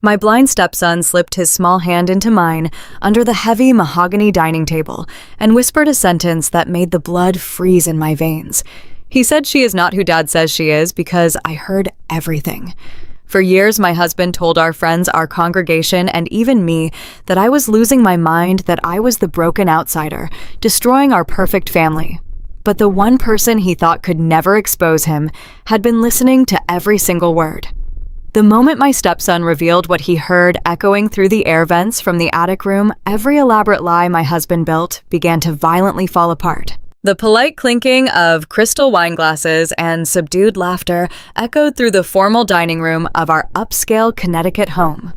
My blind stepson slipped his small hand into mine under the heavy mahogany dining table and whispered a sentence that made the blood freeze in my veins. He said she is not who Dad says she is because I heard everything. For years, my husband told our friends, our congregation, and even me that I was losing my mind, that I was the broken outsider, destroying our perfect family. But the one person he thought could never expose him had been listening to every single word. The moment my stepson revealed what he heard echoing through the air vents from the attic room, every elaborate lie my husband built began to violently fall apart. The polite clinking of crystal wine glasses and subdued laughter echoed through the formal dining room of our upscale Connecticut home.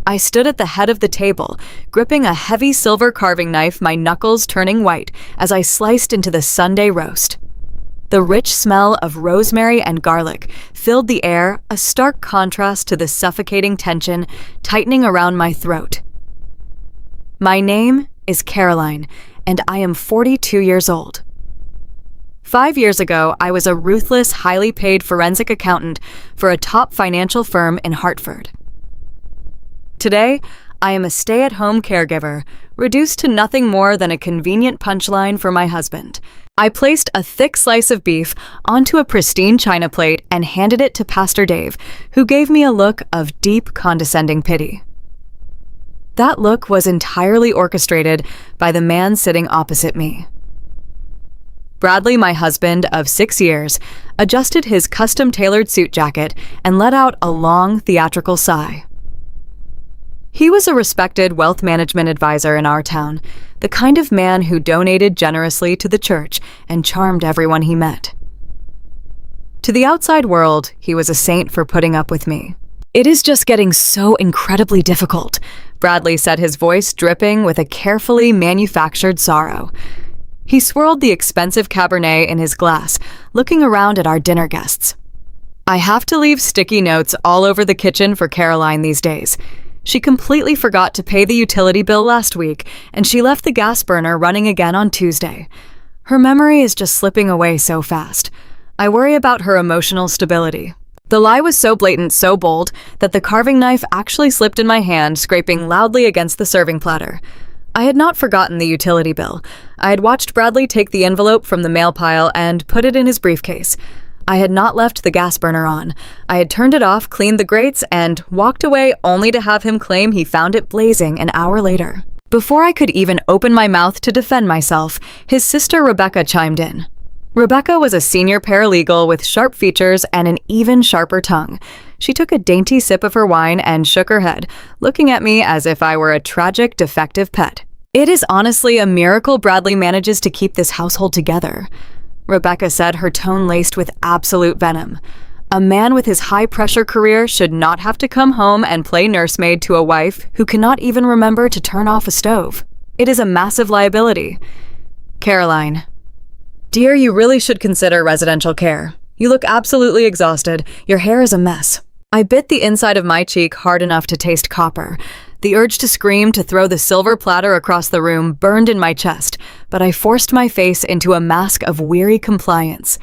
I stood at the head of the table, gripping a heavy silver carving knife, my knuckles turning white as I sliced into the Sunday roast. The rich smell of rosemary and garlic filled the air, a stark contrast to the suffocating tension tightening around my throat. My name is Caroline, and I am 42 years old. 5 years ago, I was a ruthless, highly paid forensic accountant for a top financial firm in Hartford. Today, I am a stay-at-home caregiver, reduced to nothing more than a convenient punchline for my husband. I placed a thick slice of beef onto a pristine china plate and handed it to Pastor Dave, who gave me a look of deep, condescending pity. That look was entirely orchestrated by the man sitting opposite me. Bradley, my husband of 6 years, adjusted his custom-tailored suit jacket and let out a long, theatrical sigh. He was a respected wealth management advisor in our town, the kind of man who donated generously to the church and charmed everyone he met. To the outside world, he was a saint for putting up with me. "It is just getting so incredibly difficult," Bradley said, his voice dripping with a carefully manufactured sorrow. He swirled the expensive Cabernet in his glass, looking around at our dinner guests. "I have to leave sticky notes all over the kitchen for Caroline these days. She completely forgot to pay the utility bill last week, and she left the gas burner running again on Tuesday. Her memory is just slipping away so fast. I worry about her emotional stability." The lie was so blatant, so bold, that the carving knife actually slipped in my hand, scraping loudly against the serving platter. I had not forgotten the utility bill. I had watched Bradley take the envelope from the mail pile and put it in his briefcase. I had not left the gas burner on. I had turned it off, cleaned the grates, and walked away only to have him claim he found it blazing an hour later. Before I could even open my mouth to defend myself, his sister Rebecca chimed in. Rebecca was a senior paralegal with sharp features and an even sharper tongue. She took a dainty sip of her wine and shook her head, looking at me as if I were a tragic, defective pet. "It is honestly a miracle Bradley manages to keep this household together," Rebecca said, her tone laced with absolute venom. "A man with his high-pressure career should not have to come home and play nursemaid to a wife who cannot even remember to turn off a stove. It is a massive liability." Caroline: "Dear, you really should consider residential care. You look absolutely exhausted. Your hair is a mess." I bit the inside of my cheek hard enough to taste copper. The urge to scream, to throw the silver platter across the room, burned in my chest, but I forced my face into a mask of weary compliance.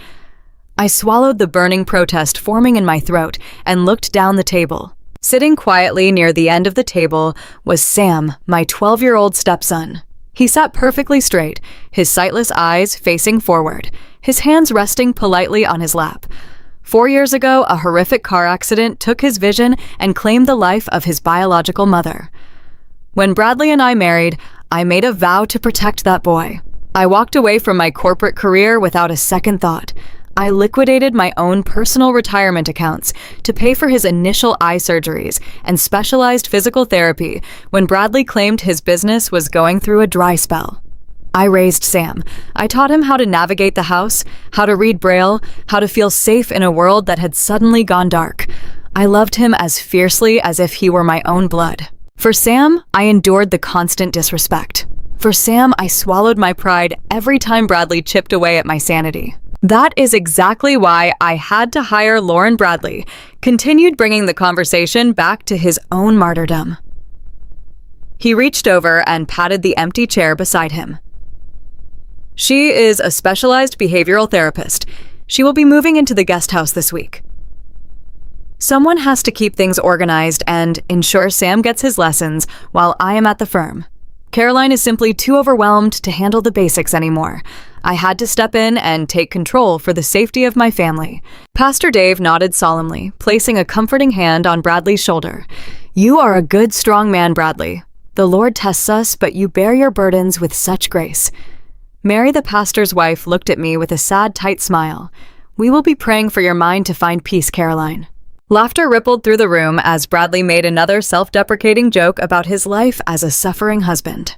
I swallowed the burning protest forming in my throat and looked down the table. Sitting quietly near the end of the table was Sam, my 12-year-old stepson. He sat perfectly straight, his sightless eyes facing forward, his hands resting politely on his lap. 4 years ago, a horrific car accident took his vision and claimed the life of his biological mother. When Bradley and I married, I made a vow to protect that boy. I walked away from my corporate career without a second thought. I liquidated my own personal retirement accounts to pay for his initial eye surgeries and specialized physical therapy when Bradley claimed his business was going through a dry spell. I raised Sam. I taught him how to navigate the house, how to read Braille, how to feel safe in a world that had suddenly gone dark. I loved him as fiercely as if he were my own blood. For Sam, I endured the constant disrespect. For Sam, I swallowed my pride every time Bradley chipped away at my sanity. That is exactly why I had to hire Lauren Bradley, continued bringing the conversation back to his own martyrdom. He reached over and patted the empty chair beside him. "She is a specialized behavioral therapist. She will be moving into the guest house this week." Someone has to keep things organized and ensure Sam gets his lessons while I am at the firm. Caroline is simply too overwhelmed to handle the basics anymore. I had to step in and take control for the safety of my family. Pastor Dave nodded solemnly, placing a comforting hand on Bradley's shoulder. You are a good, strong man, Bradley. The Lord tests us, but you bear your burdens with such grace. Mary, the pastor's wife, looked at me with a sad, tight smile. We will be praying for your mind to find peace, Caroline. Laughter rippled through the room as Bradley made another self-deprecating joke about his life as a suffering husband.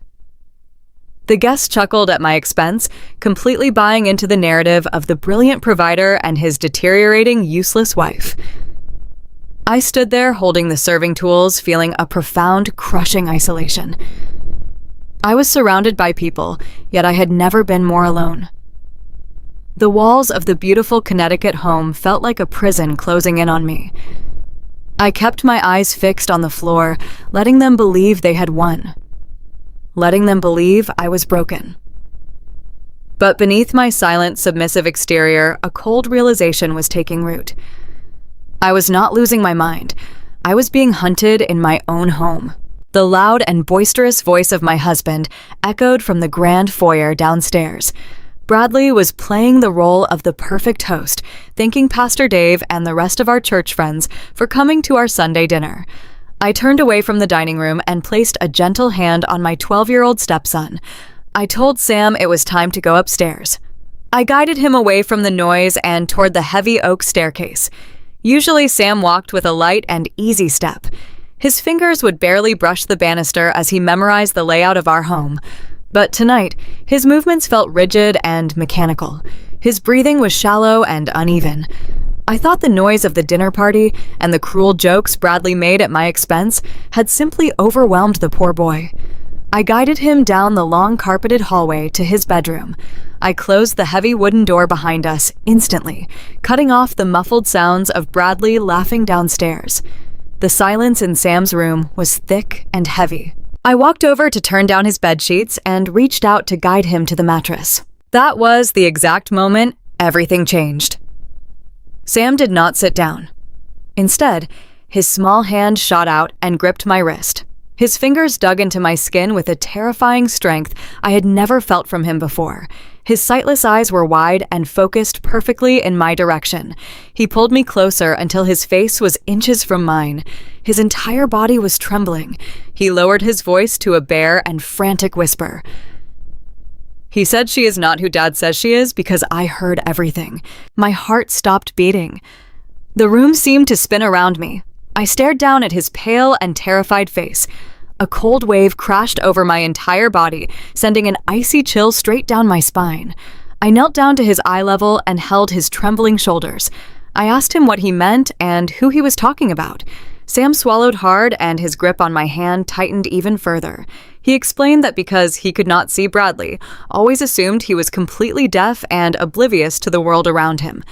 The guests chuckled at my expense, completely buying into the narrative of the brilliant provider and his deteriorating, useless wife. I stood there holding the serving tools, feeling a profound, crushing isolation. I was surrounded by people, yet I had never been more alone. The walls of the beautiful Connecticut home felt like a prison closing in on me. I kept my eyes fixed on the floor, letting them believe they had won. Letting them believe I was broken. But beneath my silent, submissive exterior, a cold realization was taking root. I was not losing my mind. I was being hunted in my own home. The loud and boisterous voice of my husband echoed from the grand foyer downstairs. Bradley was playing the role of the perfect host, thanking Pastor Dave and the rest of our church friends for coming to our Sunday dinner. I turned away from the dining room and placed a gentle hand on my 12-year-old stepson. I told Sam it was time to go upstairs. I guided him away from the noise and toward the heavy oak staircase. Usually Sam walked with a light and easy step. His fingers would barely brush the banister as he memorized the layout of our home. But tonight, his movements felt rigid and mechanical. His breathing was shallow and uneven. I thought the noise of the dinner party and the cruel jokes Bradley made at my expense had simply overwhelmed the poor boy. I guided him down the long carpeted hallway to his bedroom. I closed the heavy wooden door behind us instantly, cutting off the muffled sounds of Bradley laughing downstairs. The silence in Sam's room was thick and heavy. I walked over to turn down his bedsheets and reached out to guide him to the mattress. That was the exact moment everything changed. Sam did not sit down. Instead, his small hand shot out and gripped my wrist. His fingers dug into my skin with a terrifying strength I had never felt from him before. His sightless eyes were wide and focused perfectly in my direction. He pulled me closer until his face was inches from mine. His entire body was trembling. He lowered his voice to a bare and frantic whisper. He said she is not who Dad says she is because I heard everything. My heart stopped beating. The room seemed to spin around me. I stared down at his pale and terrified face. A cold wave crashed over my entire body, sending an icy chill straight down my spine. I knelt down to his eye level and held his trembling shoulders. I asked him what he meant and who he was talking about. Sam swallowed hard and his grip on my hand tightened even further. He explained that because he could not see Bradley, always assumed he was completely deaf and oblivious to the world around him.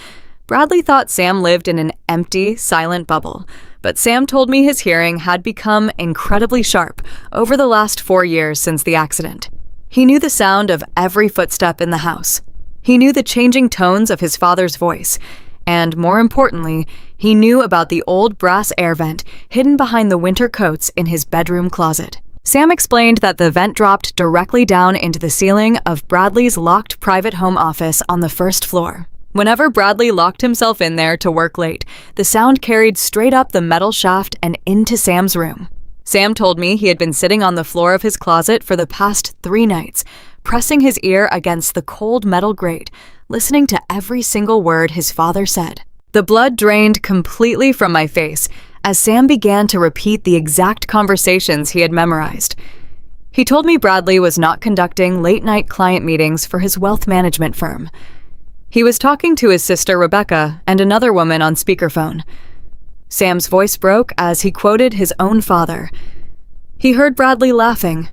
Bradley thought Sam lived in an empty, silent bubble. But Sam told me his hearing had become incredibly sharp over the last 4 years since the accident. He knew the sound of every footstep in the house. He knew the changing tones of his father's voice. And more importantly, he knew about the old brass air vent hidden behind the winter coats in his bedroom closet. Sam explained that the vent dropped directly down into the ceiling of Bradley's locked private home office on the first floor. Whenever Bradley locked himself in there to work late, the sound carried straight up the metal shaft and into Sam's room. Sam told me he had been sitting on the floor of his closet for the past 3 nights, pressing his ear against the cold metal grate, listening to every single word his father said. The blood drained completely from my face as Sam began to repeat the exact conversations he had memorized. He told me Bradley was not conducting late-night client meetings for his wealth management firm. He was talking to his sister Rebecca and another woman on speakerphone. Sam's voice broke as he quoted his own father. He heard Bradley laughing.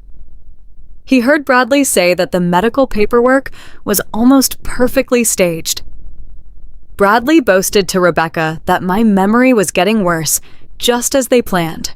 He heard Bradley say that the medical paperwork was almost perfectly staged. Bradley boasted to Rebecca that my memory was getting worse, just as they planned.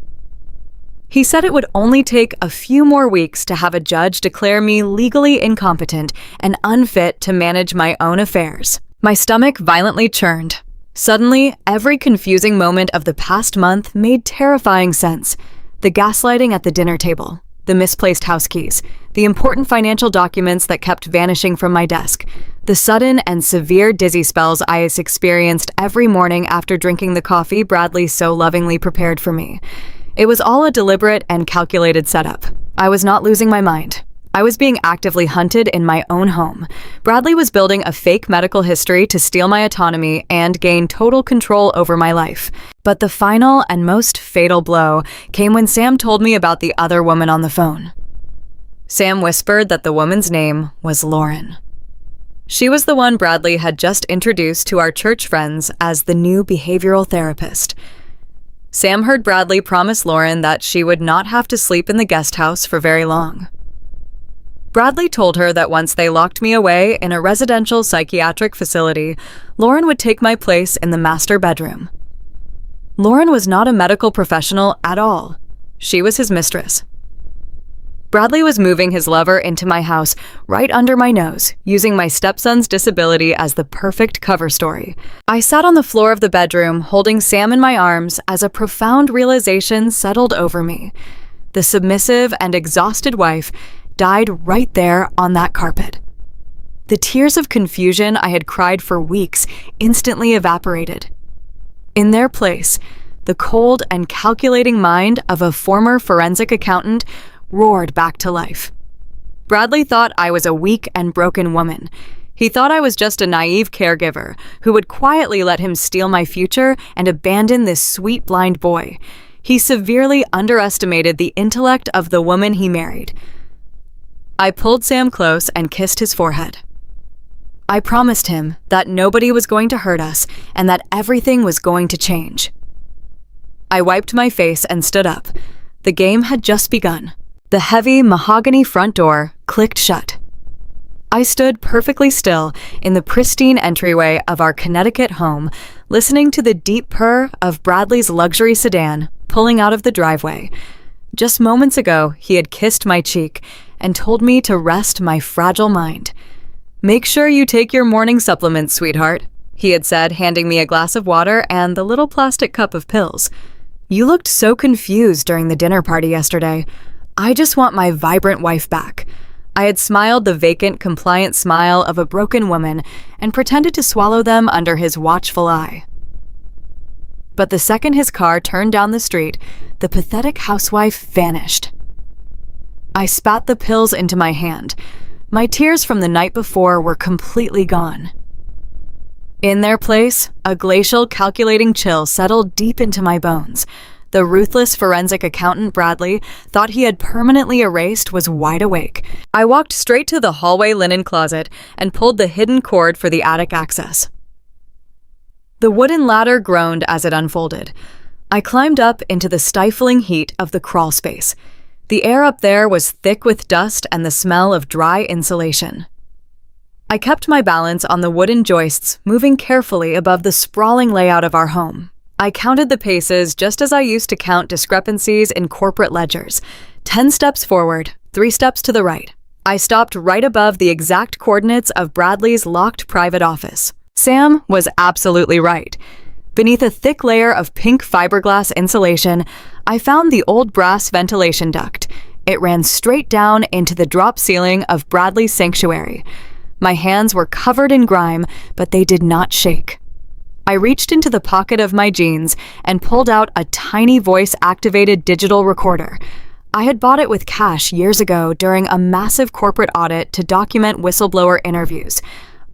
He said it would only take a few more weeks to have a judge declare me legally incompetent and unfit to manage my own affairs. My stomach violently churned. Suddenly, every confusing moment of the past month made terrifying sense. The gaslighting at the dinner table, the misplaced house keys, the important financial documents that kept vanishing from my desk, the sudden and severe dizzy spells I experienced every morning after drinking the coffee Bradley so lovingly prepared for me. It was all a deliberate and calculated setup. I was not losing my mind. I was being actively hunted in my own home. Bradley was building a fake medical history to steal my autonomy and gain total control over my life. But the final and most fatal blow came when Sam told me about the other woman on the phone. Sam whispered that the woman's name was Lauren. She was the one Bradley had just introduced to our church friends as the new behavioral therapist. Sam heard Bradley promise Lauren that she would not have to sleep in the guest house for very long. Bradley told her that once they locked me away in a residential psychiatric facility, Lauren would take my place in the master bedroom. Lauren was not a medical professional at all. She was his mistress. Bradley was moving his lover into my house right under my nose, using my stepson's disability as the perfect cover story. I sat on the floor of the bedroom, holding Sam in my arms as a profound realization settled over me. The submissive and exhausted wife died right there on that carpet. The tears of confusion I had cried for weeks instantly evaporated. In their place, the cold and calculating mind of a former forensic accountant roared back to life. Bradley thought I was a weak and broken woman. He thought I was just a naive caregiver who would quietly let him steal my future and abandon this sweet blind boy. He severely underestimated the intellect of the woman he married. I pulled Sam close and kissed his forehead. I promised him that nobody was going to hurt us and that everything was going to change. I wiped my face and stood up. The game had just begun. The heavy mahogany front door clicked shut. I stood perfectly still in the pristine entryway of our Connecticut home, listening to the deep purr of Bradley's luxury sedan pulling out of the driveway. Just moments ago, he had kissed my cheek and told me to rest my fragile mind. "Make sure you take your morning supplements, sweetheart," he had said, handing me a glass of water and the little plastic cup of pills. "You looked so confused during the dinner party yesterday. I just want my vibrant wife back." I had smiled the vacant, compliant smile of a broken woman and pretended to swallow them under his watchful eye. But the second his car turned down the street, the pathetic housewife vanished. I spat the pills into my hand. My tears from the night before were completely gone. In their place, a glacial, calculating chill settled deep into my bones. The ruthless forensic accountant Bradley thought he had permanently erased was wide awake. I walked straight to the hallway linen closet and pulled the hidden cord for the attic access. The wooden ladder groaned as it unfolded. I climbed up into the stifling heat of the crawl space. The air up there was thick with dust and the smell of dry insulation. I kept my balance on the wooden joists, moving carefully above the sprawling layout of our home. I counted the paces just as I used to count discrepancies in corporate ledgers. 10 steps forward, 3 steps to the right. I stopped right above the exact coordinates of Bradley's locked private office. Sam was absolutely right. Beneath a thick layer of pink fiberglass insulation, I found the old brass ventilation duct. It ran straight down into the drop ceiling of Bradley's sanctuary. My hands were covered in grime, but they did not shake. I reached into the pocket of my jeans and pulled out a tiny voice-activated digital recorder. I had bought it with cash years ago during a massive corporate audit to document whistleblower interviews.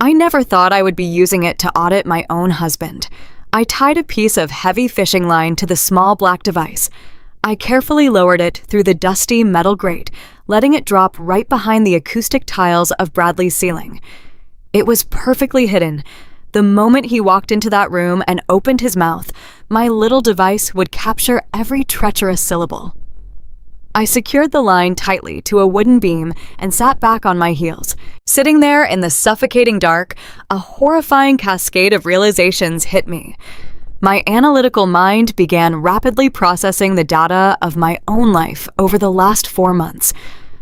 I never thought I would be using it to audit my own husband. I tied a piece of heavy fishing line to the small black device. I carefully lowered it through the dusty metal grate, letting it drop right behind the acoustic tiles of Bradley's ceiling. It was perfectly hidden. The moment he walked into that room and opened his mouth, my little device would capture every treacherous syllable. I secured the line tightly to a wooden beam and sat back on my heels. Sitting there in the suffocating dark, a horrifying cascade of realizations hit me. My analytical mind began rapidly processing the data of my own life over the last 4 months.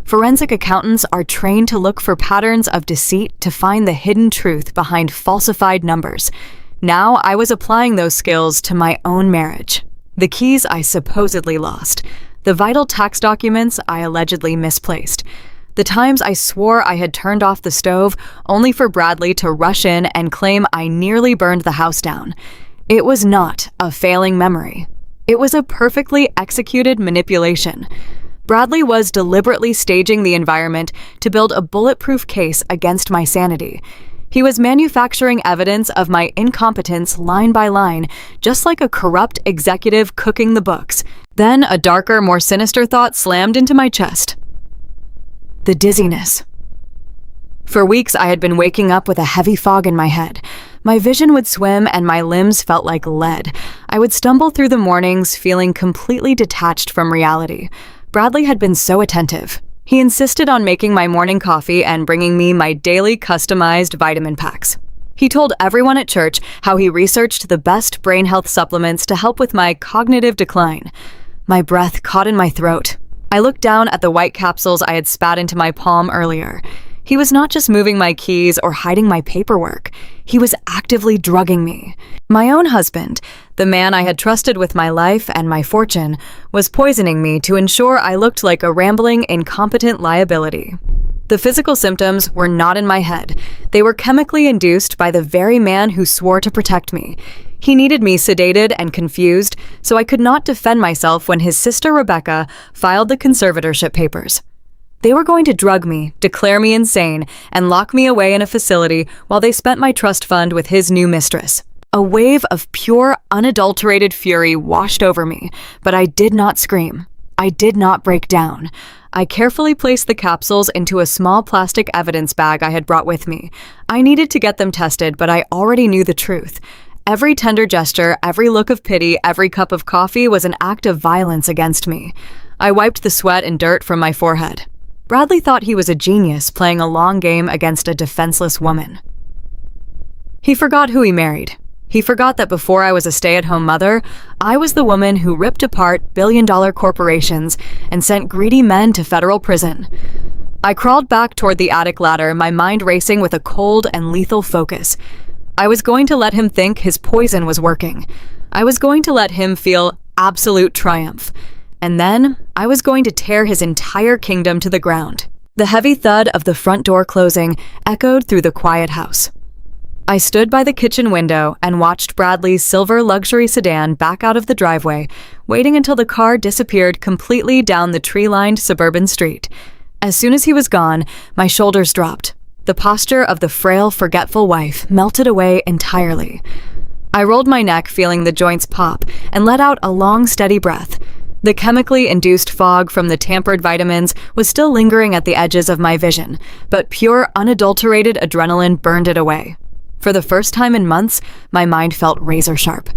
Forensic accountants are trained to look for patterns of deceit to find the hidden truth behind falsified numbers. Now I was applying those skills to my own marriage. The keys I supposedly lost. The vital tax documents I allegedly misplaced. The times I swore I had turned off the stove only for Bradley to rush in and claim I nearly burned the house down. It was not a failing memory. It was a perfectly executed manipulation. Bradley was deliberately staging the environment to build a bulletproof case against my sanity. He was manufacturing evidence of my incompetence line by line, just like a corrupt executive cooking the books. Then a darker, more sinister thought slammed into my chest. The dizziness. For weeks, I had been waking up with a heavy fog in my head. My vision would swim and my limbs felt like lead. I would stumble through the mornings feeling completely detached from reality. Bradley had been so attentive. He insisted on making my morning coffee and bringing me my daily customized vitamin packs. He told everyone at church how he researched the best brain health supplements to help with my cognitive decline. My breath caught in my throat. I looked down at the white capsules I had spat into my palm earlier. He was not just moving my keys or hiding my paperwork. He was actively drugging me. My own husband, the man I had trusted with my life and my fortune, was poisoning me to ensure I looked like a rambling, incompetent liability. The physical symptoms were not in my head. They were chemically induced by the very man who swore to protect me. He needed me sedated and confused, so I could not defend myself when his sister Rebecca filed the conservatorship papers. They were going to drug me, declare me insane, and lock me away in a facility while they spent my trust fund with his new mistress. A wave of pure, unadulterated fury washed over me, but I did not scream. I did not break down. I carefully placed the capsules into a small plastic evidence bag I had brought with me. I needed to get them tested, but I already knew the truth. Every tender gesture, every look of pity, every cup of coffee was an act of violence against me. I wiped the sweat and dirt from my forehead. Bradley thought he was a genius playing a long game against a defenseless woman. He forgot who he married. He forgot that before I was a stay-at-home mother, I was the woman who ripped apart billion-dollar corporations and sent greedy men to federal prison. I crawled back toward the attic ladder, my mind racing with a cold and lethal focus. I was going to let him think his poison was working. I was going to let him feel absolute triumph. And then, I was going to tear his entire kingdom to the ground. The heavy thud of the front door closing echoed through the quiet house. I stood by the kitchen window and watched Bradley's silver luxury sedan back out of the driveway, waiting until the car disappeared completely down the tree-lined suburban street. As soon as he was gone, my shoulders dropped. The posture of the frail, forgetful wife melted away entirely. I rolled my neck, feeling the joints pop, and let out a long, steady breath. The chemically induced fog from the tampered vitamins was still lingering at the edges of my vision, but pure, unadulterated adrenaline burned it away. For the first time in months, my mind felt razor sharp.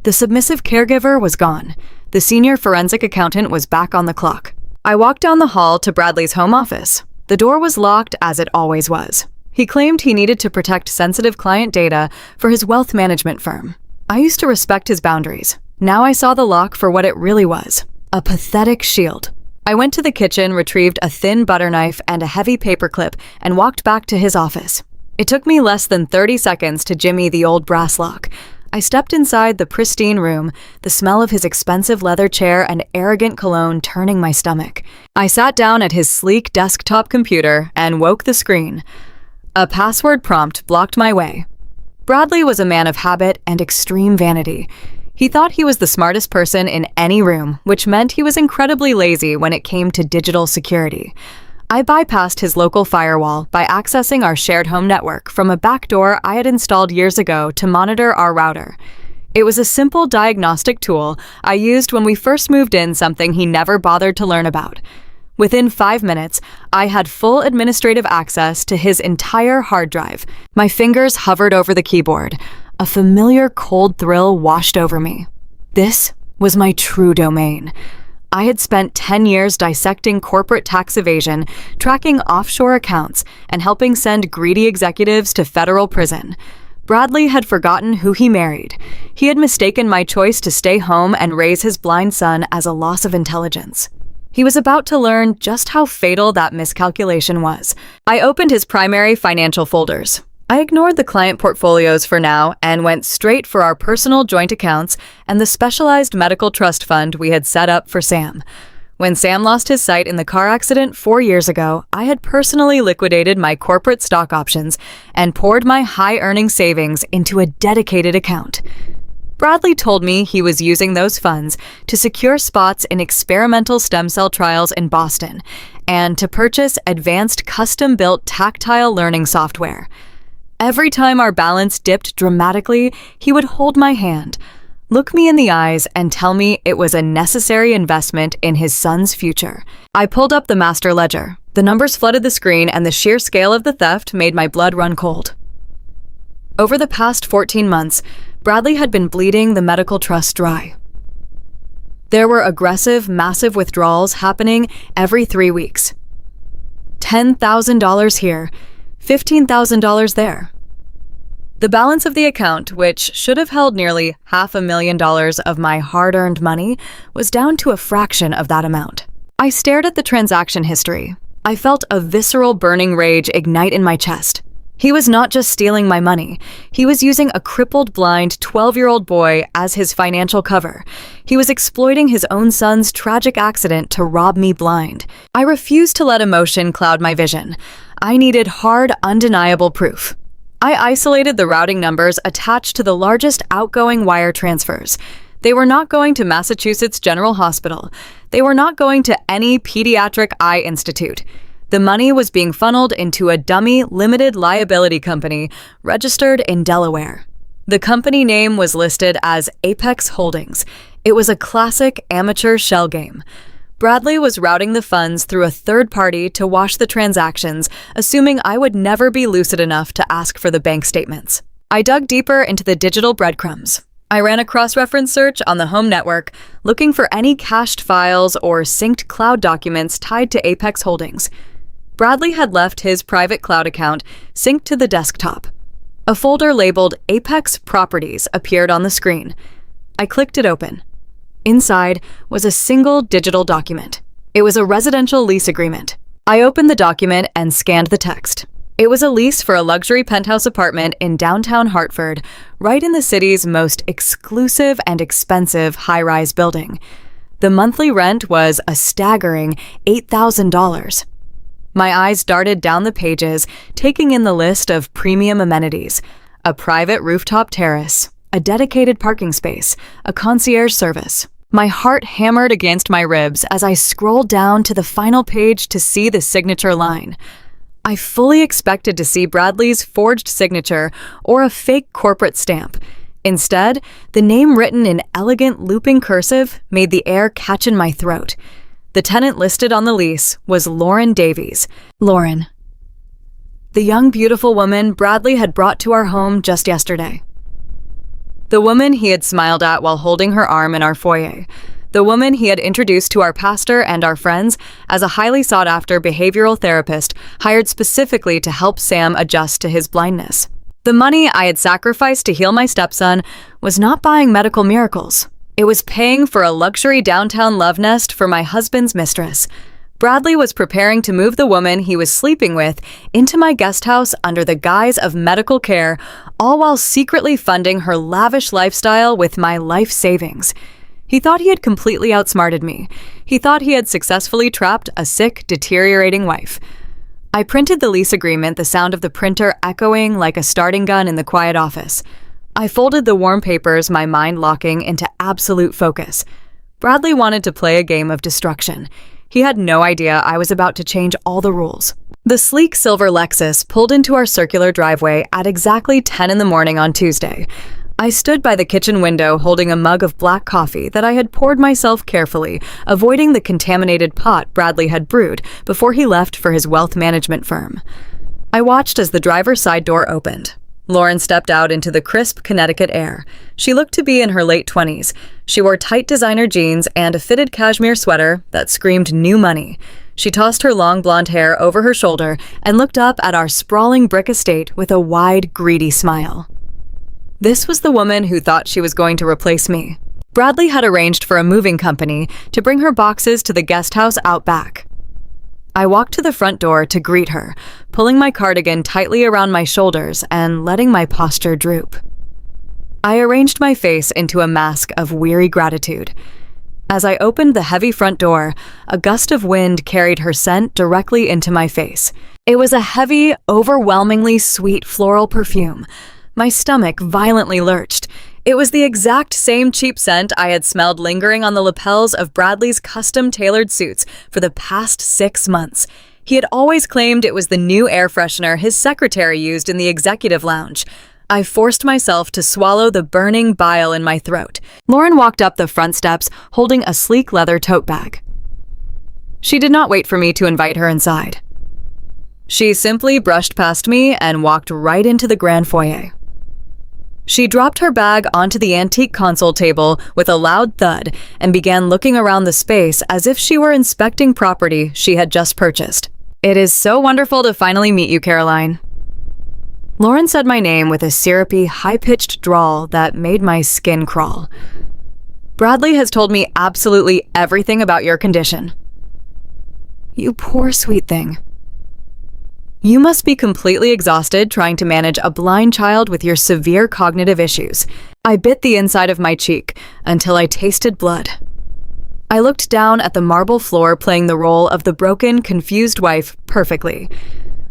The submissive caregiver was gone. The senior forensic accountant was back on the clock. I walked down the hall to Bradley's home office. The door was locked, as it always was. He claimed he needed to protect sensitive client data for his wealth management firm. I used to respect his boundaries. Now I saw the lock for what it really was, a pathetic shield. I went to the kitchen, retrieved a thin butter knife and a heavy paperclip, and walked back to his office. It took me less than 30 seconds to jimmy the old brass lock. I stepped inside the pristine room, the smell of his expensive leather chair and arrogant cologne turning my stomach. I sat down at his sleek desktop computer and woke the screen. A password prompt blocked my way. Bradley was a man of habit and extreme vanity. He thought he was the smartest person in any room, which meant he was incredibly lazy when it came to digital security. I bypassed his local firewall by accessing our shared home network from a backdoor I had installed years ago to monitor our router. It was a simple diagnostic tool I used when we first moved in, something he never bothered to learn about. Within 5 minutes, I had full administrative access to his entire hard drive. My fingers hovered over the keyboard. A familiar cold thrill washed over me. This was my true domain. I had spent 10 years dissecting corporate tax evasion, tracking offshore accounts, and helping send greedy executives to federal prison. Bradley had forgotten who he married. He had mistaken my choice to stay home and raise his blind son as a loss of intelligence. He was about to learn just how fatal that miscalculation was. I opened his primary financial folders. I ignored the client portfolios for now and went straight for our personal joint accounts and the specialized medical trust fund we had set up for Sam. When Sam lost his sight in the car accident 4 years ago, I had personally liquidated my corporate stock options and poured my high-earning savings into a dedicated account. Bradley told me he was using those funds to secure spots in experimental stem cell trials in Boston and to purchase advanced custom-built tactile learning software. Every time our balance dipped dramatically, he would hold my hand, look me in the eyes, and tell me it was a necessary investment in his son's future. I pulled up the master ledger. The numbers flooded the screen, and the sheer scale of the theft made my blood run cold. Over the past 14 months, Bradley had been bleeding the medical trust dry. There were aggressive, massive withdrawals happening every 3 weeks. $10,000 here, $15,000 there. The balance of the account, which should have held nearly $500,000 of my hard-earned money, was down to a fraction of that amount. I stared at the transaction history. I felt a visceral burning rage ignite in my chest. He was not just stealing my money. He was using a crippled, blind 12-year-old boy as his financial cover. He was exploiting his own son's tragic accident to rob me blind. I refused to let emotion cloud my vision. I needed hard, undeniable proof. I isolated the routing numbers attached to the largest outgoing wire transfers. They were not going to Massachusetts General Hospital. They were not going to any pediatric eye institute. The money was being funneled into a dummy limited liability company registered in Delaware. The company name was listed as Apex Holdings. It was a classic amateur shell game. Bradley was routing the funds through a third party to wash the transactions, assuming I would never be lucid enough to ask for the bank statements. I dug deeper into the digital breadcrumbs. I ran a cross-reference search on the home network, looking for any cached files or synced cloud documents tied to Apex Holdings. Bradley had left his private cloud account synced to the desktop. A folder labeled Apex Properties appeared on the screen. I clicked it open. Inside was a single digital document. It was a residential lease agreement. I opened the document and scanned the text. It was a lease for a luxury penthouse apartment in downtown Hartford, right in the city's most exclusive and expensive high-rise building. The monthly rent was a staggering $8,000. My eyes darted down the pages, taking in the list of premium amenities: a private rooftop terrace, a dedicated parking space, a concierge service. My heart hammered against my ribs as I scrolled down to the final page to see the signature line. I fully expected to see Bradley's forged signature or a fake corporate stamp. Instead, the name written in elegant looping cursive made the air catch in my throat. The tenant listed on the lease was Lauren Davies. Lauren, the young, beautiful woman Bradley had brought to our home just yesterday. The woman he had smiled at while holding her arm in our foyer. The woman he had introduced to our pastor and our friends as a highly sought-after behavioral therapist hired specifically to help Sam adjust to his blindness. The money I had sacrificed to heal my stepson was not buying medical miracles. It was paying for a luxury downtown love nest for my husband's mistress. Bradley was preparing to move the woman he was sleeping with into my guest house under the guise of medical care, all while secretly funding her lavish lifestyle with my life savings. He thought he had completely outsmarted me. He thought he had successfully trapped a sick, deteriorating wife. I printed the lease agreement, the sound of the printer echoing like a starting gun in the quiet office. I folded the warm papers, my mind locking into absolute focus. Bradley wanted to play a game of destruction. He had no idea I was about to change all the rules. The sleek silver Lexus pulled into our circular driveway at exactly 10 in the morning on Tuesday. I stood by the kitchen window holding a mug of black coffee that I had poured myself carefully, avoiding the contaminated pot Bradley had brewed before he left for his wealth management firm. I watched as the driver's side door opened. Lauren stepped out into the crisp Connecticut air. She looked to be in her late 20s. She wore tight designer jeans and a fitted cashmere sweater that screamed new money. She tossed her long blonde hair over her shoulder and looked up at our sprawling brick estate with a wide, greedy smile. This was the woman who thought she was going to replace me. Bradley had arranged for a moving company to bring her boxes to the guest house out back. I walked to the front door to greet her, pulling my cardigan tightly around my shoulders and letting my posture droop. I arranged my face into a mask of weary gratitude. As I opened the heavy front door, a gust of wind carried her scent directly into my face. It was a heavy, overwhelmingly sweet floral perfume. My stomach violently lurched. It was the exact same cheap scent I had smelled lingering on the lapels of Bradley's custom-tailored suits for the past 6 months. He had always claimed it was the new air freshener his secretary used in the executive lounge. I forced myself to swallow the burning bile in my throat. Lauren walked up the front steps, holding a sleek leather tote bag. She did not wait for me to invite her inside. She simply brushed past me and walked right into the grand foyer. She dropped her bag onto the antique console table with a loud thud and began looking around the space as if she were inspecting property she had just purchased. "It is so wonderful to finally meet you, Caroline." Lauren said my name with a syrupy, high-pitched drawl that made my skin crawl. "Bradley has told me absolutely everything about your condition." "You poor sweet thing. You must be completely exhausted trying to manage a blind child with your severe cognitive issues." I bit the inside of my cheek until I tasted blood. I looked down at the marble floor playing the role of the broken, confused wife perfectly.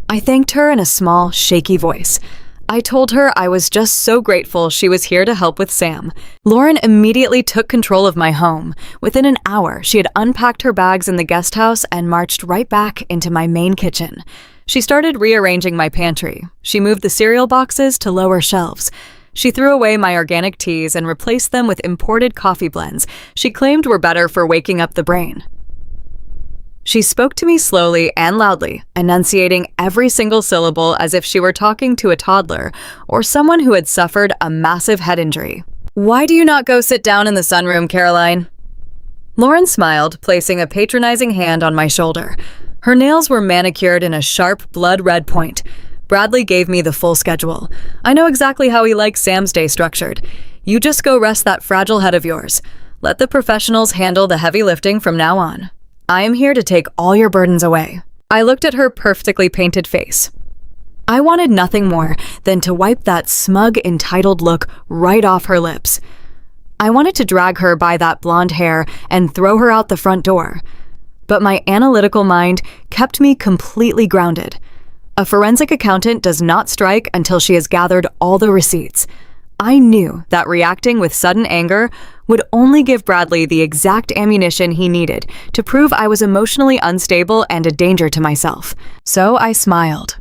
I thanked her in a small, shaky voice. I told her I was just so grateful she was here to help with Sam. Lauren immediately took control of my home. Within an hour, she had unpacked her bags in the guest house and marched right back into my main kitchen. She started rearranging my pantry. She moved the cereal boxes to lower shelves. She threw away my organic teas and replaced them with imported coffee blends she claimed were better for waking up the brain. She spoke to me slowly and loudly, enunciating every single syllable as if she were talking to a toddler or someone who had suffered a massive head injury. "Why do you not go sit down in the sunroom, Caroline?" Lauren smiled, placing a patronizing hand on my shoulder. Her nails were manicured in a sharp, blood-red point. Bradley gave me the full schedule. "I know exactly how he likes Sam's day structured. You just go rest that fragile head of yours. Let the professionals handle the heavy lifting from now on. I am here to take all your burdens away." I looked at her perfectly painted face. I wanted nothing more than to wipe that smug, entitled look right off her lips. I wanted to drag her by that blonde hair and throw her out the front door. But my analytical mind kept me completely grounded. A forensic accountant does not strike until she has gathered all the receipts. I knew that reacting with sudden anger would only give Bradley the exact ammunition he needed to prove I was emotionally unstable and a danger to myself. So I smiled.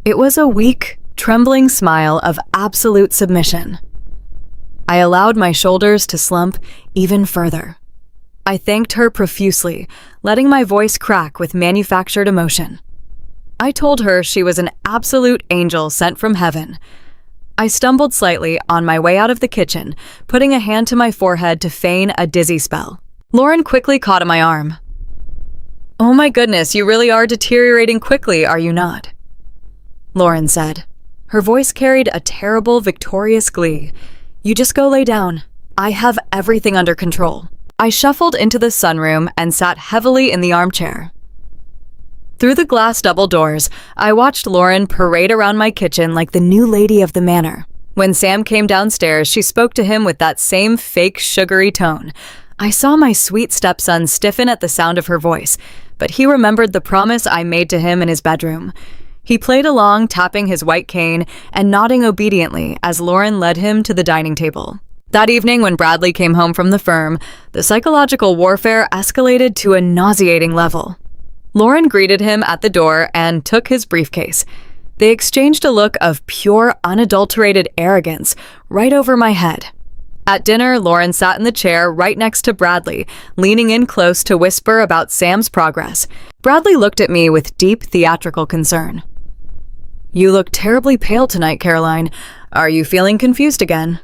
It was a weak, trembling smile of absolute submission. I allowed my shoulders to slump even further. I thanked her profusely, letting my voice crack with manufactured emotion. I told her she was an absolute angel sent from heaven. I stumbled slightly on my way out of the kitchen, putting a hand to my forehead to feign a dizzy spell. Lauren quickly caught at my arm. "Oh my goodness, you really are deteriorating quickly, are you not?" Lauren said. Her voice carried a terrible, victorious glee. "You just go lay down. I have everything under control." I shuffled into the sunroom and sat heavily in the armchair. Through the glass double doors, I watched Lauren parade around my kitchen like the new lady of the manor. When Sam came downstairs, she spoke to him with that same fake, sugary tone. I saw my sweet stepson stiffen at the sound of her voice, but he remembered the promise I made to him in his bedroom. He played along, tapping his white cane and nodding obediently as Lauren led him to the dining table. That evening, when Bradley came home from the firm, the psychological warfare escalated to a nauseating level. Lauren greeted him at the door and took his briefcase. They exchanged a look of pure, unadulterated arrogance right over my head. At dinner, Lauren sat in the chair right next to Bradley, leaning in close to whisper about Sam's progress. Bradley looked at me with deep theatrical concern. "You look terribly pale tonight, Caroline. Are you feeling confused again?"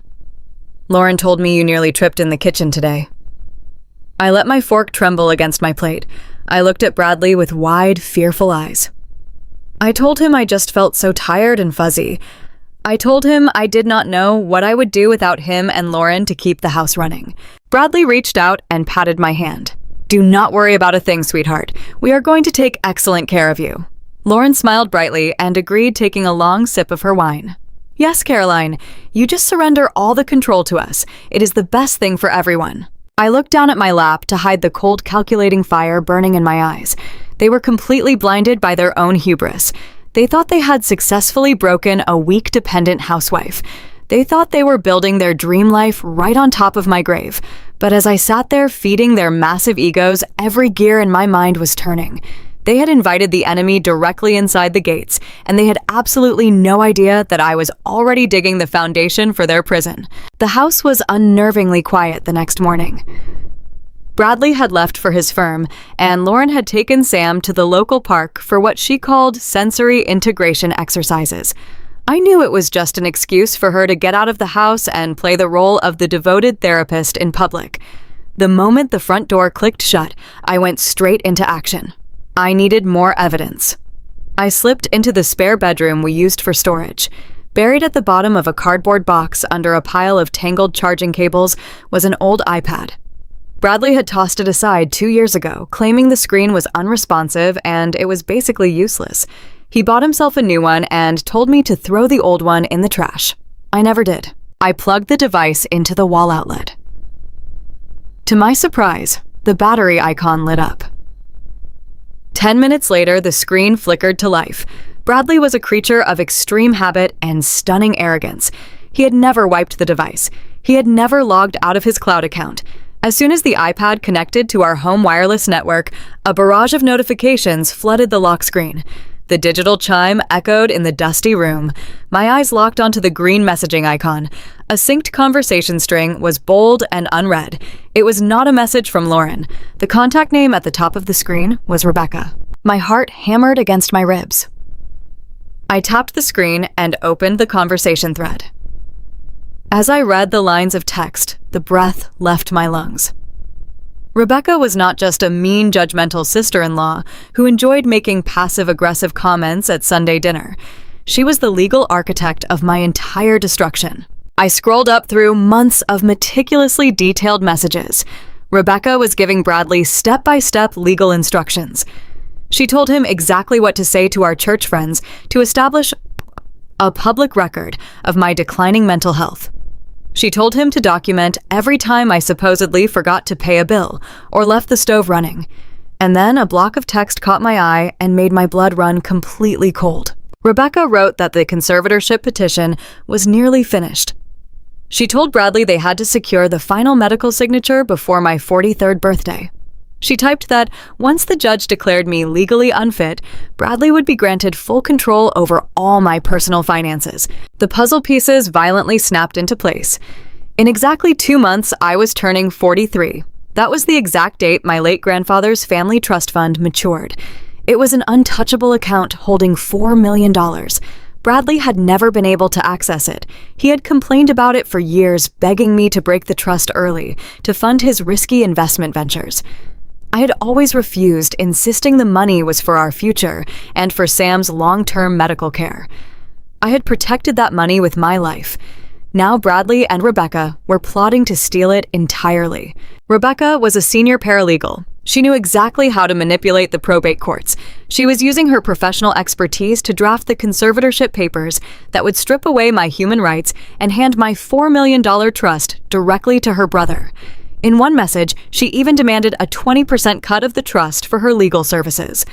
"Lauren told me you nearly tripped in the kitchen today." I let my fork tremble against my plate. I looked at Bradley with wide, fearful eyes. I told him I just felt so tired and fuzzy. I told him I did not know what I would do without him and Lauren to keep the house running. Bradley reached out and patted my hand. "Do not worry about a thing, sweetheart. We are going to take excellent care of you." Lauren smiled brightly and agreed, taking a long sip of her wine. "Yes, Caroline, you just surrender all the control to us. It is the best thing for everyone." I looked down at my lap to hide the cold, calculating fire burning in my eyes. They were completely blinded by their own hubris. They thought they had successfully broken a weak, dependent housewife. They thought they were building their dream life right on top of my grave. But as I sat there feeding their massive egos, every gear in my mind was turning. They had invited the enemy directly inside the gates, and they had absolutely no idea that I was already digging the foundation for their prison. The house was unnervingly quiet the next morning. Bradley had left for his firm, and Lauren had taken Sam to the local park for what she called sensory integration exercises. I knew it was just an excuse for her to get out of the house and play the role of the devoted therapist in public. The moment the front door clicked shut, I went straight into action. I needed more evidence. I slipped into the spare bedroom we used for storage. Buried at the bottom of a cardboard box under a pile of tangled charging cables was an old iPad. Bradley had tossed it aside 2 years ago, claiming the screen was unresponsive and it was basically useless. He bought himself a new one and told me to throw the old one in the trash. I never did. I plugged the device into the wall outlet. To my surprise, the battery icon lit up. 10 minutes later, the screen flickered to life. Bradley was a creature of extreme habit and stunning arrogance. He had never wiped the device. He had never logged out of his cloud account. As soon as the iPad connected to our home wireless network, a barrage of notifications flooded the lock screen. The digital chime echoed in the dusty room. My eyes locked onto the green messaging icon. A synced conversation string was bold and unread. It was not a message from Lauren. The contact name at the top of the screen was Rebecca. My heart hammered against my ribs. I tapped the screen and opened the conversation thread. As I read the lines of text, the breath left my lungs. Rebecca was not just a mean, judgmental sister-in-law who enjoyed making passive-aggressive comments at Sunday dinner. She was the legal architect of my entire destruction. I scrolled up through months of meticulously detailed messages. Rebecca was giving Bradley step-by-step legal instructions. She told him exactly what to say to our church friends to establish a public record of my declining mental health. She told him to document every time I supposedly forgot to pay a bill or left the stove running. And then a block of text caught my eye and made my blood run completely cold. Rebecca wrote that the conservatorship petition was nearly finished. She told Bradley they had to secure the final medical signature before my 43rd birthday. She typed that once the judge declared me legally unfit, Bradley would be granted full control over all my personal finances. The puzzle pieces violently snapped into place. In exactly 2 months, I was turning 43. That was the exact date my late grandfather's family trust fund matured. It was an untouchable account holding $4 million. Bradley had never been able to access it. He had complained about it for years, begging me to break the trust early to fund his risky investment ventures. I had always refused, insisting the money was for our future and for Sam's long-term medical care. I had protected that money with my life. Now Bradley and Rebecca were plotting to steal it entirely. Rebecca was a senior paralegal. She knew exactly how to manipulate the probate courts. She was using her professional expertise to draft the conservatorship papers that would strip away my human rights and hand my $4 million trust directly to her brother. In one message, she even demanded a 20% cut of the trust for her legal services.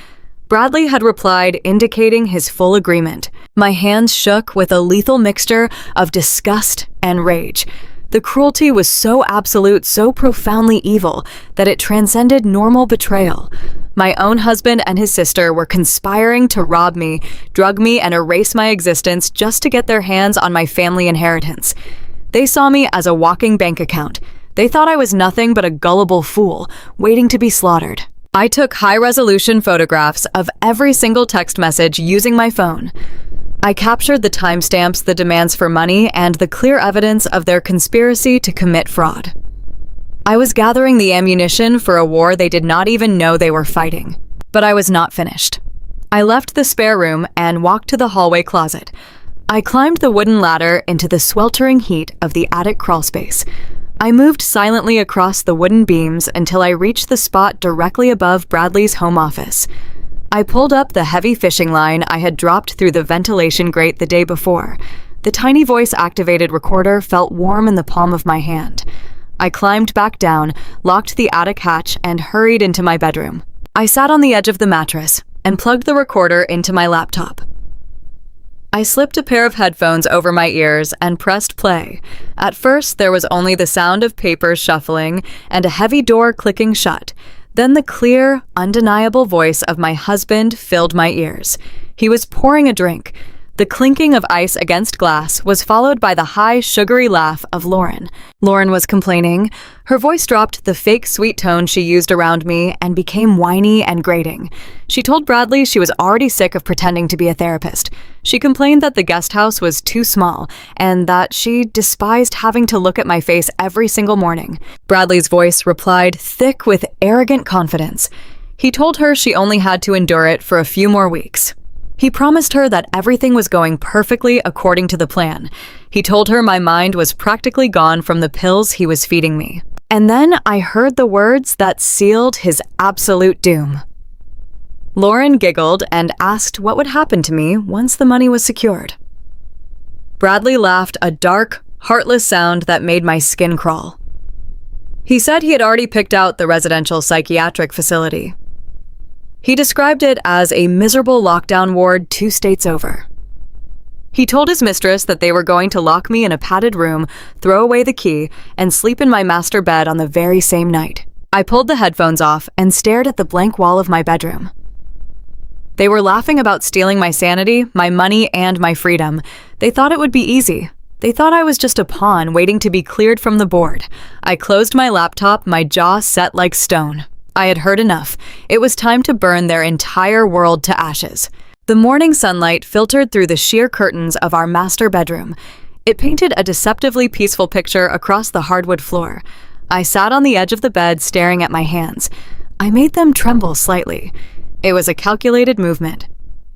Bradley had replied, indicating his full agreement. My hands shook with a lethal mixture of disgust and rage. The cruelty was so absolute, so profoundly evil, that it transcended normal betrayal. My own husband and his sister were conspiring to rob me, drug me, and erase my existence just to get their hands on my family inheritance. They saw me as a walking bank account. They thought I was nothing but a gullible fool, waiting to be slaughtered. I took high-resolution photographs of every single text message using my phone. I captured the timestamps, the demands for money, and the clear evidence of their conspiracy to commit fraud. I was gathering the ammunition for a war they did not even know they were fighting. But I was not finished. I left the spare room and walked to the hallway closet. I climbed the wooden ladder into the sweltering heat of the attic crawlspace. I moved silently across the wooden beams until I reached the spot directly above Bradley's home office. I pulled up the heavy fishing line I had dropped through the ventilation grate the day before. The tiny voice-activated recorder felt warm in the palm of my hand. I climbed back down, locked the attic hatch, and hurried into my bedroom. I sat on the edge of the mattress and plugged the recorder into my laptop. I slipped a pair of headphones over my ears and pressed play. At first, there was only the sound of papers shuffling and a heavy door clicking shut. Then the clear, undeniable voice of my husband filled my ears. He was pouring a drink. The clinking of ice against glass was followed by the high, sugary laugh of Lauren. Lauren was complaining. Her voice dropped the fake sweet tone she used around me and became whiny and grating. She told Bradley she was already sick of pretending to be a therapist. She complained that the guest house was too small and that she despised having to look at my face every single morning. Bradley's voice replied, thick with arrogant confidence. He told her she only had to endure it for a few more weeks. He promised her that everything was going perfectly according to the plan. He told her my mind was practically gone from the pills he was feeding me. And then I heard the words that sealed his absolute doom. Lauren giggled and asked what would happen to me once the money was secured. Bradley laughed a dark, heartless sound that made my skin crawl. He said he had already picked out the residential psychiatric facility. He described it as a miserable lockdown ward 2 states over. He told his mistress that they were going to lock me in a padded room, throw away the key, and sleep in my master bed on the very same night. I pulled the headphones off and stared at the blank wall of my bedroom. They were laughing about stealing my sanity, my money, and my freedom. They thought it would be easy. They thought I was just a pawn waiting to be cleared from the board. I closed my laptop, my jaw set like stone. I had heard enough. It was time to burn their entire world to ashes. The morning sunlight filtered through the sheer curtains of our master bedroom. It painted a deceptively peaceful picture across the hardwood floor. I sat on the edge of the bed staring at my hands. I made them tremble slightly. It was a calculated movement.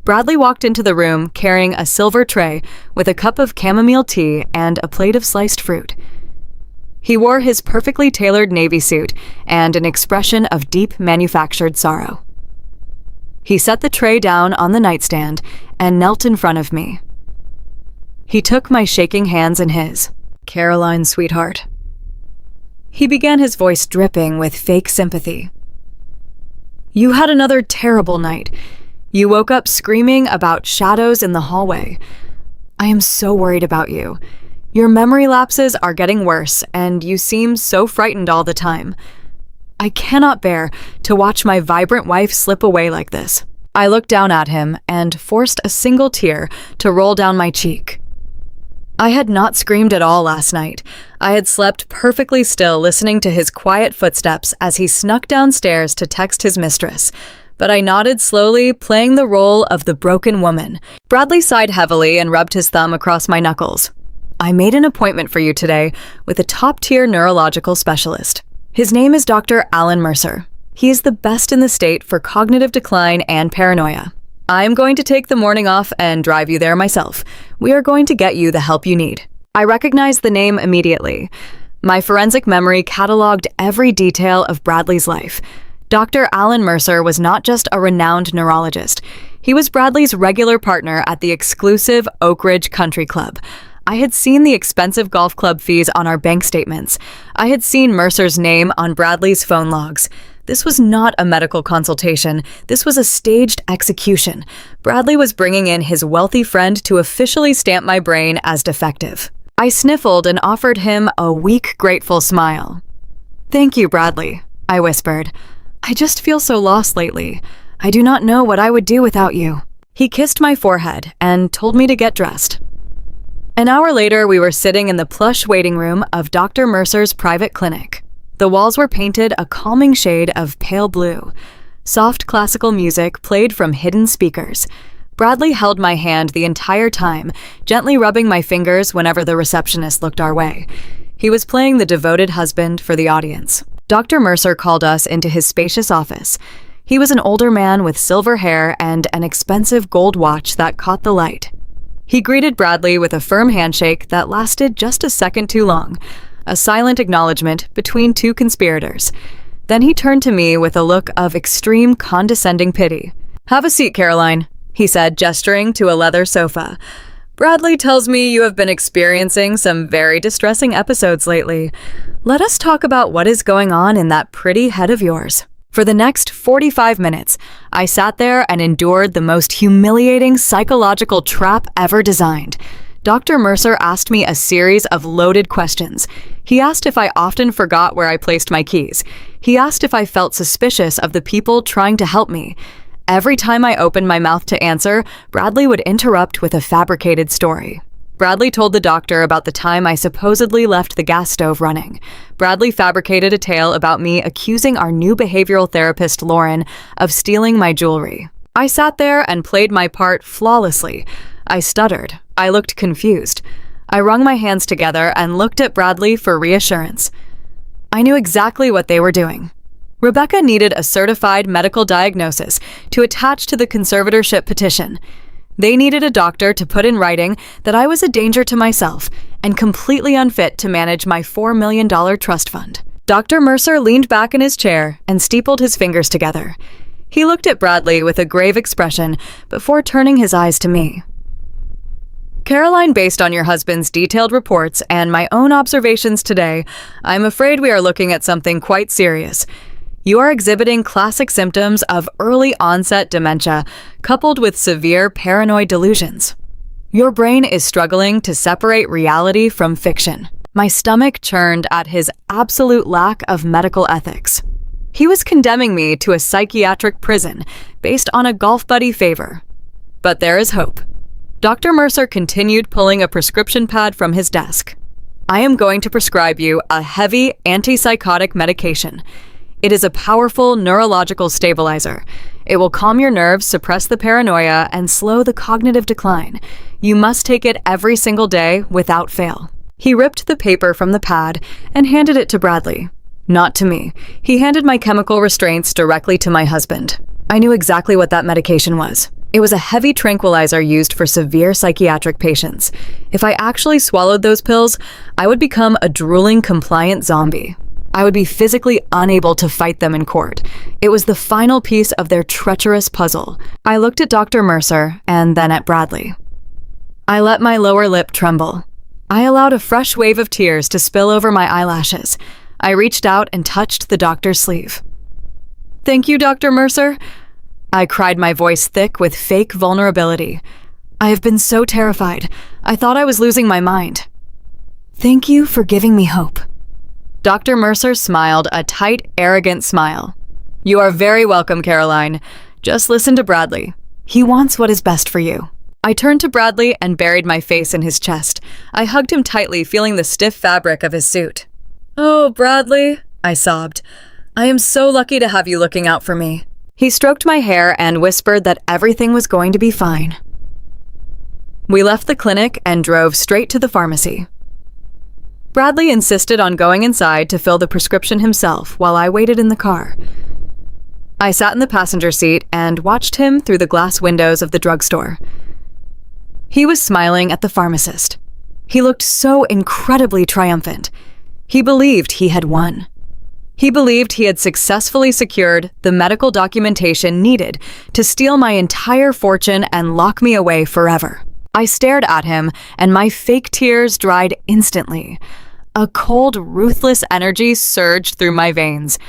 Bradley walked into the room carrying a silver tray with a cup of chamomile tea and a plate of sliced fruit. He wore his perfectly tailored navy suit and an expression of deep manufactured sorrow. He set the tray down on the nightstand and knelt in front of me. He took my shaking hands in his. "Caroline, sweetheart." He began, his voice dripping with fake sympathy. "You had another terrible night. You woke up screaming about shadows in the hallway. I am so worried about you. Your memory lapses are getting worse, and you seem so frightened all the time. I cannot bear to watch my vibrant wife slip away like this." I looked down at him and forced a single tear to roll down my cheek. I had not screamed at all last night. I had slept perfectly still, listening to his quiet footsteps as he snuck downstairs to text his mistress. But I nodded slowly, playing the role of the broken woman. Bradley sighed heavily and rubbed his thumb across my knuckles. "I made an appointment for you today with a top-tier neurological specialist. His name is Dr. Alan Mercer. He is the best in the state for cognitive decline and paranoia. I am going to take the morning off and drive you there myself. We are going to get you the help you need." I recognized the name immediately. My forensic memory cataloged every detail of Bradley's life. Dr. Alan Mercer was not just a renowned neurologist. He was Bradley's regular partner at the exclusive Oak Ridge Country Club. I had seen the expensive golf club fees on our bank statements. I had seen Mercer's name on Bradley's phone logs. This was not a medical consultation. This was a staged execution. Bradley was bringing in his wealthy friend to officially stamp my brain as defective. I sniffled and offered him a weak, grateful smile. "Thank you, Bradley," I whispered. "I just feel so lost lately. I do not know what I would do without you." He kissed my forehead and told me to get dressed. An hour later, we were sitting in the plush waiting room of Dr. Mercer's private clinic. The walls were painted a calming shade of pale blue. Soft classical music played from hidden speakers. Bradley held my hand the entire time, gently rubbing my fingers whenever the receptionist looked our way. He was playing the devoted husband for the audience. Dr. Mercer called us into his spacious office. He was an older man with silver hair and an expensive gold watch that caught the light. He greeted Bradley with a firm handshake that lasted just a second too long. a silent acknowledgement between two conspirators. Then he turned to me with a look of extreme condescending pity. "Have a seat, Caroline," he said, gesturing to a leather sofa. "Bradley tells me you have been experiencing some very distressing episodes lately. Let us talk about what is going on in that pretty head of yours." For the next 45 minutes, I sat there and endured the most humiliating psychological trap ever designed. Dr. Mercer asked me a series of loaded questions. He asked if I often forgot where I placed my keys. He asked if I felt suspicious of the people trying to help me. Every time I opened my mouth to answer, Bradley would interrupt with a fabricated story. Bradley told the doctor about the time I supposedly left the gas stove running. Bradley fabricated a tale about me accusing our new behavioral therapist, Lauren, of stealing my jewelry. I sat there and played my part flawlessly. I stuttered. I looked confused. I wrung my hands together and looked at Bradley for reassurance. I knew exactly what they were doing. Rebecca needed a certified medical diagnosis to attach to the conservatorship petition. They needed a doctor to put in writing that I was a danger to myself and completely unfit to manage my $4 million trust fund. Dr. Mercer leaned back in his chair and steepled his fingers together. He looked at Bradley with a grave expression before turning his eyes to me. "Caroline, based on your husband's detailed reports and my own observations today, I'm afraid we are looking at something quite serious. You are exhibiting classic symptoms of early onset dementia, coupled with severe paranoid delusions. Your brain is struggling to separate reality from fiction." My stomach churned at his absolute lack of medical ethics. He was condemning me to a psychiatric prison based on a golf buddy favor. But there is hope. Dr. Mercer continued pulling a prescription pad from his desk. "I am going to prescribe you a heavy antipsychotic medication. It is a powerful neurological stabilizer. It will calm your nerves, suppress the paranoia, and slow the cognitive decline. You must take it every single day without fail." He ripped the paper from the pad and handed it to Bradley. Not to me. He handed my chemical restraints directly to my husband. I knew exactly what that medication was. It was a heavy tranquilizer used for severe psychiatric patients. If I actually swallowed those pills, I would become a drooling, compliant zombie. I would be physically unable to fight them in court. It was the final piece of their treacherous puzzle. I looked at Dr. Mercer and then at Bradley. I let my lower lip tremble. I allowed a fresh wave of tears to spill over my eyelashes. I reached out and touched the doctor's sleeve. "Thank you, Dr. Mercer." I cried, my voice thick with fake vulnerability. "I have been so terrified. I thought I was losing my mind." "Thank you for giving me hope." Dr. Mercer smiled a tight, arrogant smile. "You are very welcome, Caroline. Just listen to Bradley. He wants what is best for you." I turned to Bradley and buried my face in his chest. I hugged him tightly, feeling the stiff fabric of his suit. "Oh, Bradley," I sobbed. "I am so lucky to have you looking out for me." He stroked my hair and whispered that everything was going to be fine. We left the clinic and drove straight to the pharmacy. Bradley insisted on going inside to fill the prescription himself while I waited in the car. I sat in the passenger seat and watched him through the glass windows of the drugstore. He was smiling at the pharmacist. He looked so incredibly triumphant. He believed he had won. He believed he had successfully secured the medical documentation needed to steal my entire fortune and lock me away forever. I stared at him, and my fake tears dried instantly. A cold, ruthless energy surged through my veins.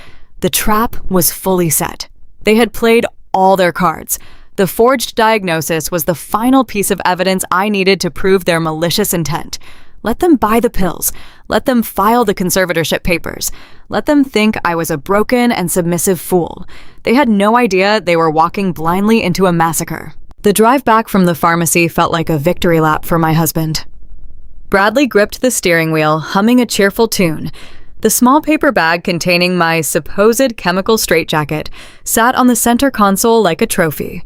The trap was fully set. They had played all their cards. The forged diagnosis was the final piece of evidence I needed to prove their malicious intent. Let them buy the pills. Let them file the conservatorship papers. Let them think I was a broken and submissive fool. They had no idea they were walking blindly into a massacre. The drive back from the pharmacy felt like a victory lap for my husband. Bradley gripped the steering wheel, humming a cheerful tune. The small paper bag containing my supposed chemical straitjacket sat on the center console like a trophy.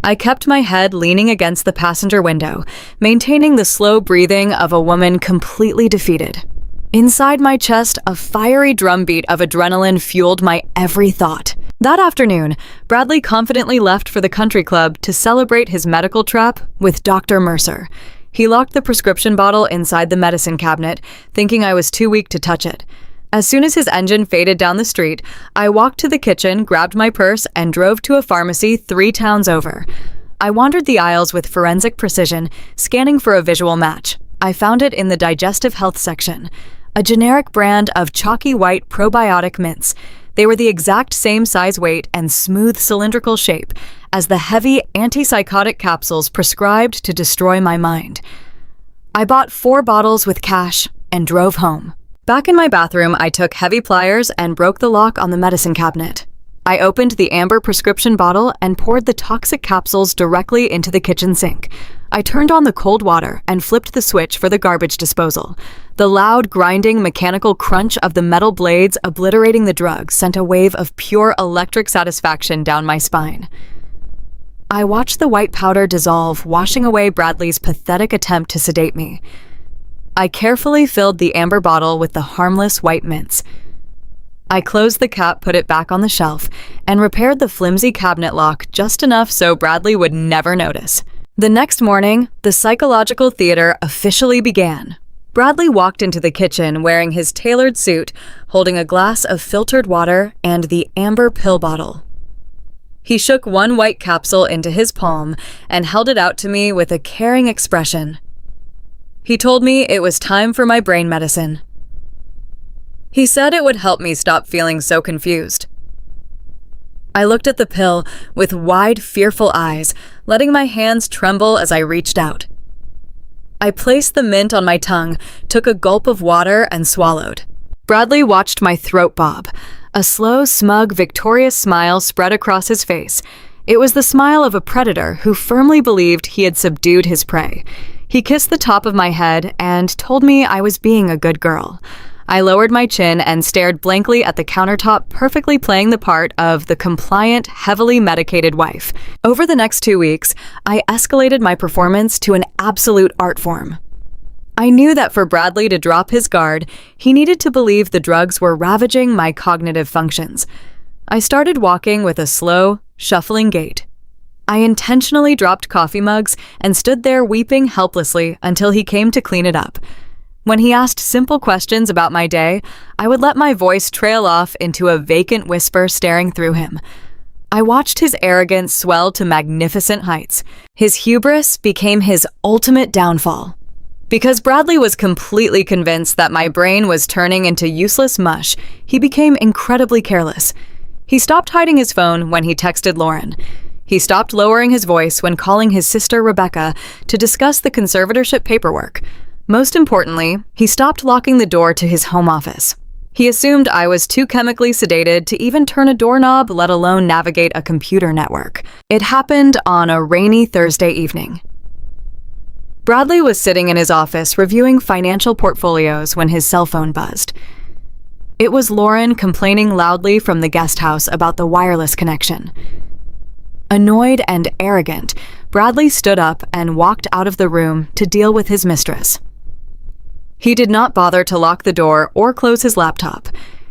I kept my head leaning against the passenger window, maintaining the slow breathing of a woman completely defeated. Inside my chest, a fiery drumbeat of adrenaline fueled my every thought. That afternoon, Bradley confidently left for the country club to celebrate his medical trap with Dr. Mercer. He locked the prescription bottle inside the medicine cabinet, thinking I was too weak to touch it. As soon as his engine faded down the street, I walked to the kitchen, grabbed my purse, and drove to a pharmacy 3 towns over. I wandered the aisles with forensic precision, scanning for a visual match. I found it in the digestive health section, a generic brand of chalky white probiotic mints. They were the exact same size, weight, and smooth cylindrical shape as the heavy antipsychotic capsules prescribed to destroy my mind. I bought 4 bottles with cash and drove home. Back in my bathroom, I took heavy pliers and broke the lock on the medicine cabinet. I opened the amber prescription bottle and poured the toxic capsules directly into the kitchen sink. I turned on the cold water and flipped the switch for the garbage disposal. The loud, grinding, mechanical crunch of the metal blades obliterating the drugs sent a wave of pure electric satisfaction down my spine. I watched the white powder dissolve, washing away Bradley's pathetic attempt to sedate me. I carefully filled the amber bottle with the harmless white mints. I closed the cap, put it back on the shelf, and repaired the flimsy cabinet lock just enough so Bradley would never notice. The next morning, the psychological theater officially began. Bradley walked into the kitchen wearing his tailored suit, holding a glass of filtered water and the amber pill bottle. He shook one white capsule into his palm and held it out to me with a caring expression. He told me it was time for my brain medicine. He said it would help me stop feeling so confused. I looked at the pill with wide, fearful eyes, letting my hands tremble as I reached out. I placed the mint on my tongue, took a gulp of water, and swallowed. Bradley watched my throat bob. A slow, smug, victorious smile spread across his face. It was the smile of a predator who firmly believed he had subdued his prey. He kissed the top of my head and told me I was being a good girl. I lowered my chin and stared blankly at the countertop, perfectly playing the part of the compliant, heavily medicated wife. Over the next 2 weeks, I escalated my performance to an absolute art form. I knew that for Bradley to drop his guard, he needed to believe the drugs were ravaging my cognitive functions. I started walking with a slow, shuffling gait. I intentionally dropped coffee mugs and stood there weeping helplessly until he came to clean it up. When he asked simple questions about my day, I would let my voice trail off into a vacant whisper staring through him. I watched his arrogance swell to magnificent heights. His hubris became his ultimate downfall. Because Bradley was completely convinced that my brain was turning into useless mush, he became incredibly careless. He stopped hiding his phone when he texted Lauren. He stopped lowering his voice when calling his sister Rebecca to discuss the conservatorship paperwork. Most importantly, he stopped locking the door to his home office. He assumed I was too chemically sedated to even turn a doorknob, let alone navigate a computer network. It happened on a rainy Thursday evening. Bradley was sitting in his office reviewing financial portfolios when his cell phone buzzed. It was Lauren complaining loudly from the guest house about the wireless connection. Annoyed and arrogant, Bradley stood up and walked out of the room to deal with his mistress. He did not bother to lock the door or close his laptop.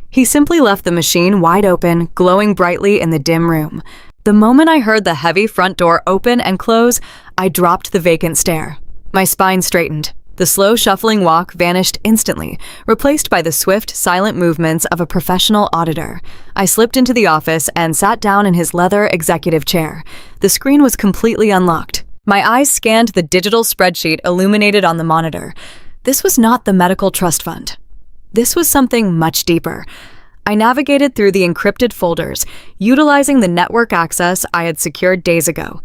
He simply left the machine wide open, glowing brightly in the dim room. The moment I heard the heavy front door open and close, I dropped the vacant stare. My spine straightened. The slow, shuffling walk vanished instantly, replaced by the swift, silent movements of a professional auditor. I slipped into the office and sat down in his leather executive chair. The screen was completely unlocked. My eyes scanned the digital spreadsheet illuminated on the monitor. This was not the medical trust fund. This was something much deeper. I navigated through the encrypted folders, utilizing the network access I had secured days ago.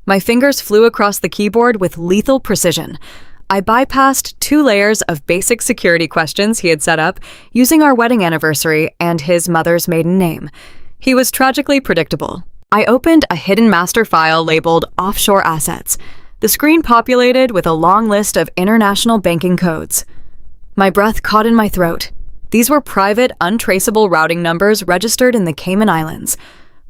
My fingers flew across the keyboard with lethal precision. I bypassed 2 layers of basic security questions he had set up using our wedding anniversary and his mother's maiden name. He was tragically predictable. I opened a hidden master file labeled Offshore Assets. The screen populated with a long list of international banking codes. My breath caught in my throat. These were private, untraceable routing numbers registered in the Cayman Islands.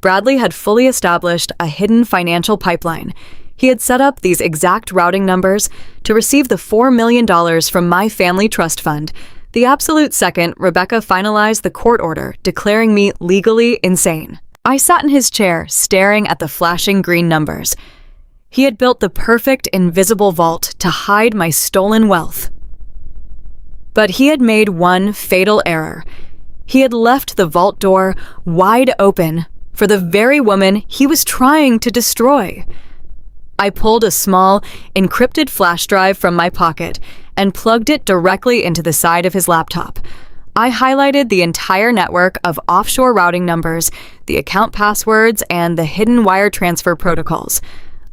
Bradley had fully established a hidden financial pipeline. He had set up these exact routing numbers to receive the $4 million from my family trust fund. The absolute second Rebecca finalized the court order declaring me legally insane. I sat in his chair, staring at the flashing green numbers. He had built the perfect invisible vault to hide my stolen wealth. But he had made one fatal error. He had left the vault door wide open for the very woman he was trying to destroy. I pulled a small, encrypted flash drive from my pocket and plugged it directly into the side of his laptop. I highlighted the entire network of offshore routing numbers, the account passwords, and the hidden wire transfer protocols.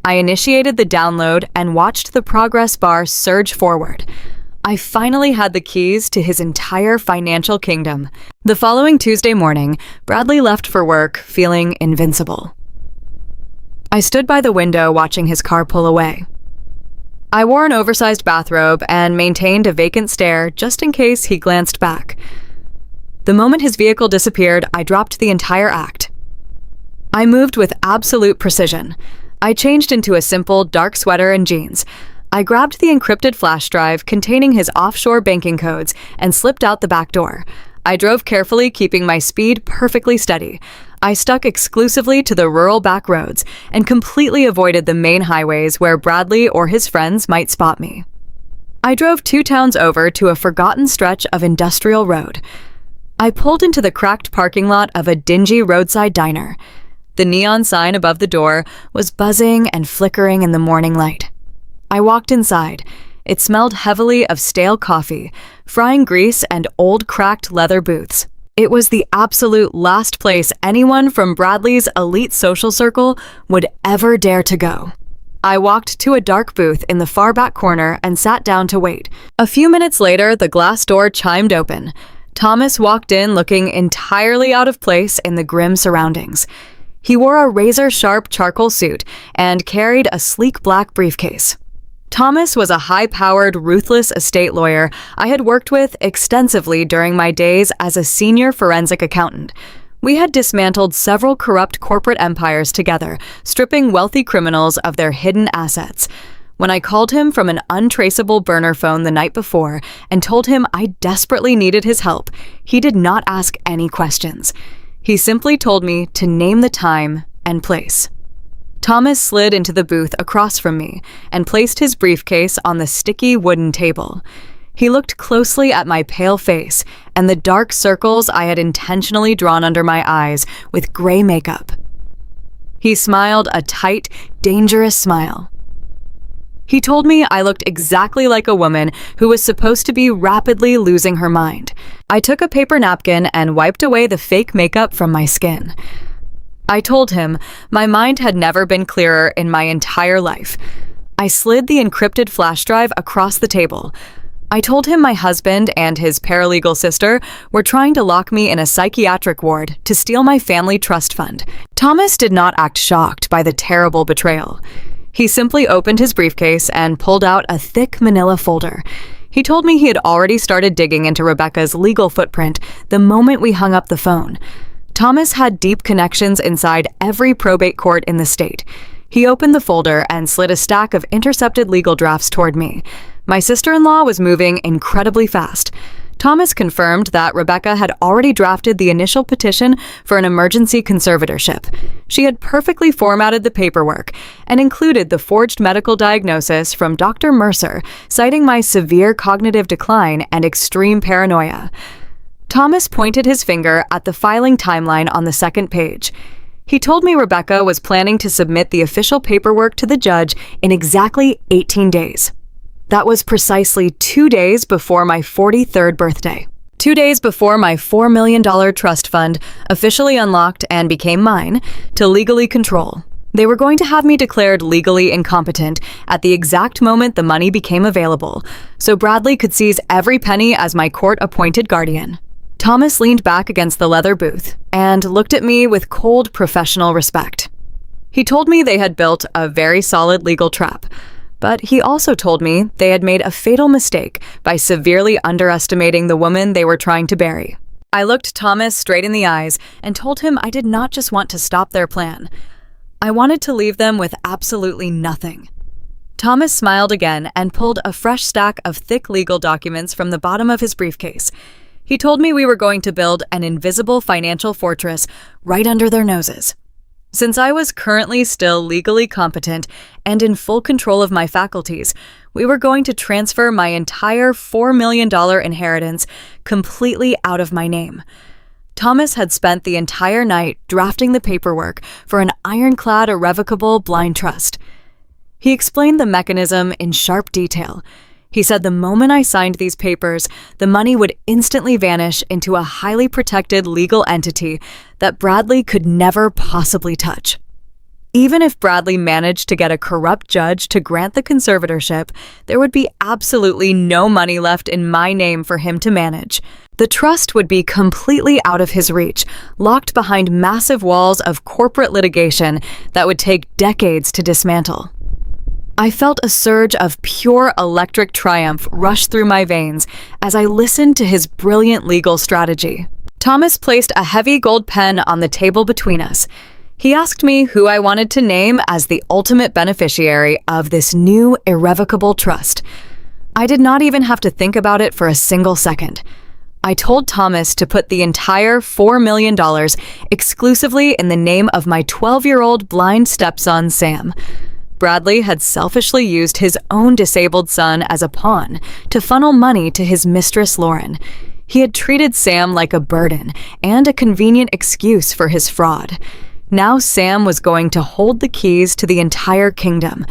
I initiated the download and watched the progress bar surge forward. I finally had the keys to his entire financial kingdom. The following Tuesday morning, Bradley left for work feeling invincible. I stood by the window watching his car pull away. I wore an oversized bathrobe and maintained a vacant stare just in case he glanced back. The moment his vehicle disappeared, I dropped the entire act. I moved with absolute precision. I changed into a simple dark sweater and jeans. I grabbed the encrypted flash drive containing his offshore banking codes and slipped out the back door. I drove carefully, keeping my speed perfectly steady. I stuck exclusively to the rural back roads and completely avoided the main highways where Bradley or his friends might spot me. I drove 2 towns over to a forgotten stretch of industrial road. I pulled into the cracked parking lot of a dingy roadside diner. The neon sign above the door was buzzing and flickering in the morning light. I walked inside. It smelled heavily of stale coffee, frying grease, and old cracked leather booths. It was the absolute last place anyone from Bradley's elite social circle would ever dare to go. I walked to a dark booth in the far back corner and sat down to wait. A few minutes later, the glass door chimed open. Thomas walked in looking entirely out of place in the grim surroundings. He wore a razor-sharp charcoal suit and carried a sleek black briefcase. Thomas was a high-powered, ruthless estate lawyer I had worked with extensively during my days as a senior forensic accountant. We had dismantled several corrupt corporate empires together, stripping wealthy criminals of their hidden assets. When I called him from an untraceable burner phone the night before and told him I desperately needed his help, he did not ask any questions. He simply told me to name the time and place. Thomas slid into the booth across from me and placed his briefcase on the sticky wooden table. He looked closely at my pale face and the dark circles I had intentionally drawn under my eyes with gray makeup. He smiled a tight, dangerous smile. He told me I looked exactly like a woman who was supposed to be rapidly losing her mind. I took a paper napkin and wiped away the fake makeup from my skin. I told him my mind had never been clearer in my entire life. I slid the encrypted flash drive across the table. I told him my husband and his paralegal sister were trying to lock me in a psychiatric ward to steal my family trust fund. Thomas did not act shocked by the terrible betrayal. He simply opened his briefcase and pulled out a thick manila folder. He told me he had already started digging into Rebecca's legal footprint the moment we hung up the phone. Thomas had deep connections inside every probate court in the state. He opened the folder and slid a stack of intercepted legal drafts toward me. My sister-in-law was moving incredibly fast. Thomas confirmed that Rebecca had already drafted the initial petition for an emergency conservatorship. She had perfectly formatted the paperwork and included the forged medical diagnosis from Dr. Mercer, citing my severe cognitive decline and extreme paranoia. Thomas pointed his finger at the filing timeline on the second page. He told me Rebecca was planning to submit the official paperwork to the judge in exactly 18 days. That was precisely 2 days before my 43rd birthday. 2 days before my $4 million trust fund officially unlocked and became mine to legally control. They were going to have me declared legally incompetent at the exact moment the money became available, so Bradley could seize every penny as my court-appointed guardian. Thomas leaned back against the leather booth and looked at me with cold professional respect. He told me they had built a very solid legal trap, but he also told me they had made a fatal mistake by severely underestimating the woman they were trying to bury. I looked Thomas straight in the eyes and told him I did not just want to stop their plan. I wanted to leave them with absolutely nothing. Thomas smiled again and pulled a fresh stack of thick legal documents from the bottom of his briefcase. He told me we were going to build an invisible financial fortress right under their noses. Since I was currently still legally competent and in full control of my faculties, we were going to transfer my entire $4 million inheritance completely out of my name. Thomas had spent the entire night drafting the paperwork for an ironclad irrevocable blind trust. He explained the mechanism in sharp detail. He said the moment I signed these papers, the money would instantly vanish into a highly protected legal entity that Bradley could never possibly touch. Even if Bradley managed to get a corrupt judge to grant the conservatorship, there would be absolutely no money left in my name for him to manage. The trust would be completely out of his reach, locked behind massive walls of corporate litigation that would take decades to dismantle. I felt a surge of pure electric triumph rush through my veins as I listened to his brilliant legal strategy. Thomas placed a heavy gold pen on the table between us. He asked me who I wanted to name as the ultimate beneficiary of this new irrevocable trust. I did not even have to think about it for a single second. I told Thomas to put the entire $4 million exclusively in the name of my 12-year-old blind stepson, Sam. Bradley had selfishly used his own disabled son as a pawn to funnel money to his mistress, Lauren. He had treated Sam like a burden and a convenient excuse for his fraud. Now Sam was going to hold the keys to the entire kingdom.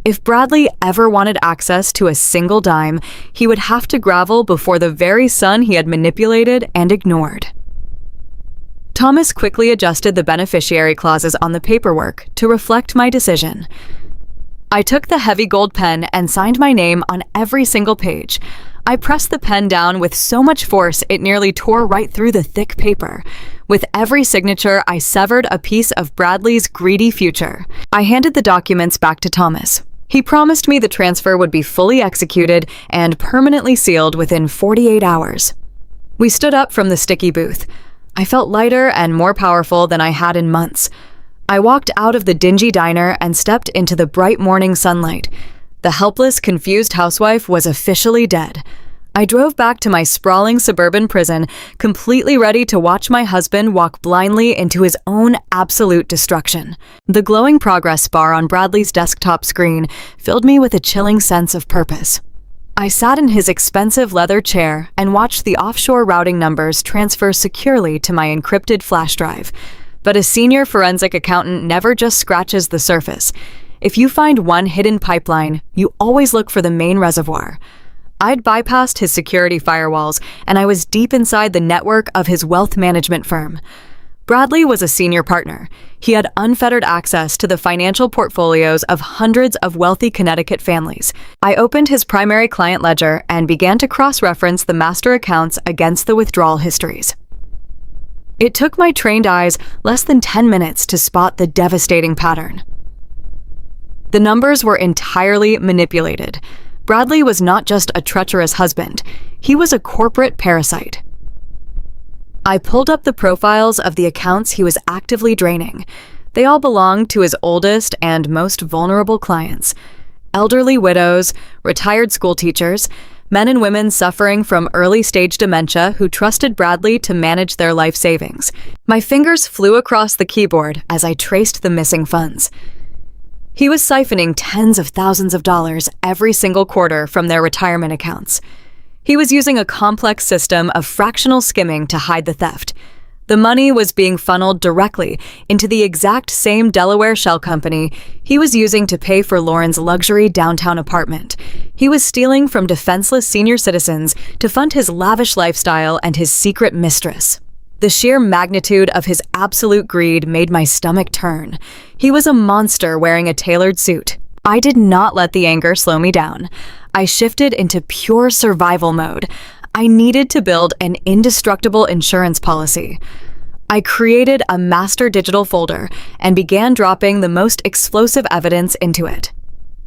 If Bradley ever wanted access to a single dime, he would have to grovel before the very son he had manipulated and ignored. Thomas quickly adjusted the beneficiary clauses on the paperwork to reflect my decision. I took the heavy gold pen and signed my name on every single page. I pressed the pen down with so much force it nearly tore right through the thick paper. With every signature, I severed a piece of Bradley's greedy future. I handed the documents back to Thomas. He promised me the transfer would be fully executed and permanently sealed within 48 hours. We stood up from the sticky booth. I felt lighter and more powerful than I had in months. I walked out of the dingy diner and stepped into the bright morning sunlight. The helpless, confused housewife was officially dead. I drove back to my sprawling suburban prison, completely ready to watch my husband walk blindly into his own absolute destruction. The glowing progress bar on Bradley's desktop screen filled me with a chilling sense of purpose. I sat in his expensive leather chair and watched the offshore routing numbers transfer securely to my encrypted flash drive. But a senior forensic accountant never just scratches the surface. If you find one hidden pipeline, you always look for the main reservoir. I'd bypassed his security firewalls, and I was deep inside the network of his wealth management firm. Bradley was a senior partner. He had unfettered access to the financial portfolios of hundreds of wealthy Connecticut families. I opened his primary client ledger and began to cross-reference the master accounts against the withdrawal histories. It took my trained eyes less than 10 minutes to spot the devastating pattern. The numbers were entirely manipulated. Bradley was not just a treacherous husband, he was a corporate parasite. I pulled up the profiles of the accounts he was actively draining. They all belonged to his oldest and most vulnerable clients: elderly widows, retired school teachers, men and women suffering from early-stage dementia who trusted Bradley to manage their life savings. My fingers flew across the keyboard as I traced the missing funds. He was siphoning tens of thousands of dollars every single quarter from their retirement accounts. He was using a complex system of fractional skimming to hide the theft. The money was being funneled directly into the exact same Delaware shell company he was using to pay for Lauren's luxury downtown apartment. He was stealing from defenseless senior citizens to fund his lavish lifestyle and his secret mistress. The sheer magnitude of his absolute greed made my stomach turn. He was a monster wearing a tailored suit. I did not let the anger slow me down. I shifted into pure survival mode. I needed to build an indestructible insurance policy. I created a master digital folder and began dropping the most explosive evidence into it.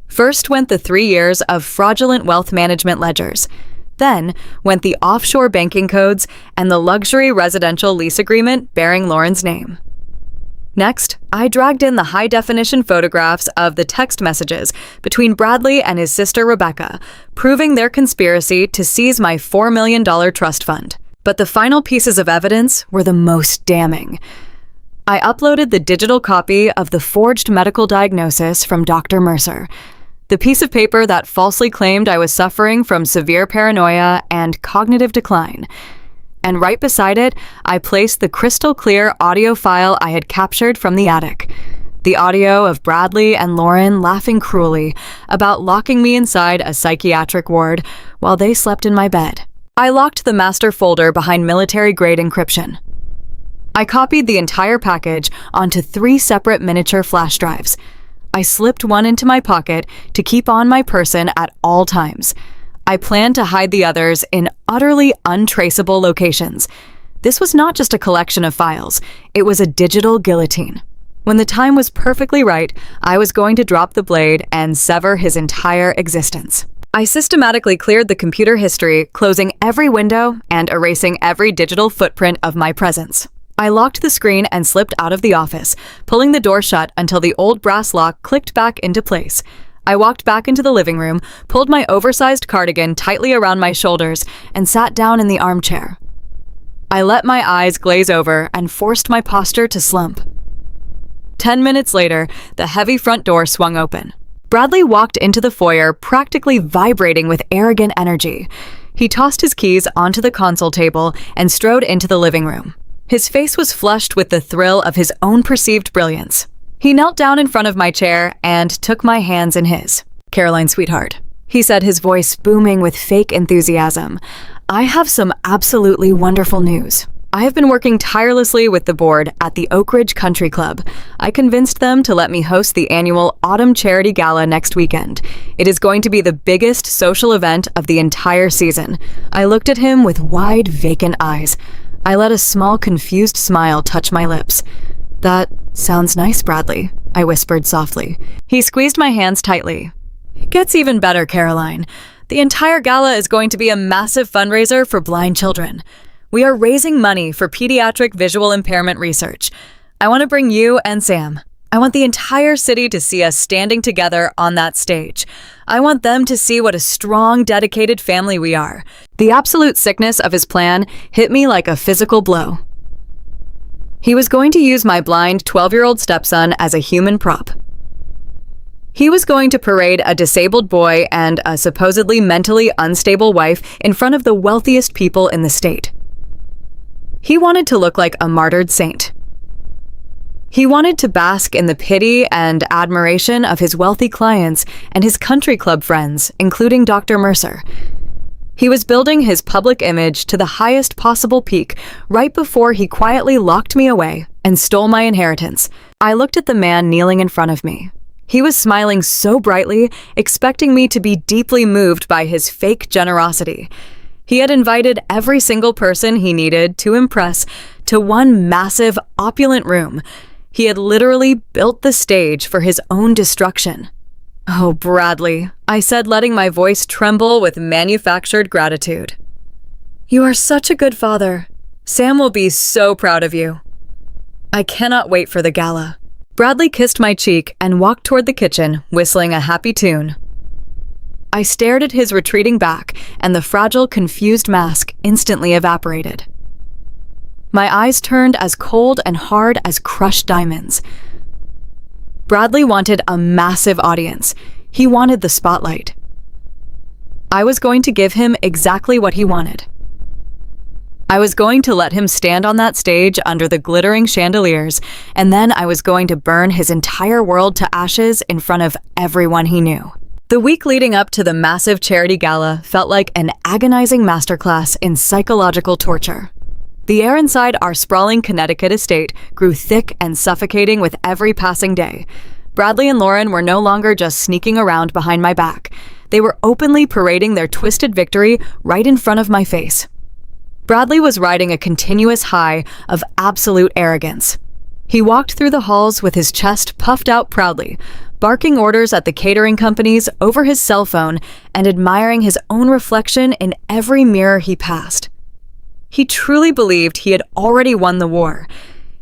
First went the 3 years of fraudulent wealth management ledgers. Then went the offshore banking codes and the luxury residential lease agreement bearing Lauren's name. Next, I dragged in the high-definition photographs of the text messages between Bradley and his sister Rebecca, proving their conspiracy to seize my $4 million trust fund. But the final pieces of evidence were the most damning. I uploaded the digital copy of the forged medical diagnosis from Dr. Mercer, the piece of paper that falsely claimed I was suffering from severe paranoia and cognitive decline. And right beside it, I placed the crystal clear audio file I had captured from the attic. The audio of Bradley and Lauren laughing cruelly about locking me inside a psychiatric ward while they slept in my bed. I locked the master folder behind military-grade encryption. I copied the entire package onto 3 separate miniature flash drives. I slipped one into my pocket to keep on my person at all times. I planned to hide the others in utterly untraceable locations. This was not just a collection of files, it was a digital guillotine. When the time was perfectly right, I was going to drop the blade and sever his entire existence. I systematically cleared the computer history, closing every window and erasing every digital footprint of my presence. I locked the screen and slipped out of the office, pulling the door shut until the old brass lock clicked back into place. I walked back into the living room, pulled my oversized cardigan tightly around my shoulders, and sat down in the armchair. I let my eyes glaze over and forced my posture to slump. 10 minutes later, the heavy front door swung open. Bradley walked into the foyer, practically vibrating with arrogant energy. He tossed his keys onto the console table and strode into the living room. His face was flushed with the thrill of his own perceived brilliance. He knelt down in front of my chair and took my hands in his. "Caroline, sweetheart," he said, his voice booming with fake enthusiasm. "I have some absolutely wonderful news. I have been working tirelessly with the board at the Orchid Country Club. I convinced them to let me host the annual Autumn Charity Gala next weekend. It is going to be the biggest social event of the entire season." I looked at him with wide, vacant eyes. I let a small, confused smile touch my lips. "That sounds nice, Bradley," I whispered softly. He squeezed my hands tightly. "It gets even better, Caroline. The entire gala is going to be a massive fundraiser for blind children. We are raising money for pediatric visual impairment research. I want to bring you and Sam. I want the entire city to see us standing together on that stage. I want them to see what a strong, dedicated family we are." The absolute sickness of his plan hit me like a physical blow. He was going to use my blind 12-year-old stepson as a human prop. He was going to parade a disabled boy and a supposedly mentally unstable wife in front of the wealthiest people in the state. He wanted to look like a martyred saint. He wanted to bask in the pity and admiration of his wealthy clients and his country club friends, including Dr. Mercer. He was building his public image to the highest possible peak right before he quietly locked me away and stole my inheritance. I looked at the man kneeling in front of me. He was smiling so brightly, expecting me to be deeply moved by his fake generosity. He had invited every single person he needed to impress to one massive, opulent room. He had literally built the stage for his own destruction. "Oh, Bradley," I said, letting my voice tremble with manufactured gratitude. "You are such a good father. Sam will be so proud of you. I cannot wait for the gala." Bradley kissed my cheek and walked toward the kitchen, whistling a happy tune. I stared at his retreating back, and the fragile, confused mask instantly evaporated. My eyes turned as cold and hard as crushed diamonds. Bradley wanted a massive audience. He wanted the spotlight. I was going to give him exactly what he wanted. I was going to let him stand on that stage under the glittering chandeliers, and then I was going to burn his entire world to ashes in front of everyone he knew. The week leading up to the massive charity gala felt like an agonizing masterclass in psychological torture. The air inside our sprawling Connecticut estate grew thick and suffocating with every passing day. Bradley and Lauren were no longer just sneaking around behind my back. They were openly parading their twisted victory right in front of my face. Bradley was riding a continuous high of absolute arrogance. He walked through the halls with his chest puffed out proudly, barking orders at the catering companies over his cell phone and admiring his own reflection in every mirror he passed. He truly believed he had already won the war.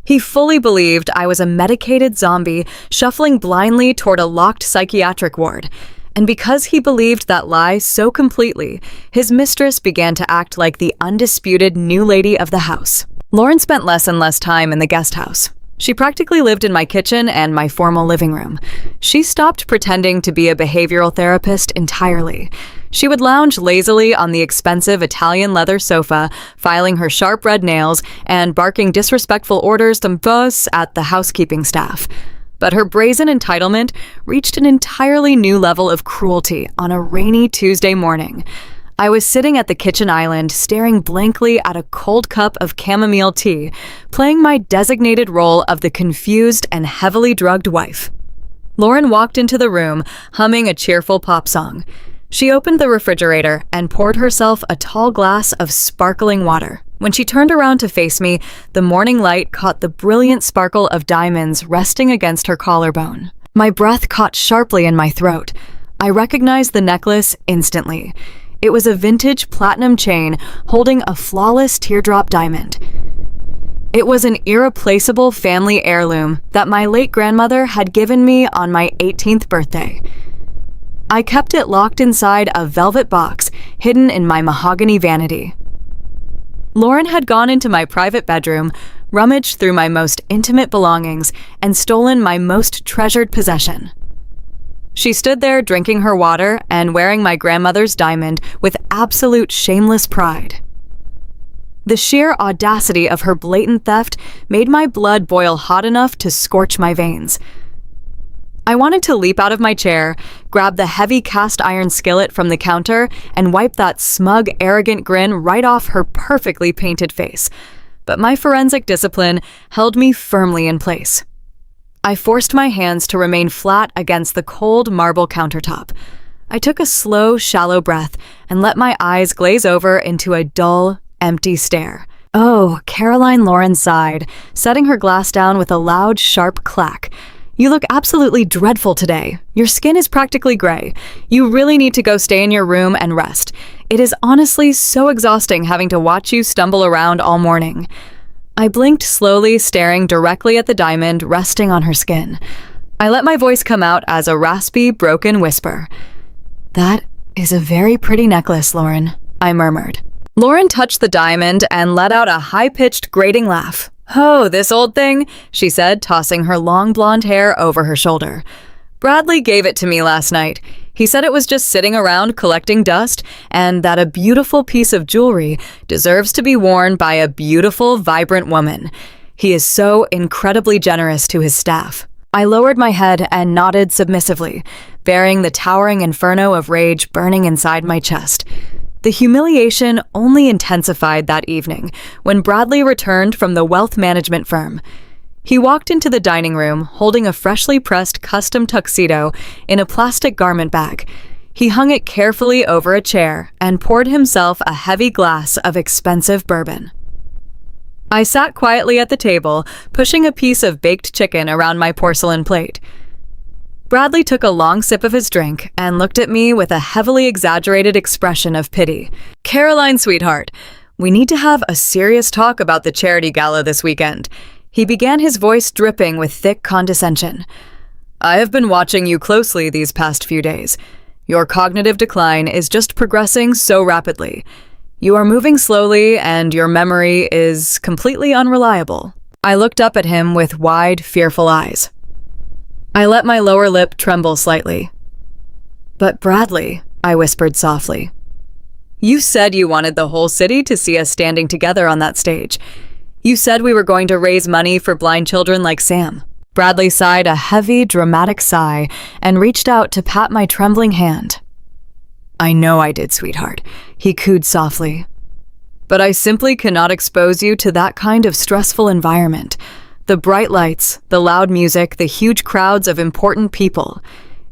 He fully believed I was a medicated zombie shuffling blindly toward a locked psychiatric ward. And because he believed that lie so completely, his mistress began to act like the undisputed new lady of the house. Lauren spent less and less time in the guest house. She practically lived in my kitchen and my formal living room. She stopped pretending to be a behavioral therapist entirely. She would lounge lazily on the expensive Italian leather sofa, filing her sharp red nails and barking disrespectful orders to fuss at the housekeeping staff. But her brazen entitlement reached an entirely new level of cruelty on a rainy Tuesday morning. I was sitting at the kitchen island, staring blankly at a cold cup of chamomile tea, playing my designated role of the confused and heavily drugged wife. Lauren walked into the room, humming a cheerful pop song. She opened the refrigerator and poured herself a tall glass of sparkling water. When she turned around to face me, the morning light caught the brilliant sparkle of diamonds resting against her collarbone. My breath caught sharply in my throat. I recognized the necklace instantly. It was a vintage platinum chain holding a flawless teardrop diamond. It was an irreplaceable family heirloom that my late grandmother had given me on my 18th birthday. I kept it locked inside a velvet box hidden in my mahogany vanity. Lauren had gone into my private bedroom, rummaged through my most intimate belongings, and stolen my most treasured possession. She stood there drinking her water and wearing my grandmother's diamond with absolute shameless pride. The sheer audacity of her blatant theft made my blood boil hot enough to scorch my veins. I wanted to leap out of my chair, grab the heavy cast iron skillet from the counter, and wipe that smug, arrogant grin right off her perfectly painted face. But my forensic discipline held me firmly in place. I forced my hands to remain flat against the cold marble countertop. I took a slow, shallow breath and let my eyes glaze over into a dull, empty stare. "Oh," Caroline Lauren sighed, setting her glass down with a loud, sharp clack. "You look absolutely dreadful today. Your skin is practically gray. You really need to go stay in your room and rest. It is honestly so exhausting having to watch you stumble around all morning." I blinked slowly, staring directly at the diamond resting on her skin. I let my voice come out as a raspy, broken whisper. "That is a very pretty necklace, Lauren," I murmured. Lauren touched the diamond and let out a high-pitched, grating laugh. "Oh, this old thing," she said, tossing her long blonde hair over her shoulder. "Bradley gave it to me last night. He said it was just sitting around collecting dust and that a beautiful piece of jewelry deserves to be worn by a beautiful, vibrant woman. He is so incredibly generous to his staff." I lowered my head and nodded submissively, bearing the towering inferno of rage burning inside my chest. The humiliation only intensified that evening when Bradley returned from the wealth management firm. He walked into the dining room holding a freshly pressed custom tuxedo in a plastic garment bag. He hung it carefully over a chair and poured himself a heavy glass of expensive bourbon. I sat quietly at the table, pushing a piece of baked chicken around my porcelain plate. Bradley took a long sip of his drink and looked at me with a heavily exaggerated expression of pity. "Caroline, sweetheart, we need to have a serious talk about the charity gala this weekend." He began, his voice dripping with thick condescension. "I have been watching you closely these past few days. Your cognitive decline is just progressing so rapidly. You are moving slowly and your memory is completely unreliable." I looked up at him with wide, fearful eyes. I let my lower lip tremble slightly. "But Bradley," I whispered softly, "you said you wanted the whole city to see us standing together on that stage. You said we were going to raise money for blind children like Sam." Bradley sighed a heavy, dramatic sigh and reached out to pat my trembling hand. "I know I did, sweetheart," he cooed softly. "But I simply cannot expose you to that kind of stressful environment. The bright lights, the loud music, the huge crowds of important people.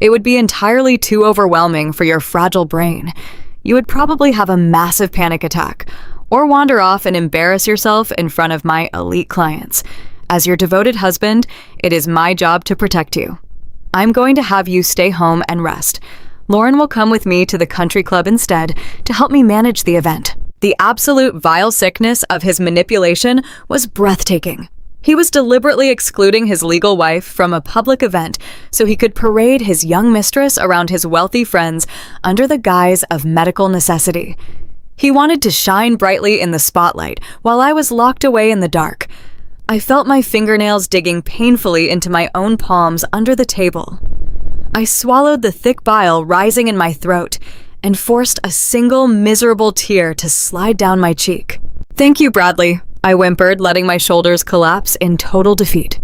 It would be entirely too overwhelming for your fragile brain. You would probably have a massive panic attack, or wander off and embarrass yourself in front of my elite clients. As your devoted husband, it is my job to protect you. I'm going to have you stay home and rest. Lauren will come with me to the country club instead to help me manage the event." The absolute vile sickness of his manipulation was breathtaking. He was deliberately excluding his legal wife from a public event so he could parade his young mistress around his wealthy friends under the guise of medical necessity. He wanted to shine brightly in the spotlight while I was locked away in the dark. I felt my fingernails digging painfully into my own palms under the table. I swallowed the thick bile rising in my throat and forced a single miserable tear to slide down my cheek. "Thank you, Bradley," I whimpered, letting my shoulders collapse in total defeat.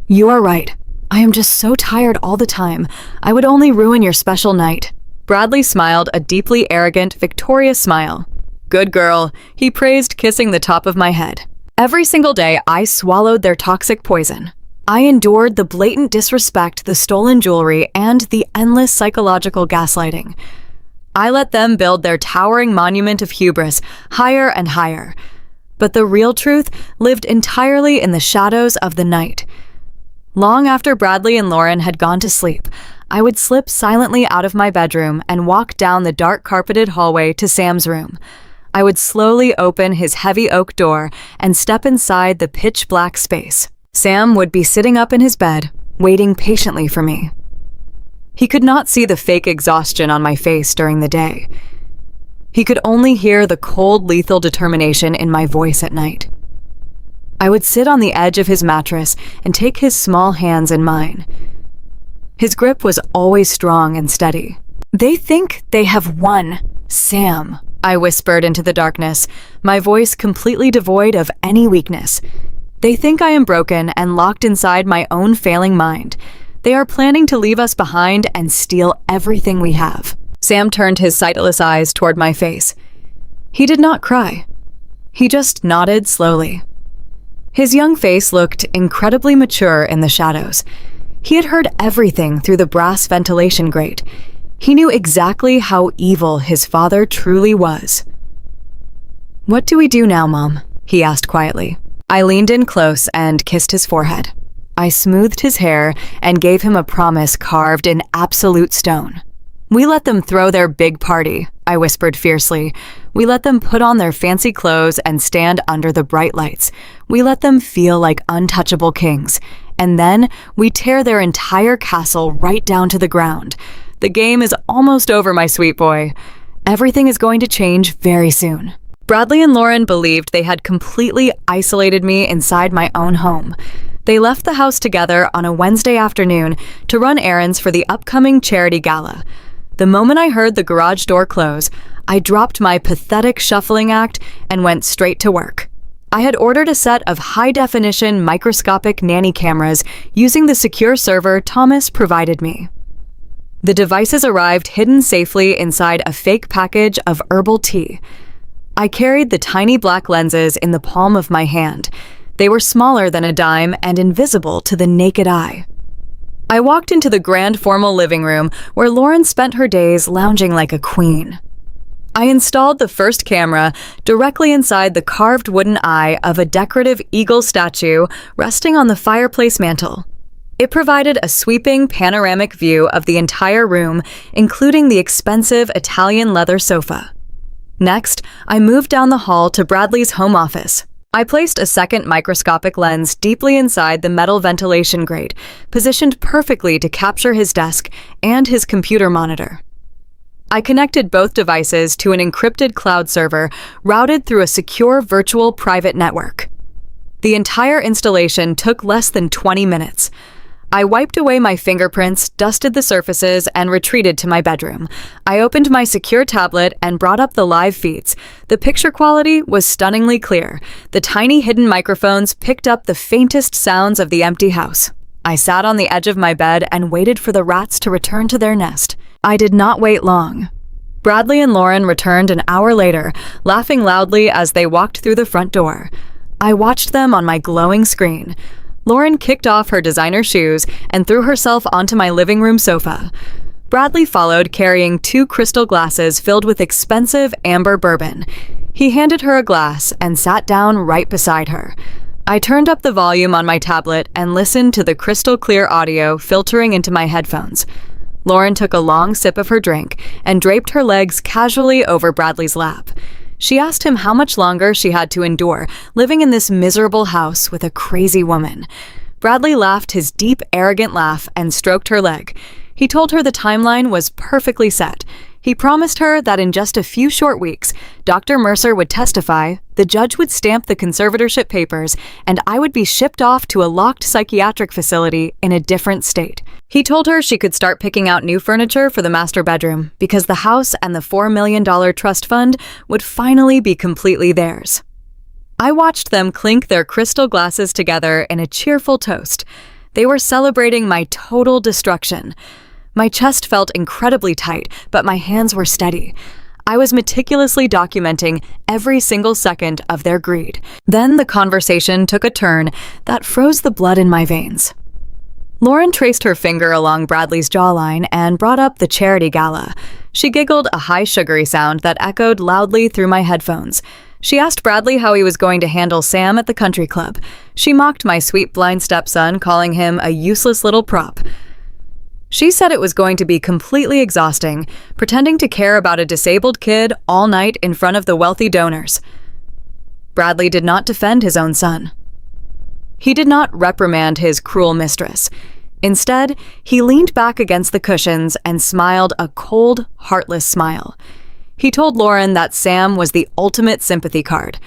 "You are right. I am just so tired all the time. I would only ruin your special night." Bradley smiled a deeply arrogant, victorious smile. "Good girl," he praised, kissing the top of my head. Every single day, I swallowed their toxic poison. I endured the blatant disrespect, the stolen jewelry, and the endless psychological gaslighting. I let them build their towering monument of hubris higher and higher. But the real truth lived entirely in the shadows of the night. Long after Bradley and Lauren had gone to sleep, I would slip silently out of my bedroom and walk down the dark carpeted hallway to Sam's room. I would slowly open his heavy oak door and step inside the pitch-black space. Sam would be sitting up in his bed, waiting patiently for me. He could not see the fake exhaustion on my face during the day. He could only hear the cold, lethal determination in my voice at night. I would sit on the edge of his mattress and take his small hands in mine. His grip was always strong and steady. "They think they have won, Sam," I whispered into the darkness, my voice completely devoid of any weakness. "They think I am broken and locked inside my own failing mind. They are planning to leave us behind and steal everything we have." Sam turned his sightless eyes toward my face. He did not cry. He just nodded slowly. His young face looked incredibly mature in the shadows. He had heard everything through the brass ventilation grate. He knew exactly how evil his father truly was. "What do we do now, Mom?" he asked quietly. I leaned in close and kissed his forehead. I smoothed his hair and gave him a promise carved in absolute stone. "We let them throw their big party," I whispered fiercely. "We let them put on their fancy clothes and stand under the bright lights. We let them feel like untouchable kings. And then we tear their entire castle right down to the ground. The game is almost over, my sweet boy. Everything is going to change very soon." Bradley and Lauren believed they had completely isolated me inside my own home. They left the house together on a Wednesday afternoon to run errands for the upcoming charity gala. The moment I heard the garage door close, I dropped my pathetic shuffling act and went straight to work. I had ordered a set of high-definition microscopic nanny cameras using the secure server Thomas provided me. The devices arrived hidden safely inside a fake package of herbal tea. I carried the tiny black lenses in the palm of my hand. They were smaller than a dime and invisible to the naked eye. I walked into the grand formal living room where Lauren spent her days lounging like a queen. I installed the first camera directly inside the carved wooden eye of a decorative eagle statue resting on the fireplace mantel. It provided a sweeping panoramic view of the entire room, including the expensive Italian leather sofa. Next, I moved down the hall to Bradley's home office. I placed a second microscopic lens deeply inside the metal ventilation grate, positioned perfectly to capture his desk and his computer monitor. I connected both devices to an encrypted cloud server routed through a secure virtual private network. The entire installation took less than 20 minutes. I wiped away my fingerprints, dusted the surfaces, and retreated to my bedroom. I opened my secure tablet and brought up the live feeds. The picture quality was stunningly clear. The tiny hidden microphones picked up the faintest sounds of the empty house. I sat on the edge of my bed and waited for the rats to return to their nest. I did not wait long. Bradley and Lauren returned an hour later, laughing loudly as they walked through the front door. I watched them on my glowing screen. Lauren kicked off her designer shoes and threw herself onto my living room sofa. Bradley followed, carrying 2 crystal glasses filled with expensive amber bourbon. He handed her a glass and sat down right beside her. I turned up the volume on my tablet and listened to the crystal clear audio filtering into my headphones. Lauren took a long sip of her drink and draped her legs casually over Bradley's lap. She asked him how much longer she had to endure living in this miserable house with a crazy woman. Bradley laughed his deep, arrogant laugh and stroked her leg. He told her the timeline was perfectly set. He promised her that in just a few short weeks, Dr. Mercer would testify, the judge would stamp the conservatorship papers, and I would be shipped off to a locked psychiatric facility in a different state. He told her she could start picking out new furniture for the master bedroom because the house and the $4 million trust fund would finally be completely theirs. I watched them clink their crystal glasses together in a cheerful toast. They were celebrating my total destruction. My chest felt incredibly tight, but my hands were steady. I was meticulously documenting every single second of their greed. Then the conversation took a turn that froze the blood in my veins. Lauren traced her finger along Bradley's jawline and brought up the charity gala. She giggled a high sugary sound that echoed loudly through my headphones. She asked Bradley how he was going to handle Sam at the country club. She mocked my sweet blind stepson, calling him a useless little prop. She said it was going to be completely exhausting, pretending to care about a disabled kid all night in front of the wealthy donors. Bradley did not defend his own son. He did not reprimand his cruel mistress. Instead, he leaned back against the cushions and smiled a cold, heartless smile. He told Lauren that Sam was the ultimate sympathy card.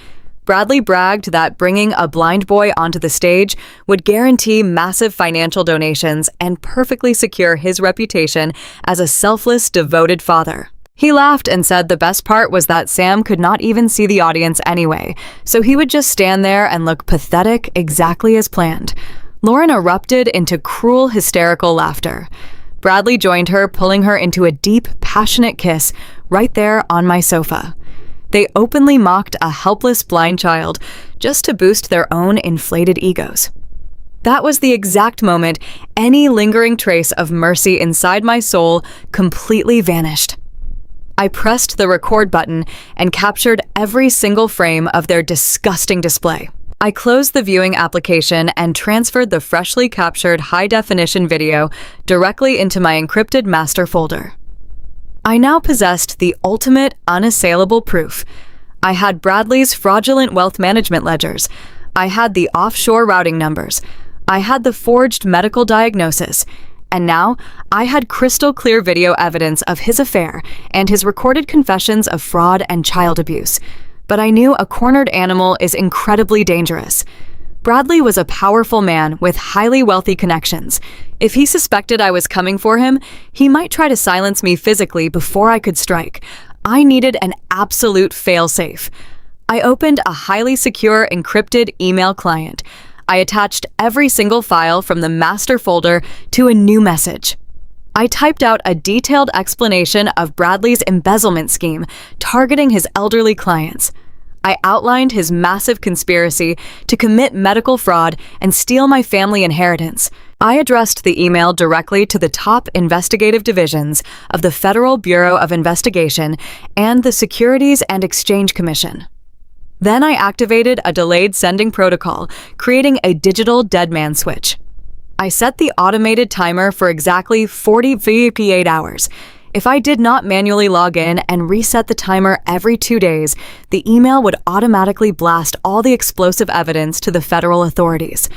Bradley bragged that bringing a blind boy onto the stage would guarantee massive financial donations and perfectly secure his reputation as a selfless, devoted father. He laughed and said the best part was that Sam could not even see the audience anyway, so he would just stand there and look pathetic exactly as planned. Lauren erupted into cruel, hysterical laughter. Bradley joined her, pulling her into a deep, passionate kiss right there on my sofa. They openly mocked a helpless blind child just to boost their own inflated egos. That was the exact moment any lingering trace of mercy inside my soul completely vanished. I pressed the record button and captured every single frame of their disgusting display. I closed the viewing application and transferred the freshly captured high-definition video directly into my encrypted master folder. I now possessed the ultimate, unassailable proof. I had Bradley's fraudulent wealth management ledgers. I had the offshore routing numbers. I had the forged medical diagnosis. And now, I had crystal clear video evidence of his affair and his recorded confessions of fraud and child abuse. But I knew a cornered animal is incredibly dangerous. Bradley was a powerful man with highly wealthy connections. If he suspected I was coming for him, he might try to silence me physically before I could strike. I needed an absolute fail-safe. I opened a highly secure encrypted email client. I attached every single file from the master folder to a new message. I typed out a detailed explanation of Bradley's embezzlement scheme, targeting his elderly clients. I outlined his massive conspiracy to commit medical fraud and steal my family inheritance. I addressed the email directly to the top investigative divisions of the Federal Bureau of Investigation and the Securities and Exchange Commission. Then I activated a delayed sending protocol, creating a digital dead man switch. I set the automated timer for exactly 48 hours. If I did not manually log in and reset the timer every 2 days, the email would automatically blast all the explosive evidence to the federal authorities.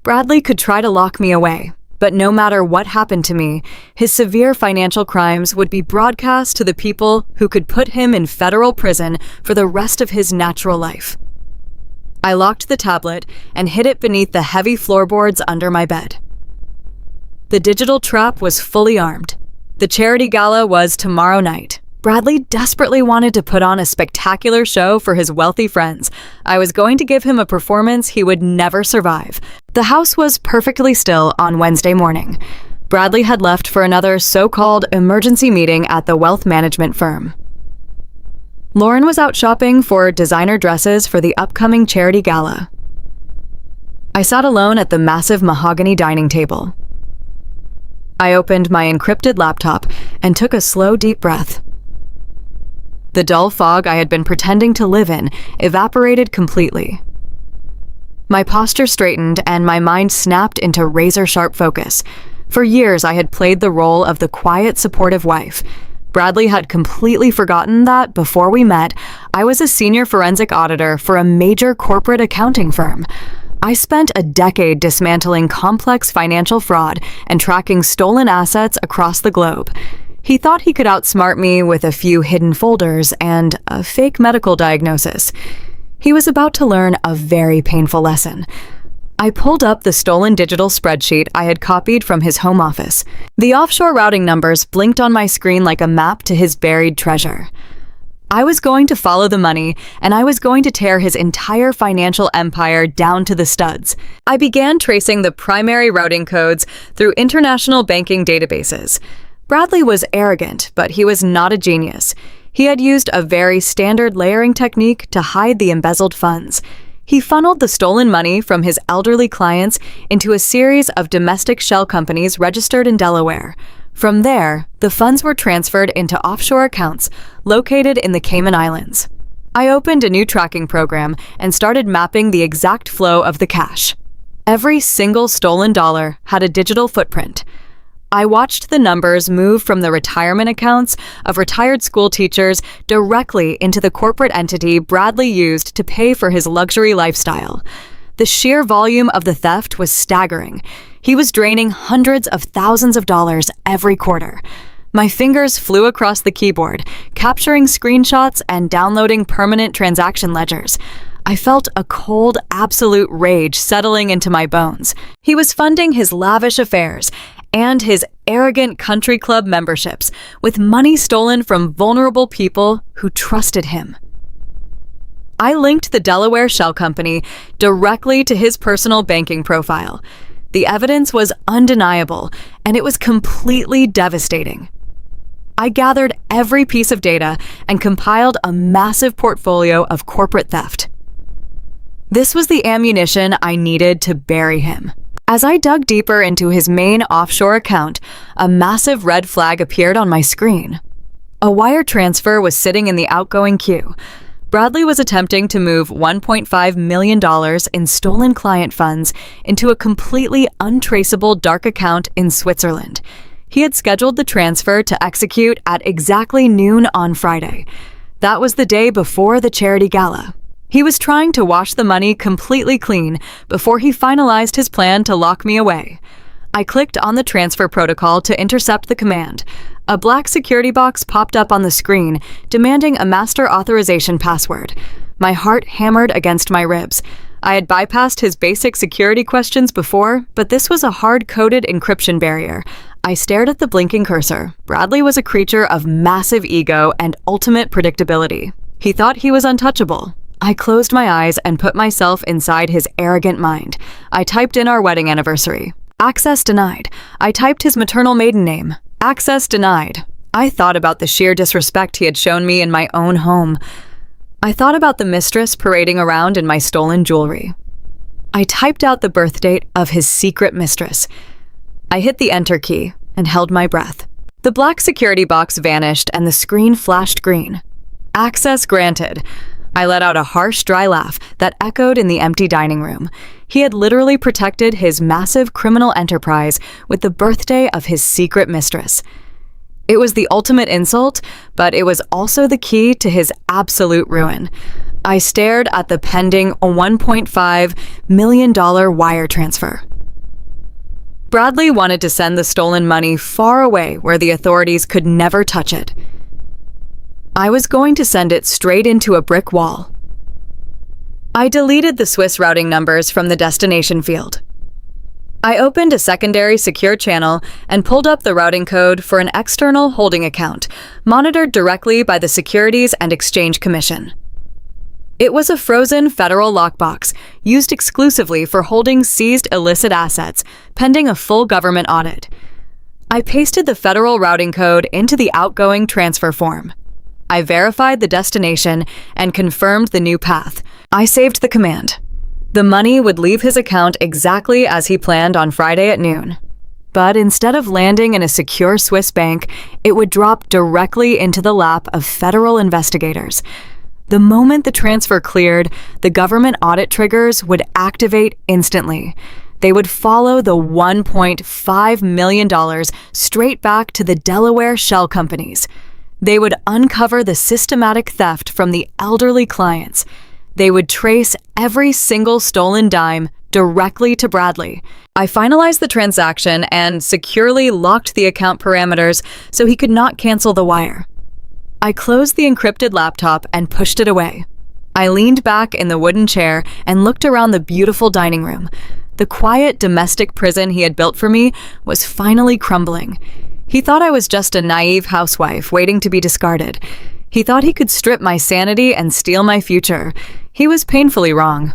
Bradley could try to lock me away, but no matter what happened to me, his severe financial crimes would be broadcast to the people who could put him in federal prison for the rest of his natural life. I locked the tablet and hid it beneath the heavy floorboards under my bed. The digital trap was fully armed. The charity gala was tomorrow night. Bradley desperately wanted to put on a spectacular show for his wealthy friends. I was going to give him a performance he would never survive. The house was perfectly still on Wednesday morning. Bradley had left for another so-called emergency meeting at the wealth management firm. Lauren was out shopping for designer dresses for the upcoming charity gala. I sat alone at the massive mahogany dining table. I opened my encrypted laptop and took a slow, deep breath. The dull fog I had been pretending to live in evaporated completely. My posture straightened and my mind snapped into razor-sharp focus. For years, I had played the role of the quiet, supportive wife. Bradley had completely forgotten that, before we met, I was a senior forensic auditor for a major corporate accounting firm. I spent a decade dismantling complex financial fraud and tracking stolen assets across the globe. He thought he could outsmart me with a few hidden folders and a fake medical diagnosis. He was about to learn a very painful lesson. I pulled up the stolen digital spreadsheet I had copied from his home office. The offshore routing numbers blinked on my screen like a map to his buried treasure. I was going to follow the money, and I was going to tear his entire financial empire down to the studs. I began tracing the primary routing codes through international banking databases. Bradley was arrogant, but he was not a genius. He had used a very standard layering technique to hide the embezzled funds. He funneled the stolen money from his elderly clients into a series of domestic shell companies registered in Delaware. From there, the funds were transferred into offshore accounts located in the Cayman Islands. I opened a new tracking program and started mapping the exact flow of the cash. Every single stolen dollar had a digital footprint. I watched the numbers move from the retirement accounts of retired school teachers directly into the corporate entity Bradley used to pay for his luxury lifestyle. The sheer volume of the theft was staggering. He was draining hundreds of thousands of dollars every quarter. My fingers flew across the keyboard, capturing screenshots and downloading permanent transaction ledgers. I felt a cold, absolute rage settling into my bones. He was funding his lavish affairs and his arrogant country club memberships with money stolen from vulnerable people who trusted him. I linked the Delaware Shell Company directly to his personal banking profile. The evidence was undeniable, and it was completely devastating. I gathered every piece of data and compiled a massive portfolio of corporate theft. This was the ammunition I needed to bury him. As I dug deeper into his main offshore account, a massive red flag appeared on my screen. A wire transfer was sitting in the outgoing queue. Bradley was attempting to move $1.5 million in stolen client funds into a completely untraceable dark account in Switzerland. He had scheduled the transfer to execute at exactly noon on Friday. That was the day before the charity gala. He was trying to wash the money completely clean before he finalized his plan to lock me away. I clicked on the transfer protocol to intercept the command. A black security box popped up on the screen, demanding a master authorization password. My heart hammered against my ribs. I had bypassed his basic security questions before, but this was a hard-coded encryption barrier. I stared at the blinking cursor. Bradley was a creature of massive ego and ultimate predictability. He thought he was untouchable. I closed my eyes and put myself inside his arrogant mind. I typed in our wedding anniversary. Access denied. I typed his maternal maiden name. Access denied. I thought about the sheer disrespect he had shown me in my own home. I thought about the mistress parading around in my stolen jewelry. I typed out the birth date of his secret mistress. I hit the enter key and held my breath. The black security box vanished and the screen flashed green. Access granted. I let out a harsh, dry laugh that echoed in the empty dining room. He had literally protected his massive criminal enterprise with the birthday of his secret mistress. It was the ultimate insult, but it was also the key to his absolute ruin. I stared at the pending $1.5 million wire transfer. Bradley wanted to send the stolen money far away where the authorities could never touch it. I was going to send it straight into a brick wall. I deleted the Swiss routing numbers from the destination field. I opened a secondary secure channel and pulled up the routing code for an external holding account, monitored directly by the Securities and Exchange Commission. It was a frozen federal lockbox used exclusively for holding seized illicit assets, pending a full government audit. I pasted the federal routing code into the outgoing transfer form. I verified the destination and confirmed the new path. I saved the command. The money would leave his account exactly as he planned on Friday at noon. But instead of landing in a secure Swiss bank, it would drop directly into the lap of federal investigators. The moment the transfer cleared, the government audit triggers would activate instantly. They would follow the $1.5 million straight back to the Delaware shell companies. They would uncover the systematic theft from the elderly clients. They would trace every single stolen dime directly to Bradley. I finalized the transaction and securely locked the account parameters so he could not cancel the wire. I closed the encrypted laptop and pushed it away. I leaned back in the wooden chair and looked around the beautiful dining room. The quiet domestic prison he had built for me was finally crumbling. He thought I was just a naive housewife waiting to be discarded. He thought he could strip my sanity and steal my future. He was painfully wrong.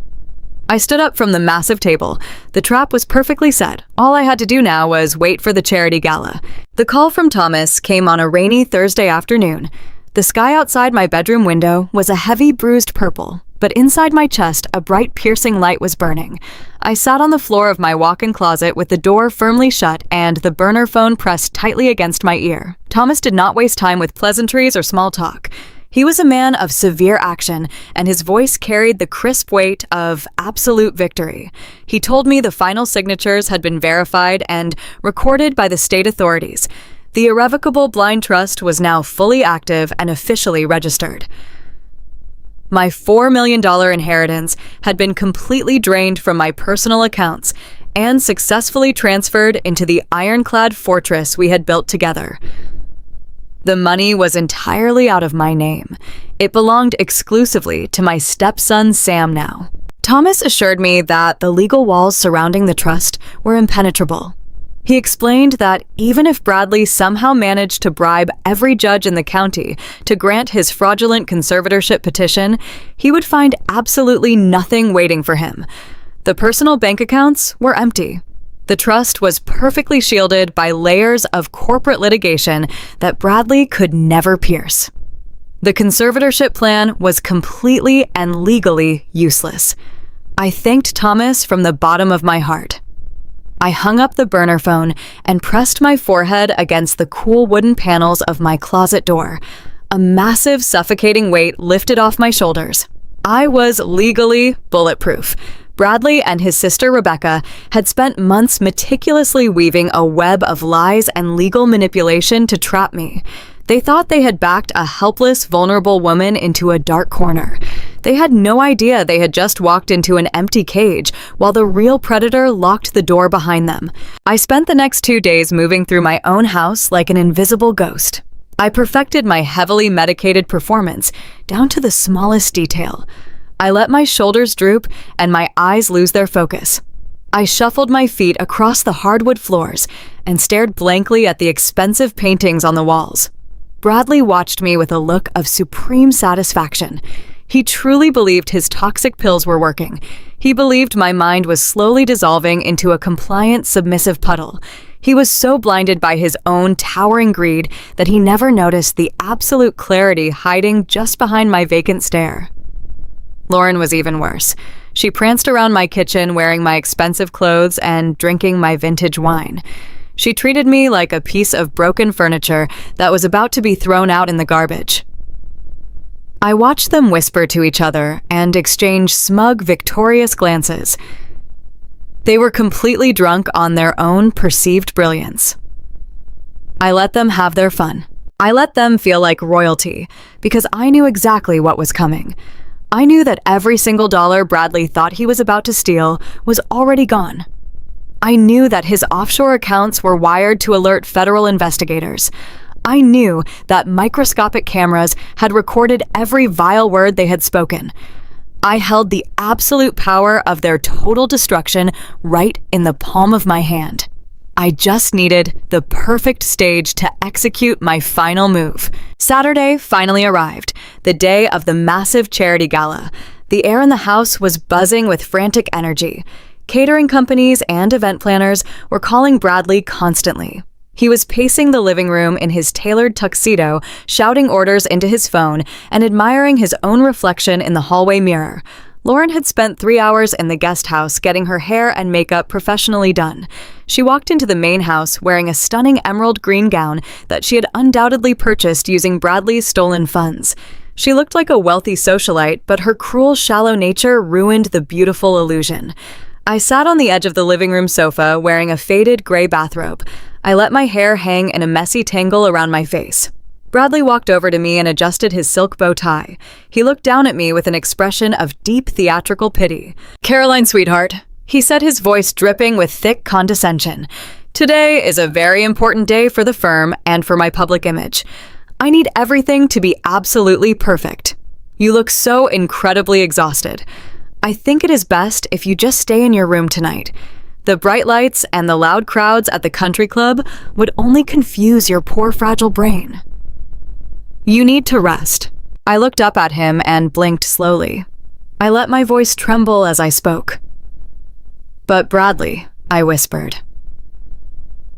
I stood up from the massive table. The trap was perfectly set. All I had to do now was wait for the charity gala. The call from Thomas came on a rainy Thursday afternoon. The sky outside my bedroom window was a heavy bruised purple, but inside my chest a bright piercing light was burning. I sat on the floor of my walk-in closet with the door firmly shut and the burner phone pressed tightly against my ear. Thomas did not waste time with pleasantries or small talk. He was a man of severe action, and his voice carried the crisp weight of absolute victory. He told me the final signatures had been verified and recorded by the state authorities. The irrevocable blind trust was now fully active and officially registered. My $4 million inheritance had been completely drained from my personal accounts and successfully transferred into the ironclad fortress we had built together. The money was entirely out of my name. It belonged exclusively to my stepson, Sam, now. Thomas assured me that the legal walls surrounding the trust were impenetrable. He explained that even if Bradley somehow managed to bribe every judge in the county to grant his fraudulent conservatorship petition, he would find absolutely nothing waiting for him. The personal bank accounts were empty. The trust was perfectly shielded by layers of corporate litigation that Bradley could never pierce. The conservatorship plan was completely and legally useless. I thanked Thomas from the bottom of my heart. I hung up the burner phone and pressed my forehead against the cool wooden panels of my closet door. A massive, suffocating weight lifted off my shoulders. I was legally bulletproof. Bradley and his sister Rebecca had spent months meticulously weaving a web of lies and legal manipulation to trap me. They thought they had backed a helpless, vulnerable woman into a dark corner. They had no idea they had just walked into an empty cage while the real predator locked the door behind them. I spent the next 2 days moving through my own house like an invisible ghost. I perfected my heavily medicated performance down to the smallest detail. I let my shoulders droop and my eyes lose their focus. I shuffled my feet across the hardwood floors and stared blankly at the expensive paintings on the walls. Bradley watched me with a look of supreme satisfaction. He truly believed his toxic pills were working. He believed my mind was slowly dissolving into a compliant, submissive puddle. He was so blinded by his own towering greed that he never noticed the absolute clarity hiding just behind my vacant stare. Lauren was even worse. She pranced around my kitchen wearing my expensive clothes and drinking my vintage wine. She treated me like a piece of broken furniture that was about to be thrown out in the garbage. I watched them whisper to each other and exchange smug, victorious glances. They were completely drunk on their own perceived brilliance. I let them have their fun. I let them feel like royalty because I knew exactly what was coming. I knew that every single dollar Bradley thought he was about to steal was already gone. I knew that his offshore accounts were wired to alert federal investigators. I knew that microscopic cameras had recorded every vile word they had spoken. I held the absolute power of their total destruction right in the palm of my hand. I just needed the perfect stage to execute my final move. Saturday finally arrived, the day of the massive charity gala. The air in the house was buzzing with frantic energy. Catering companies and event planners were calling Bradley constantly. He was pacing the living room in his tailored tuxedo, shouting orders into his phone and admiring his own reflection in the hallway mirror. Lauren had spent 3 hours in the guest house getting her hair and makeup professionally done. She walked into the main house wearing a stunning emerald green gown that she had undoubtedly purchased using Bradley's stolen funds. She looked like a wealthy socialite, but her cruel, shallow nature ruined the beautiful illusion. I sat on the edge of the living room sofa wearing a faded gray bathrobe. I let my hair hang in a messy tangle around my face. Bradley walked over to me and adjusted his silk bow tie. He looked down at me with an expression of deep theatrical pity. "Caroline, sweetheart," he said, his voice dripping with thick condescension. "Today is a very important day for the firm and for my public image. I need everything to be absolutely perfect. You look so incredibly exhausted. I think it is best if you just stay in your room tonight. The bright lights and the loud crowds at the country club would only confuse your poor fragile brain. You need to rest." I looked up at him and blinked slowly. I let my voice tremble as I spoke. "But Bradley," I whispered.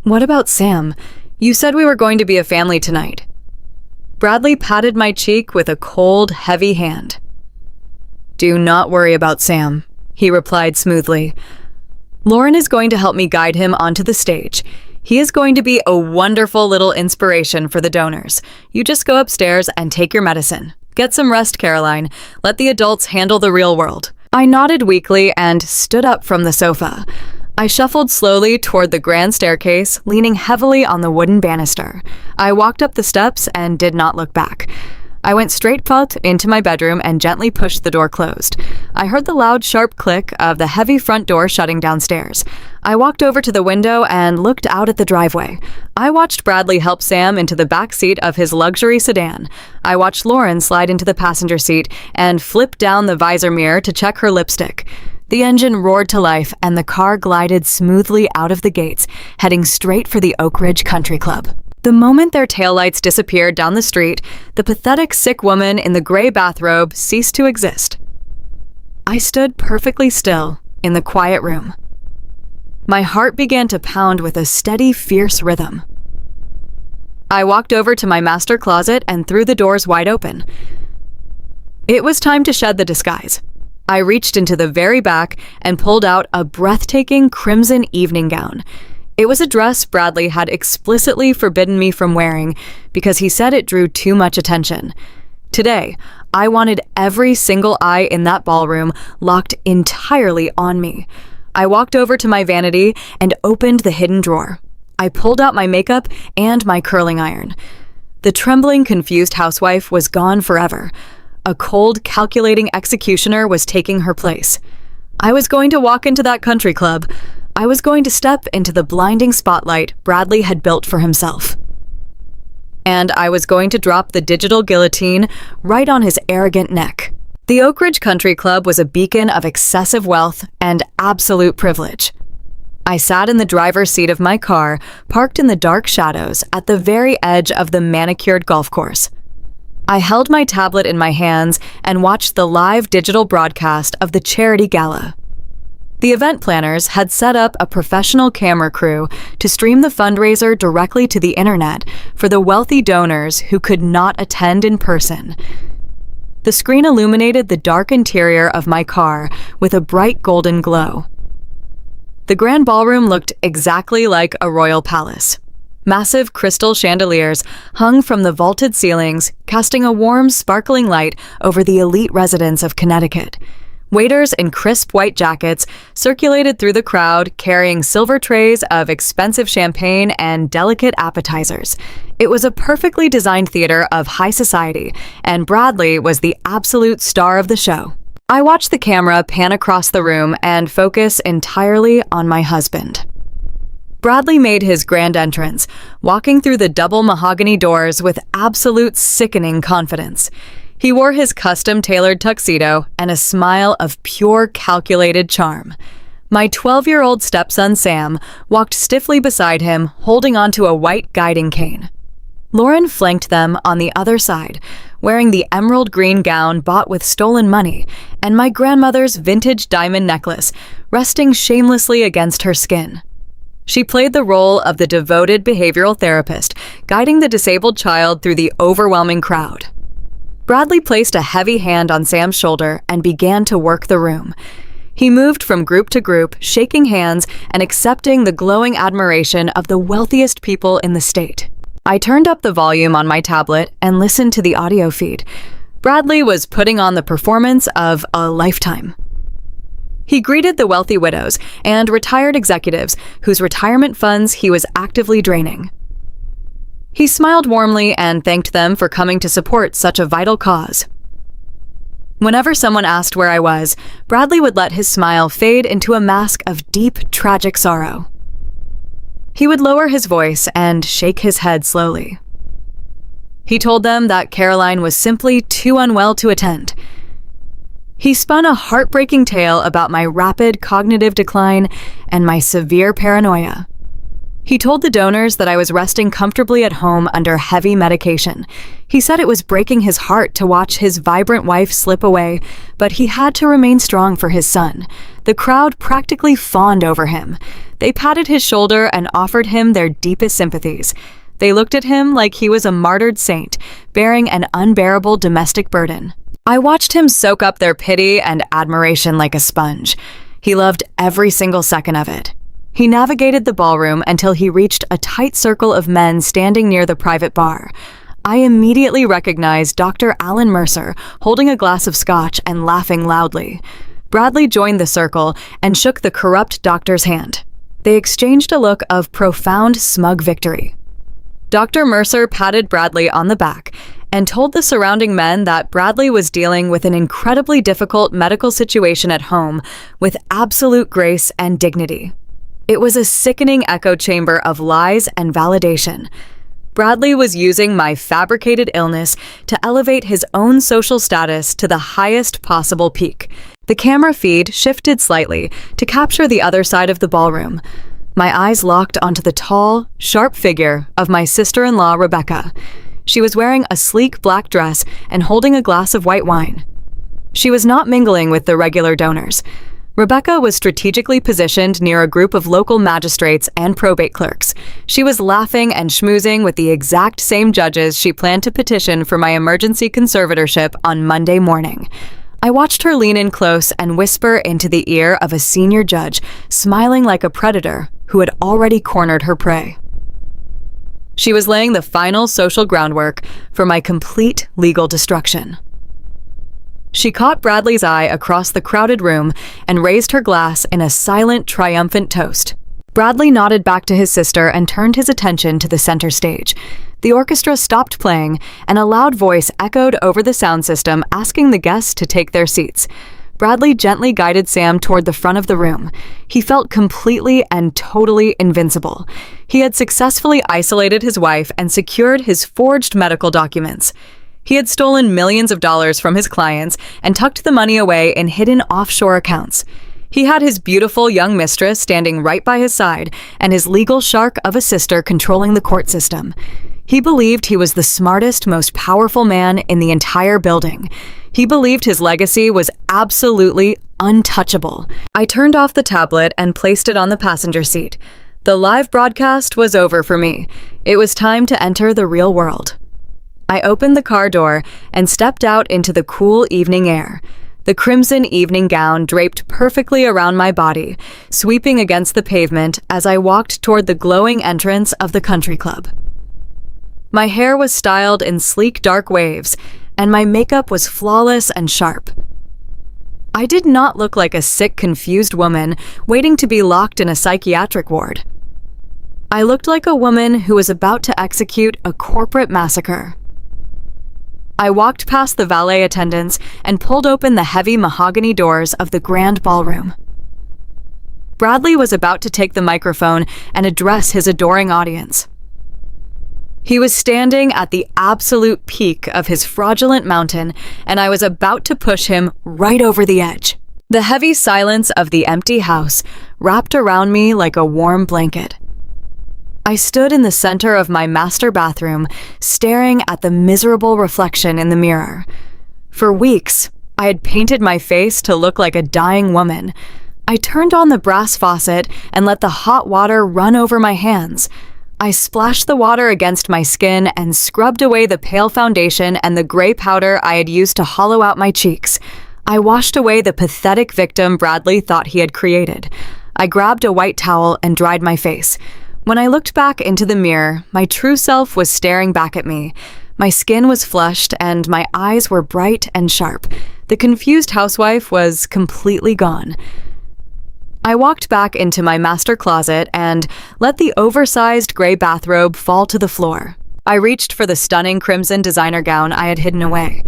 "What about Sam? You said we were going to be a family tonight." Bradley patted my cheek with a cold, heavy hand. "Do not worry about Sam," he replied smoothly. "Lauren is going to help me guide him onto the stage. He is going to be a wonderful little inspiration for the donors. You just go upstairs and take your medicine. Get some rest, Caroline. Let the adults handle the real world." I nodded weakly and stood up from the sofa. I shuffled slowly toward the grand staircase, leaning heavily on the wooden banister. I walked up the steps and did not look back. I went straight into my bedroom and gently pushed the door closed. I heard the loud, sharp click of the heavy front door shutting downstairs. I walked over to the window and looked out at the driveway. I watched Bradley help Sam into the back seat of his luxury sedan. I watched Lauren slide into the passenger seat and flip down the visor mirror to check her lipstick. The engine roared to life and the car glided smoothly out of the gates, heading straight for the Oak Ridge Country Club. The moment their taillights disappeared down the street, the pathetic sick woman in the gray bathrobe ceased to exist. I stood perfectly still in the quiet room. My heart began to pound with a steady, fierce rhythm. I walked over to my master closet and threw the doors wide open. It was time to shed the disguise. I reached into the very back and pulled out a breathtaking crimson evening gown. It was a dress Bradley had explicitly forbidden me from wearing because he said it drew too much attention. Today, I wanted every single eye in that ballroom locked entirely on me. I walked over to my vanity and opened the hidden drawer. I pulled out my makeup and my curling iron. The trembling, confused housewife was gone forever. A cold, calculating executioner was taking her place. I was going to walk into that country club. I was going to step into the blinding spotlight Bradley had built for himself. And I was going to drop the digital guillotine right on his arrogant neck. The Oak Ridge Country Club was a beacon of excessive wealth and absolute privilege. I sat in the driver's seat of my car, parked in the dark shadows at the very edge of the manicured golf course. I held my tablet in my hands and watched the live digital broadcast of the charity gala. The event planners had set up a professional camera crew to stream the fundraiser directly to the internet for the wealthy donors who could not attend in person. The screen illuminated the dark interior of my car with a bright golden glow. The grand ballroom looked exactly like a royal palace. Massive crystal chandeliers hung from the vaulted ceilings, casting a warm, sparkling light over the elite residents of Connecticut. Waiters in crisp white jackets circulated through the crowd, carrying silver trays of expensive champagne and delicate appetizers. It was a perfectly designed theater of high society, and Bradley was the absolute star of the show. I watched the camera pan across the room and focus entirely on my husband. Bradley made his grand entrance, walking through the double mahogany doors with absolute sickening confidence. He wore his custom-tailored tuxedo and a smile of pure, calculated charm. My 12-year-old stepson, Sam, walked stiffly beside him, holding onto a white guiding cane. Lauren flanked them on the other side, wearing the emerald green gown bought with stolen money, and my grandmother's vintage diamond necklace resting shamelessly against her skin. She played the role of the devoted behavioral therapist, guiding the disabled child through the overwhelming crowd. Bradley placed a heavy hand on Sam's shoulder and began to work the room. He moved from group to group, shaking hands and accepting the glowing admiration of the wealthiest people in the state. I turned up the volume on my tablet and listened to the audio feed. Bradley was putting on the performance of a lifetime. He greeted the wealthy widows and retired executives whose retirement funds he was actively draining. He smiled warmly and thanked them for coming to support such a vital cause. Whenever someone asked where I was, Bradley would let his smile fade into a mask of deep, tragic sorrow. He would lower his voice and shake his head slowly. He told them that Caroline was simply too unwell to attend. He spun a heartbreaking tale about my rapid cognitive decline and my severe paranoia. He told the donors that I was resting comfortably at home under heavy medication. He said it was breaking his heart to watch his vibrant wife slip away, but he had to remain strong for his son. The crowd practically fawned over him. They patted his shoulder and offered him their deepest sympathies. They looked at him like he was a martyred saint, bearing an unbearable domestic burden. I watched him soak up their pity and admiration like a sponge. He loved every single second of it. He navigated the ballroom until he reached a tight circle of men standing near the private bar. I immediately recognized Dr. Alan Mercer holding a glass of scotch and laughing loudly. Bradley joined the circle and shook the corrupt doctor's hand. They exchanged a look of profound, smug victory. Dr. Mercer patted Bradley on the back and told the surrounding men that Bradley was dealing with an incredibly difficult medical situation at home with absolute grace and dignity. It was a sickening echo chamber of lies and validation. Bradley was using my fabricated illness to elevate his own social status to the highest possible peak. The camera feed shifted slightly to capture the other side of the ballroom. My eyes locked onto the tall, sharp figure of my sister-in-law, Rebecca. She was wearing a sleek black dress and holding a glass of white wine. She was not mingling with the regular donors. Rebecca was strategically positioned near a group of local magistrates and probate clerks. She was laughing and schmoozing with the exact same judges she planned to petition for my emergency conservatorship on Monday morning. I watched her lean in close and whisper into the ear of a senior judge, smiling like a predator who had already cornered her prey. She was laying the final social groundwork for my complete legal destruction. She caught Bradley's eye across the crowded room and raised her glass in a silent, triumphant toast. Bradley nodded back to his sister and turned his attention to the center stage. The orchestra stopped playing, and a loud voice echoed over the sound system, asking the guests to take their seats. Bradley gently guided Sam toward the front of the room. He felt completely and totally invincible. He had successfully isolated his wife and secured his forged medical documents. He had stolen millions of dollars from his clients and tucked the money away in hidden offshore accounts. He had his beautiful young mistress standing right by his side and his legal shark of a sister controlling the court system. He believed he was the smartest, most powerful man in the entire building. He believed his legacy was absolutely untouchable. I turned off the tablet and placed it on the passenger seat. The live broadcast was over for me. It was time to enter the real world. I opened the car door and stepped out into the cool evening air. The crimson evening gown draped perfectly around my body, sweeping against the pavement as I walked toward the glowing entrance of the country club. My hair was styled in sleek dark waves, and my makeup was flawless and sharp. I did not look like a sick, confused woman waiting to be locked in a psychiatric ward. I looked like a woman who was about to execute a corporate massacre. I walked past the valet attendants and pulled open the heavy mahogany doors of the grand ballroom. Bradley was about to take the microphone and address his adoring audience. He was standing at the absolute peak of his fraudulent mountain, and I was about to push him right over the edge. The heavy silence of the empty house wrapped around me like a warm blanket. I stood in the center of my master bathroom, staring at the miserable reflection in the mirror. For weeks, I had painted my face to look like a dying woman. I turned on the brass faucet and let the hot water run over my hands. I splashed the water against my skin and scrubbed away the pale foundation and the gray powder I had used to hollow out my cheeks. I washed away the pathetic victim Bradley thought he had created. I grabbed a white towel and dried my face. When I looked back into the mirror, my true self was staring back at me. My skin was flushed and my eyes were bright and sharp. The confused housewife was completely gone. I walked back into my master closet and let the oversized gray bathrobe fall to the floor. I reached for the stunning crimson designer gown I had hidden away.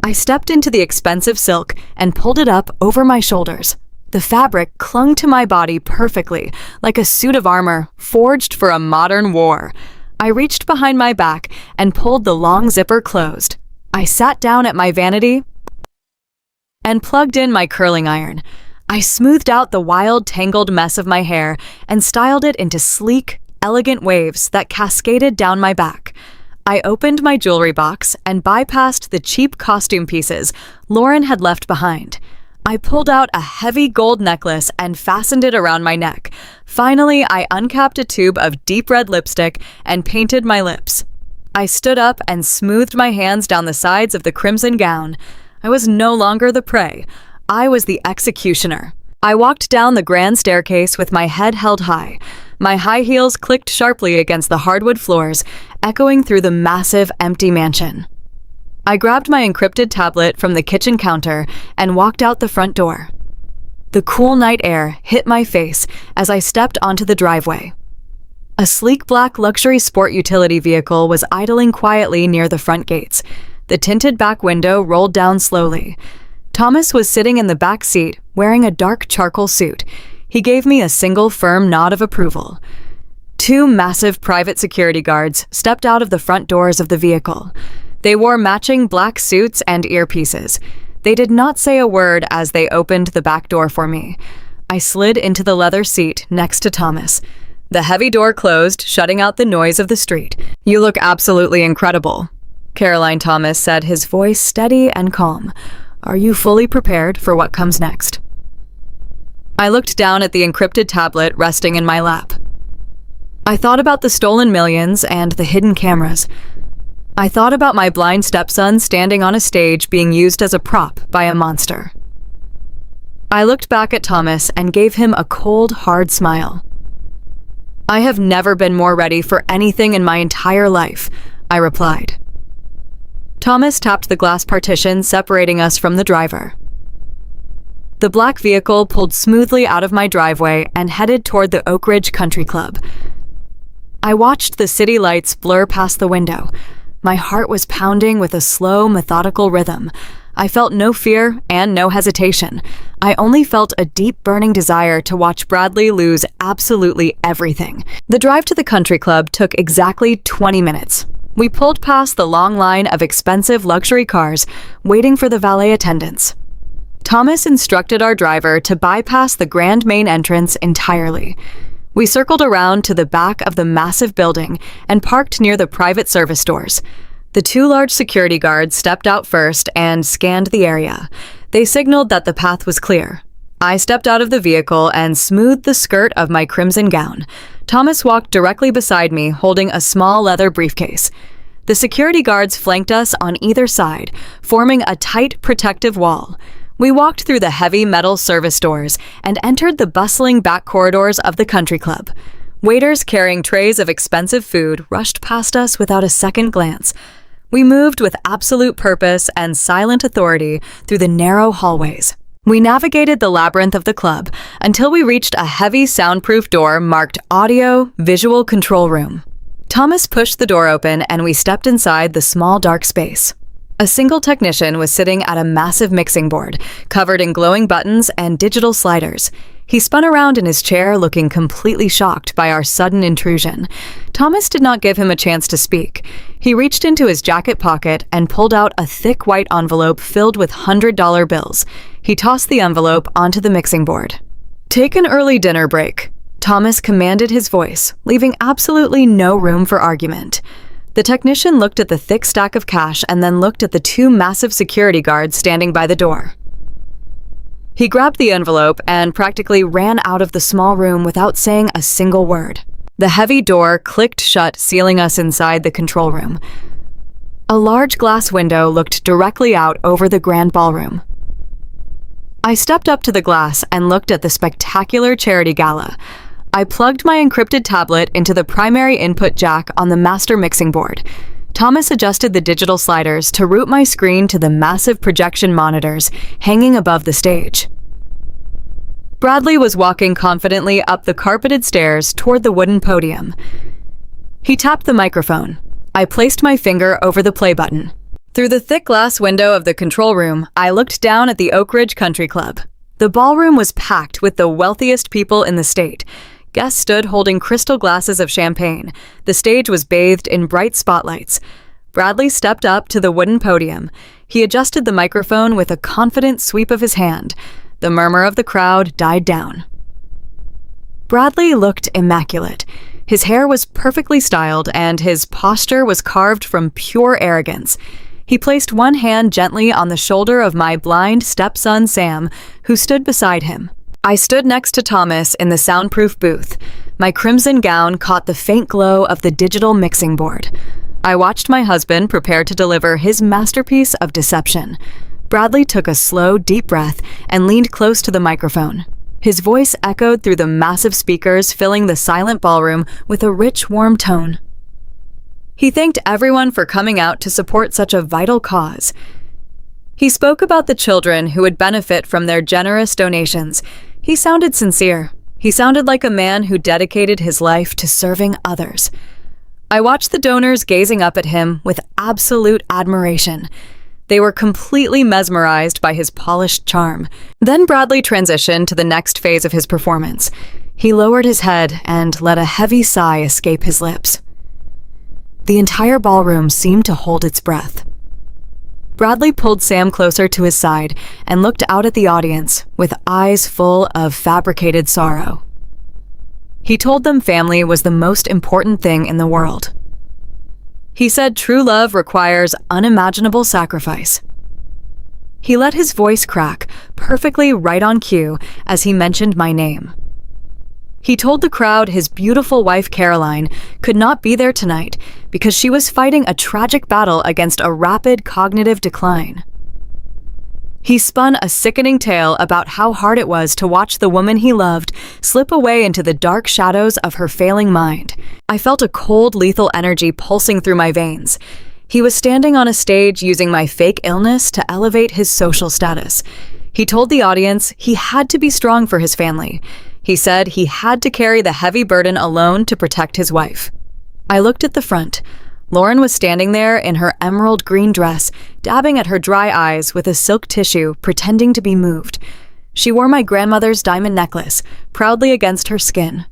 I stepped into the expensive silk and pulled it up over my shoulders. The fabric clung to my body perfectly, like a suit of armor forged for a modern war. I reached behind my back and pulled the long zipper closed. I sat down at my vanity and plugged in my curling iron. I smoothed out the wild, tangled mess of my hair and styled it into sleek, elegant waves that cascaded down my back. I opened my jewelry box and bypassed the cheap costume pieces Lauren had left behind. I pulled out a heavy gold necklace and fastened it around my neck. Finally, I uncapped a tube of deep red lipstick and painted my lips. I stood up and smoothed my hands down the sides of the crimson gown. I was no longer the prey. I was the executioner. I walked down the grand staircase with my head held high. My high heels clicked sharply against the hardwood floors, echoing through the massive, empty mansion. I grabbed my encrypted tablet from the kitchen counter and walked out the front door. The cool night air hit my face as I stepped onto the driveway. A sleek black luxury sport utility vehicle was idling quietly near the front gates. The tinted back window rolled down slowly. Thomas was sitting in the back seat, wearing a dark charcoal suit. He gave me a single firm nod of approval. 2 massive private security guards stepped out of the front doors of the vehicle. They wore matching black suits and earpieces. They did not say a word as they opened the back door for me. I slid into the leather seat next to Thomas. The heavy door closed, shutting out the noise of the street. "You look absolutely incredible," Caroline Thomas said, his voice steady and calm. "Are you fully prepared for what comes next?" I looked down at the encrypted tablet resting in my lap. I thought about the stolen millions and the hidden cameras. I thought about my blind stepson standing on a stage being used as a prop by a monster. I looked back at Thomas and gave him a cold, hard smile. "I have never been more ready for anything in my entire life," I replied. Thomas tapped the glass partition separating us from the driver. The black vehicle pulled smoothly out of my driveway and headed toward the Oak Ridge Country Club. I watched the city lights blur past the window. My heart was pounding with a slow, methodical rhythm. I felt no fear and no hesitation. I only felt a deep, burning desire to watch Bradley lose absolutely everything. The drive to the country club took exactly 20 minutes. We pulled past the long line of expensive luxury cars, waiting for the valet attendants. Thomas instructed our driver to bypass the grand main entrance entirely. We circled around to the back of the massive building and parked near the private service doors. The 2 large security guards stepped out first and scanned the area. They signaled that the path was clear. I stepped out of the vehicle and smoothed the skirt of my crimson gown. Thomas walked directly beside me, holding a small leather briefcase. The security guards flanked us on either side, forming a tight, protective wall. We walked through the heavy metal service doors and entered the bustling back corridors of the country club. Waiters carrying trays of expensive food rushed past us without a second glance. We moved with absolute purpose and silent authority through the narrow hallways. We navigated the labyrinth of the club until we reached a heavy soundproof door marked Audio Visual Control Room. Thomas pushed the door open and we stepped inside the small dark space. A single technician was sitting at a massive mixing board, covered in glowing buttons and digital sliders. He spun around in his chair, looking completely shocked by our sudden intrusion. Thomas did not give him a chance to speak. He reached into his jacket pocket and pulled out a thick white envelope filled with $100 bills. He tossed the envelope onto the mixing board. "Take an early dinner break," Thomas commanded, his voice, leaving absolutely no room for argument. The technician looked at the thick stack of cash and then looked at the 2 massive security guards standing by the door. He grabbed the envelope and practically ran out of the small room without saying a single word. The heavy door clicked shut, sealing us inside the control room. A large glass window looked directly out over the grand ballroom. I stepped up to the glass and looked at the spectacular charity gala. I plugged my encrypted tablet into the primary input jack on the master mixing board. Thomas adjusted the digital sliders to route my screen to the massive projection monitors hanging above the stage. Bradley was walking confidently up the carpeted stairs toward the wooden podium. He tapped the microphone. I placed my finger over the play button. Through the thick glass window of the control room, I looked down at the Oak Ridge Country Club. The ballroom was packed with the wealthiest people in the state. Guests stood holding crystal glasses of champagne. The stage was bathed in bright spotlights. Bradley stepped up to the wooden podium. He adjusted the microphone with a confident sweep of his hand. The murmur of the crowd died down. Bradley looked immaculate. His hair was perfectly styled, and his posture was carved from pure arrogance. He placed one hand gently on the shoulder of my blind stepson, Sam, who stood beside him. I stood next to Thomas in the soundproof booth. My crimson gown caught the faint glow of the digital mixing board. I watched my husband prepare to deliver his masterpiece of deception. Bradley took a slow, deep breath and leaned close to the microphone. His voice echoed through the massive speakers, filling the silent ballroom with a rich, warm tone. He thanked everyone for coming out to support such a vital cause. He spoke about the children who would benefit from their generous donations. He sounded sincere. He sounded like a man who dedicated his life to serving others. I watched the donors gazing up at him with absolute admiration. They were completely mesmerized by his polished charm. Then Bradley transitioned to the next phase of his performance. He lowered his head and let a heavy sigh escape his lips. The entire ballroom seemed to hold its breath. Bradley pulled Sam closer to his side and looked out at the audience with eyes full of fabricated sorrow. He told them family was the most important thing in the world. He said true love requires unimaginable sacrifice. He let his voice crack, perfectly right on cue, as he mentioned my name. He told the crowd his beautiful wife Caroline could not be there tonight because she was fighting a tragic battle against a rapid cognitive decline. He spun a sickening tale about how hard it was to watch the woman he loved slip away into the dark shadows of her failing mind. I felt a cold, lethal energy pulsing through my veins. He was standing on a stage using my fake illness to elevate his social status. He told the audience he had to be strong for his family. He said he had to carry the heavy burden alone to protect his wife. I looked at the front. Lauren was standing there in her emerald green dress, dabbing at her dry eyes with a silk tissue, pretending to be moved. She wore my grandmother's diamond necklace, proudly against her skin.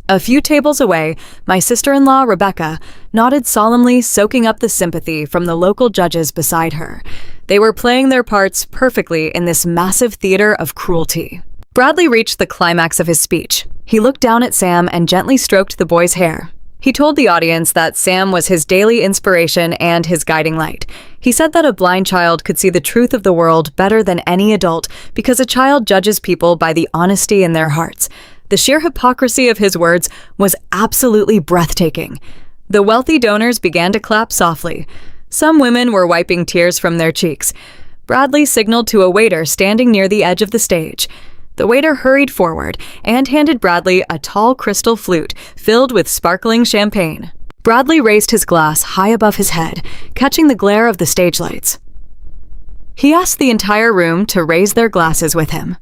A few tables away, my sister-in-law, Rebecca, nodded solemnly, soaking up the sympathy from the local judges beside her. They were playing their parts perfectly in this massive theater of cruelty. Bradley reached the climax of his speech. He looked down at Sam and gently stroked the boy's hair. He told the audience that Sam was his daily inspiration and his guiding light. He said that a blind child could see the truth of the world better than any adult because a child judges people by the honesty in their hearts. The sheer hypocrisy of his words was absolutely breathtaking. The wealthy donors began to clap softly. Some women were wiping tears from their cheeks. Bradley signaled to a waiter standing near the edge of the stage. The waiter hurried forward and handed Bradley a tall crystal flute filled with sparkling champagne. Bradley raised his glass high above his head, catching the glare of the stage lights. He asked the entire room to raise their glasses with him.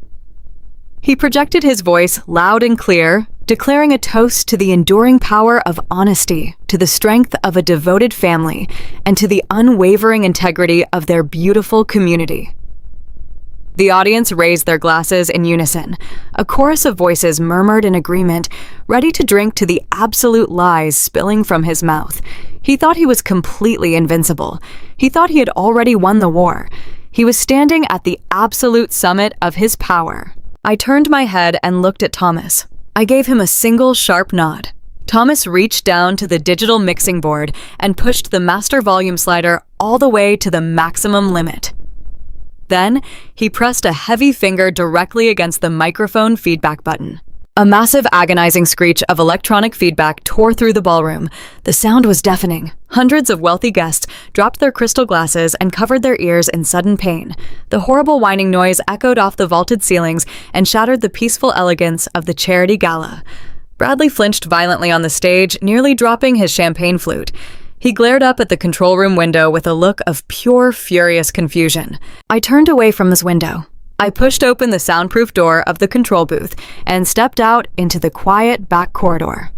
He projected his voice loud and clear, declaring a toast to the enduring power of honesty, to the strength of a devoted family, and to the unwavering integrity of their beautiful community. The audience raised their glasses in unison. A chorus of voices murmured in agreement, ready to drink to the absolute lies spilling from his mouth. He thought he was completely invincible. He thought he had already won the war. He was standing at the absolute summit of his power. I turned my head and looked at Thomas. I gave him a single sharp nod. Thomas reached down to the digital mixing board and pushed the master volume slider all the way to the maximum limit. Then, he pressed a heavy finger directly against the microphone feedback button. A massive, agonizing screech of electronic feedback tore through the ballroom. The sound was deafening. Hundreds of wealthy guests dropped their crystal glasses and covered their ears in sudden pain. The horrible whining noise echoed off the vaulted ceilings and shattered the peaceful elegance of the charity gala. Bradley flinched violently on the stage, nearly dropping his champagne flute. He glared up at the control room window with a look of pure, furious confusion. I turned away from this window. I pushed open the soundproof door of the control booth and stepped out into the quiet back corridor.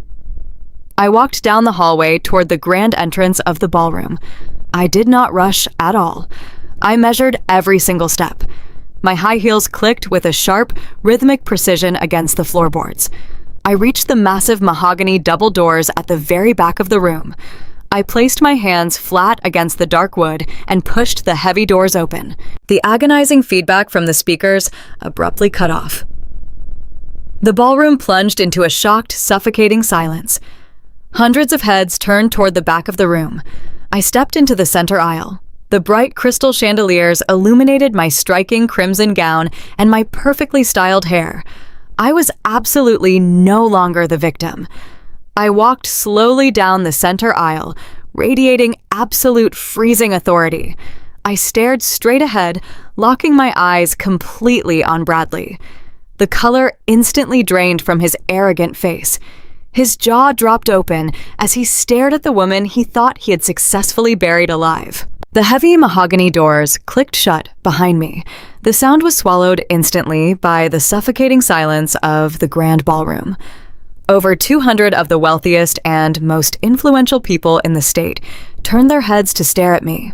I walked down the hallway toward the grand entrance of the ballroom. I did not rush at all. I measured every single step. My high heels clicked with a sharp, rhythmic precision against the floorboards. I reached the massive mahogany double doors at the very back of the room. I placed my hands flat against the dark wood and pushed the heavy doors open. The agonizing feedback from the speakers abruptly cut off. The ballroom plunged into a shocked, suffocating silence. Hundreds of heads turned toward the back of the room. I stepped into the center aisle. The bright crystal chandeliers illuminated my striking crimson gown and my perfectly styled hair. I was absolutely no longer the victim. I walked slowly down the center aisle, radiating absolute freezing authority. I stared straight ahead, locking my eyes completely on Bradley. The color instantly drained from his arrogant face. His jaw dropped open as he stared at the woman he thought he had successfully buried alive. The heavy mahogany doors clicked shut behind me. The sound was swallowed instantly by the suffocating silence of the grand ballroom. Over 200 of the wealthiest and most influential people in the state turned their heads to stare at me.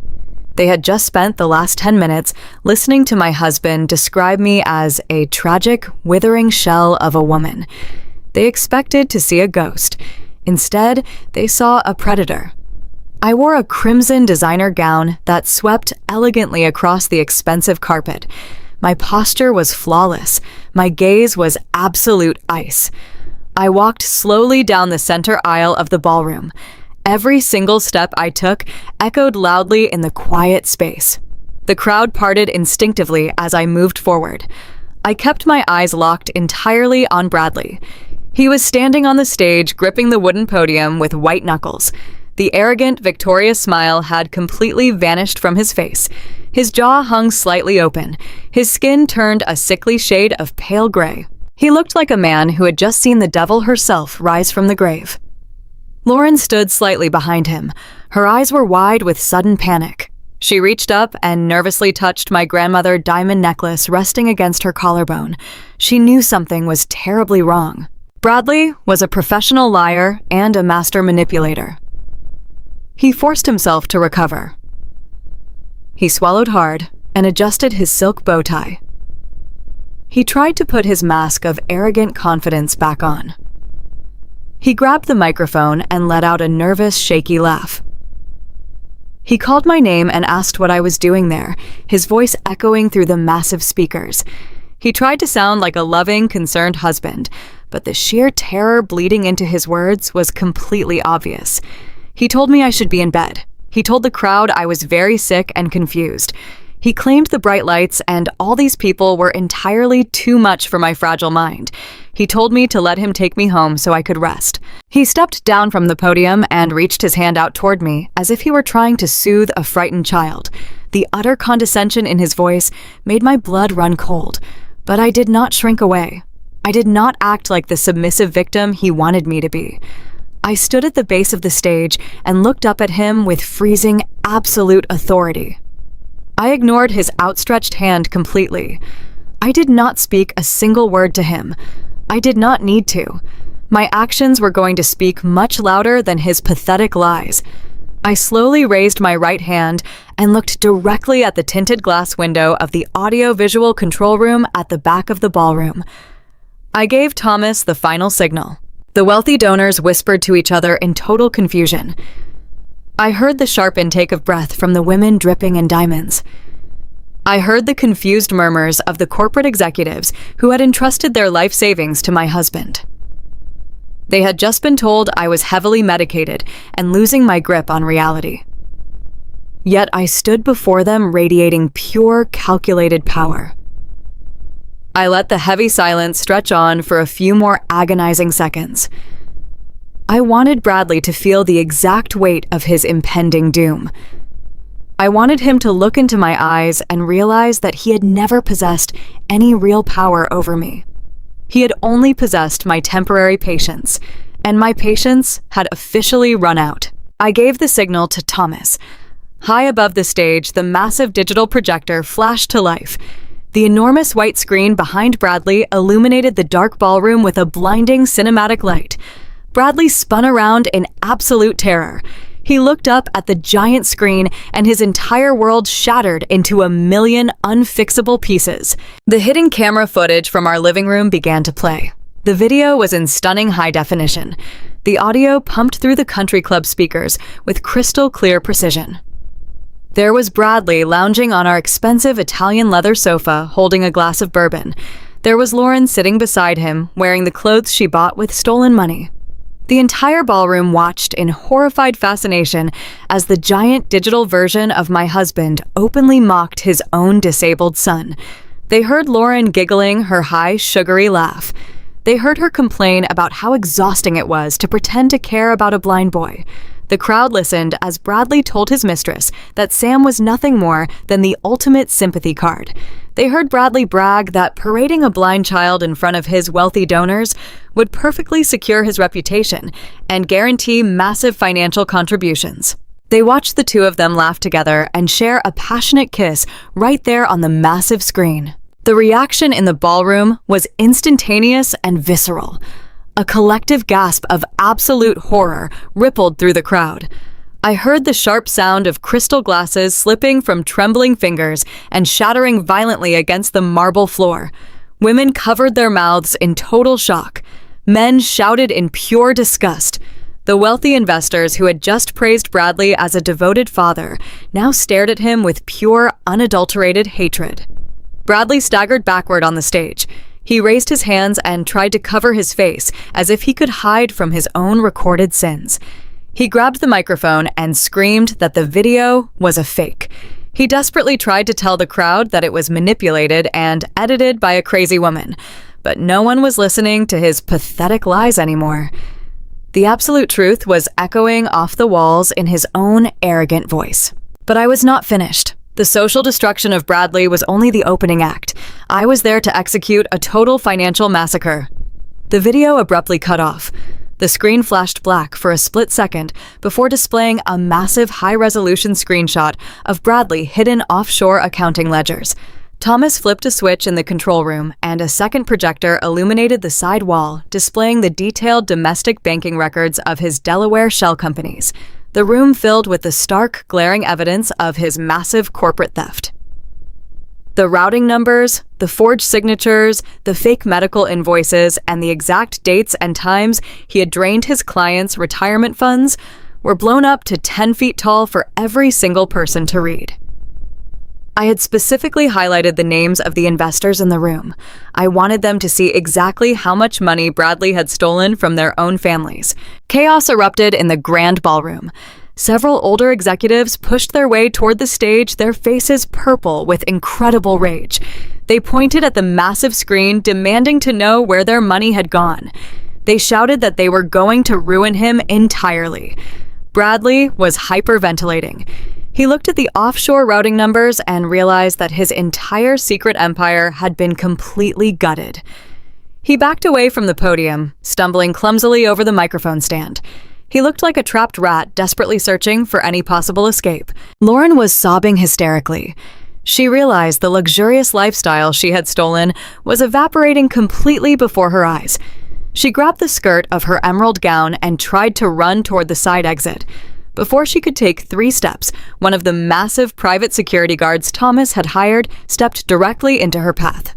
They had just spent the last 10 minutes listening to my husband describe me as a tragic, withering shell of a woman. They expected to see a ghost. Instead, they saw a predator. I wore a crimson designer gown that swept elegantly across the expensive carpet. My posture was flawless. My gaze was absolute ice. I walked slowly down the center aisle of the ballroom. Every single step I took echoed loudly in the quiet space. The crowd parted instinctively as I moved forward. I kept my eyes locked entirely on Bradley. He was standing on the stage, gripping the wooden podium with white knuckles. The arrogant, victorious smile had completely vanished from his face. His jaw hung slightly open. His skin turned a sickly shade of pale gray. He looked like a man who had just seen the devil herself rise from the grave. Lauren stood slightly behind him. Her eyes were wide with sudden panic. She reached up and nervously touched my grandmother's diamond necklace resting against her collarbone. She knew something was terribly wrong. Bradley was a professional liar and a master manipulator. He forced himself to recover. He swallowed hard and adjusted his silk bow tie. He tried to put his mask of arrogant confidence back on. He grabbed the microphone and let out a nervous, shaky laugh. He called my name and asked what I was doing there, his voice echoing through the massive speakers. He tried to sound like a loving, concerned husband, but the sheer terror bleeding into his words was completely obvious. He told me I should be in bed. He told the crowd I was very sick and confused. He claimed the bright lights and all these people were entirely too much for my fragile mind. He told me to let him take me home so I could rest. He stepped down from the podium and reached his hand out toward me as if he were trying to soothe a frightened child. The utter condescension in his voice made my blood run cold, but I did not shrink away. I did not act like the submissive victim he wanted me to be. I stood at the base of the stage and looked up at him with freezing, absolute authority. I ignored his outstretched hand completely. I did not speak a single word to him. I did not need to. My actions were going to speak much louder than his pathetic lies. I slowly raised my right hand and looked directly at the tinted glass window of the audio-visual control room at the back of the ballroom. I gave Thomas the final signal. The wealthy donors whispered to each other in total confusion. I heard the sharp intake of breath from the women dripping in diamonds. I heard the confused murmurs of the corporate executives who had entrusted their life savings to my husband. They had just been told I was heavily medicated and losing my grip on reality. Yet I stood before them radiating pure, calculated power. I let the heavy silence stretch on for a few more agonizing seconds. I wanted Bradley to feel the exact weight of his impending doom. I wanted him to look into my eyes and realize that he had never possessed any real power over me. He had only possessed my temporary patience, and my patience had officially run out. I gave the signal to Thomas. High above the stage, the massive digital projector flashed to life. The enormous white screen behind Bradley illuminated the dark ballroom with a blinding cinematic light. Bradley spun around in absolute terror. He looked up at the giant screen and his entire world shattered into a million unfixable pieces. The hidden camera footage from our living room began to play. The video was in stunning high definition. The audio pumped through the country club speakers with crystal clear precision. There was Bradley lounging on our expensive Italian leather sofa, holding a glass of bourbon. There was Lauren sitting beside him, wearing the clothes she bought with stolen money. The entire ballroom watched in horrified fascination as the giant digital version of my husband openly mocked his own disabled son. They heard Lauren giggling her high, sugary laugh. They heard her complain about how exhausting it was to pretend to care about a blind boy. The crowd listened as Bradley told his mistress that Sam was nothing more than the ultimate sympathy card. They heard Bradley brag that parading a blind child in front of his wealthy donors would perfectly secure his reputation and guarantee massive financial contributions. They watched the two of them laugh together and share a passionate kiss right there on the massive screen. The reaction in the ballroom was instantaneous and visceral. A collective gasp of absolute horror rippled through the crowd. I heard the sharp sound of crystal glasses slipping from trembling fingers and shattering violently against the marble floor. Women covered their mouths in total shock. Men shouted in pure disgust. The wealthy investors who had just praised Bradley as a devoted father now stared at him with pure, unadulterated hatred. Bradley staggered backward on the stage. He raised his hands and tried to cover his face as if he could hide from his own recorded sins. He grabbed the microphone and screamed that the video was a fake. He desperately tried to tell the crowd that it was manipulated and edited by a crazy woman, but no one was listening to his pathetic lies anymore. The absolute truth was echoing off the walls in his own arrogant voice. But I was not finished. The social destruction of Bradley was only the opening act. I was there to execute a total financial massacre. The video abruptly cut off. The screen flashed black for a split second before displaying a massive high-resolution screenshot of Bradley hidden offshore accounting ledgers. Thomas flipped a switch in the control room, and a second projector illuminated the side wall, displaying the detailed domestic banking records of his Delaware shell companies. The room filled with the stark, glaring evidence of his massive corporate theft. The routing numbers, the forged signatures, the fake medical invoices, and the exact dates and times he had drained his clients' retirement funds were blown up to 10 feet tall for every single person to read. I had specifically highlighted the names of the investors in the room. I wanted them to see exactly how much money Bradley had stolen from their own families. Chaos erupted in the grand ballroom. Several older executives pushed their way toward the stage, their faces purple with incredible rage. They pointed at the massive screen, demanding to know where their money had gone. They shouted that they were going to ruin him entirely. Bradley was hyperventilating. He looked at the offshore routing numbers and realized that his entire secret empire had been completely gutted. He backed away from the podium, stumbling clumsily over the microphone stand. He looked like a trapped rat desperately searching for any possible escape. Lauren was sobbing hysterically. She realized the luxurious lifestyle she had stolen was evaporating completely before her eyes. She grabbed the skirt of her emerald gown and tried to run toward the side exit. Before she could take 3 steps, one of the massive private security guards Thomas had hired stepped directly into her path.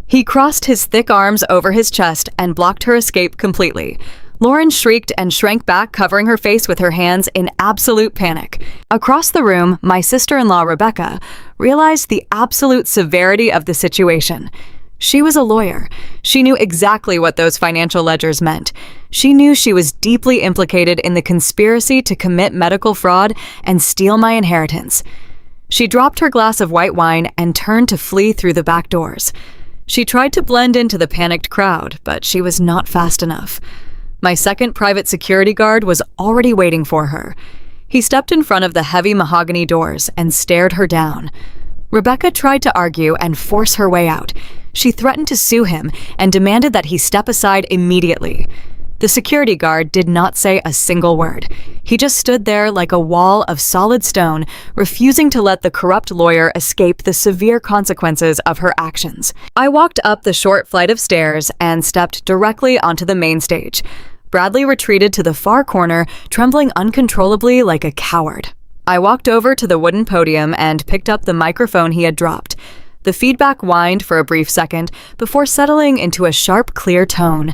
He crossed his thick arms over his chest and blocked her escape completely. Lauren shrieked and shrank back, covering her face with her hands in absolute panic. Across the room, my sister-in-law, Rebecca, realized the absolute severity of the situation. She was a lawyer. She knew exactly what those financial ledgers meant. She knew she was deeply implicated in the conspiracy to commit medical fraud and steal my inheritance. She dropped her glass of white wine and turned to flee through the back doors. She tried to blend into the panicked crowd, but she was not fast enough. My second private security guard was already waiting for her. He stepped in front of the heavy mahogany doors and stared her down. Rebecca tried to argue and force her way out. She threatened to sue him and demanded that he step aside immediately. The security guard did not say a single word. He just stood there like a wall of solid stone, refusing to let the corrupt lawyer escape the severe consequences of her actions. I walked up the short flight of stairs and stepped directly onto the main stage. Bradley retreated to the far corner, trembling uncontrollably like a coward. I walked over to the wooden podium and picked up the microphone he had dropped. The feedback whined for a brief second before settling into a sharp, clear tone.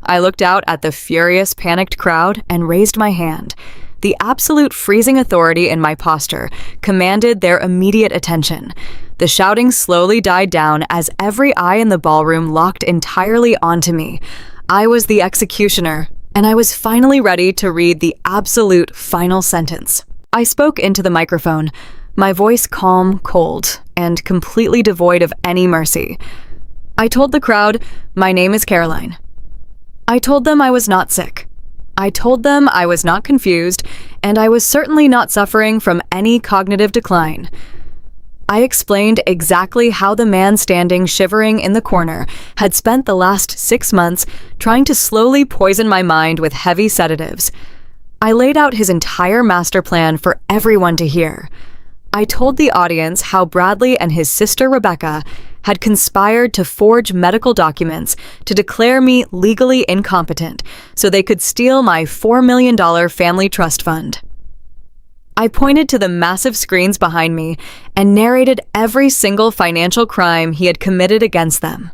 I looked out at the furious, panicked crowd and raised my hand. The absolute freezing authority in my posture commanded their immediate attention. The shouting slowly died down as every eye in the ballroom locked entirely onto me. I was the executioner, and I was finally ready to read the absolute final sentence. I spoke into the microphone, my voice calm, cold, and completely devoid of any mercy. I told the crowd, my name is Caroline. I told them I was not sick. I told them I was not confused, and I was certainly not suffering from any cognitive decline. I explained exactly how the man standing shivering in the corner had spent the last 6 months trying to slowly poison my mind with heavy sedatives. I laid out his entire master plan for everyone to hear. I told the audience how Bradley and his sister Rebecca had conspired to forge medical documents to declare me legally incompetent so they could steal my $4 million family trust fund. I pointed to the massive screens behind me and narrated every single financial crime he had committed against them.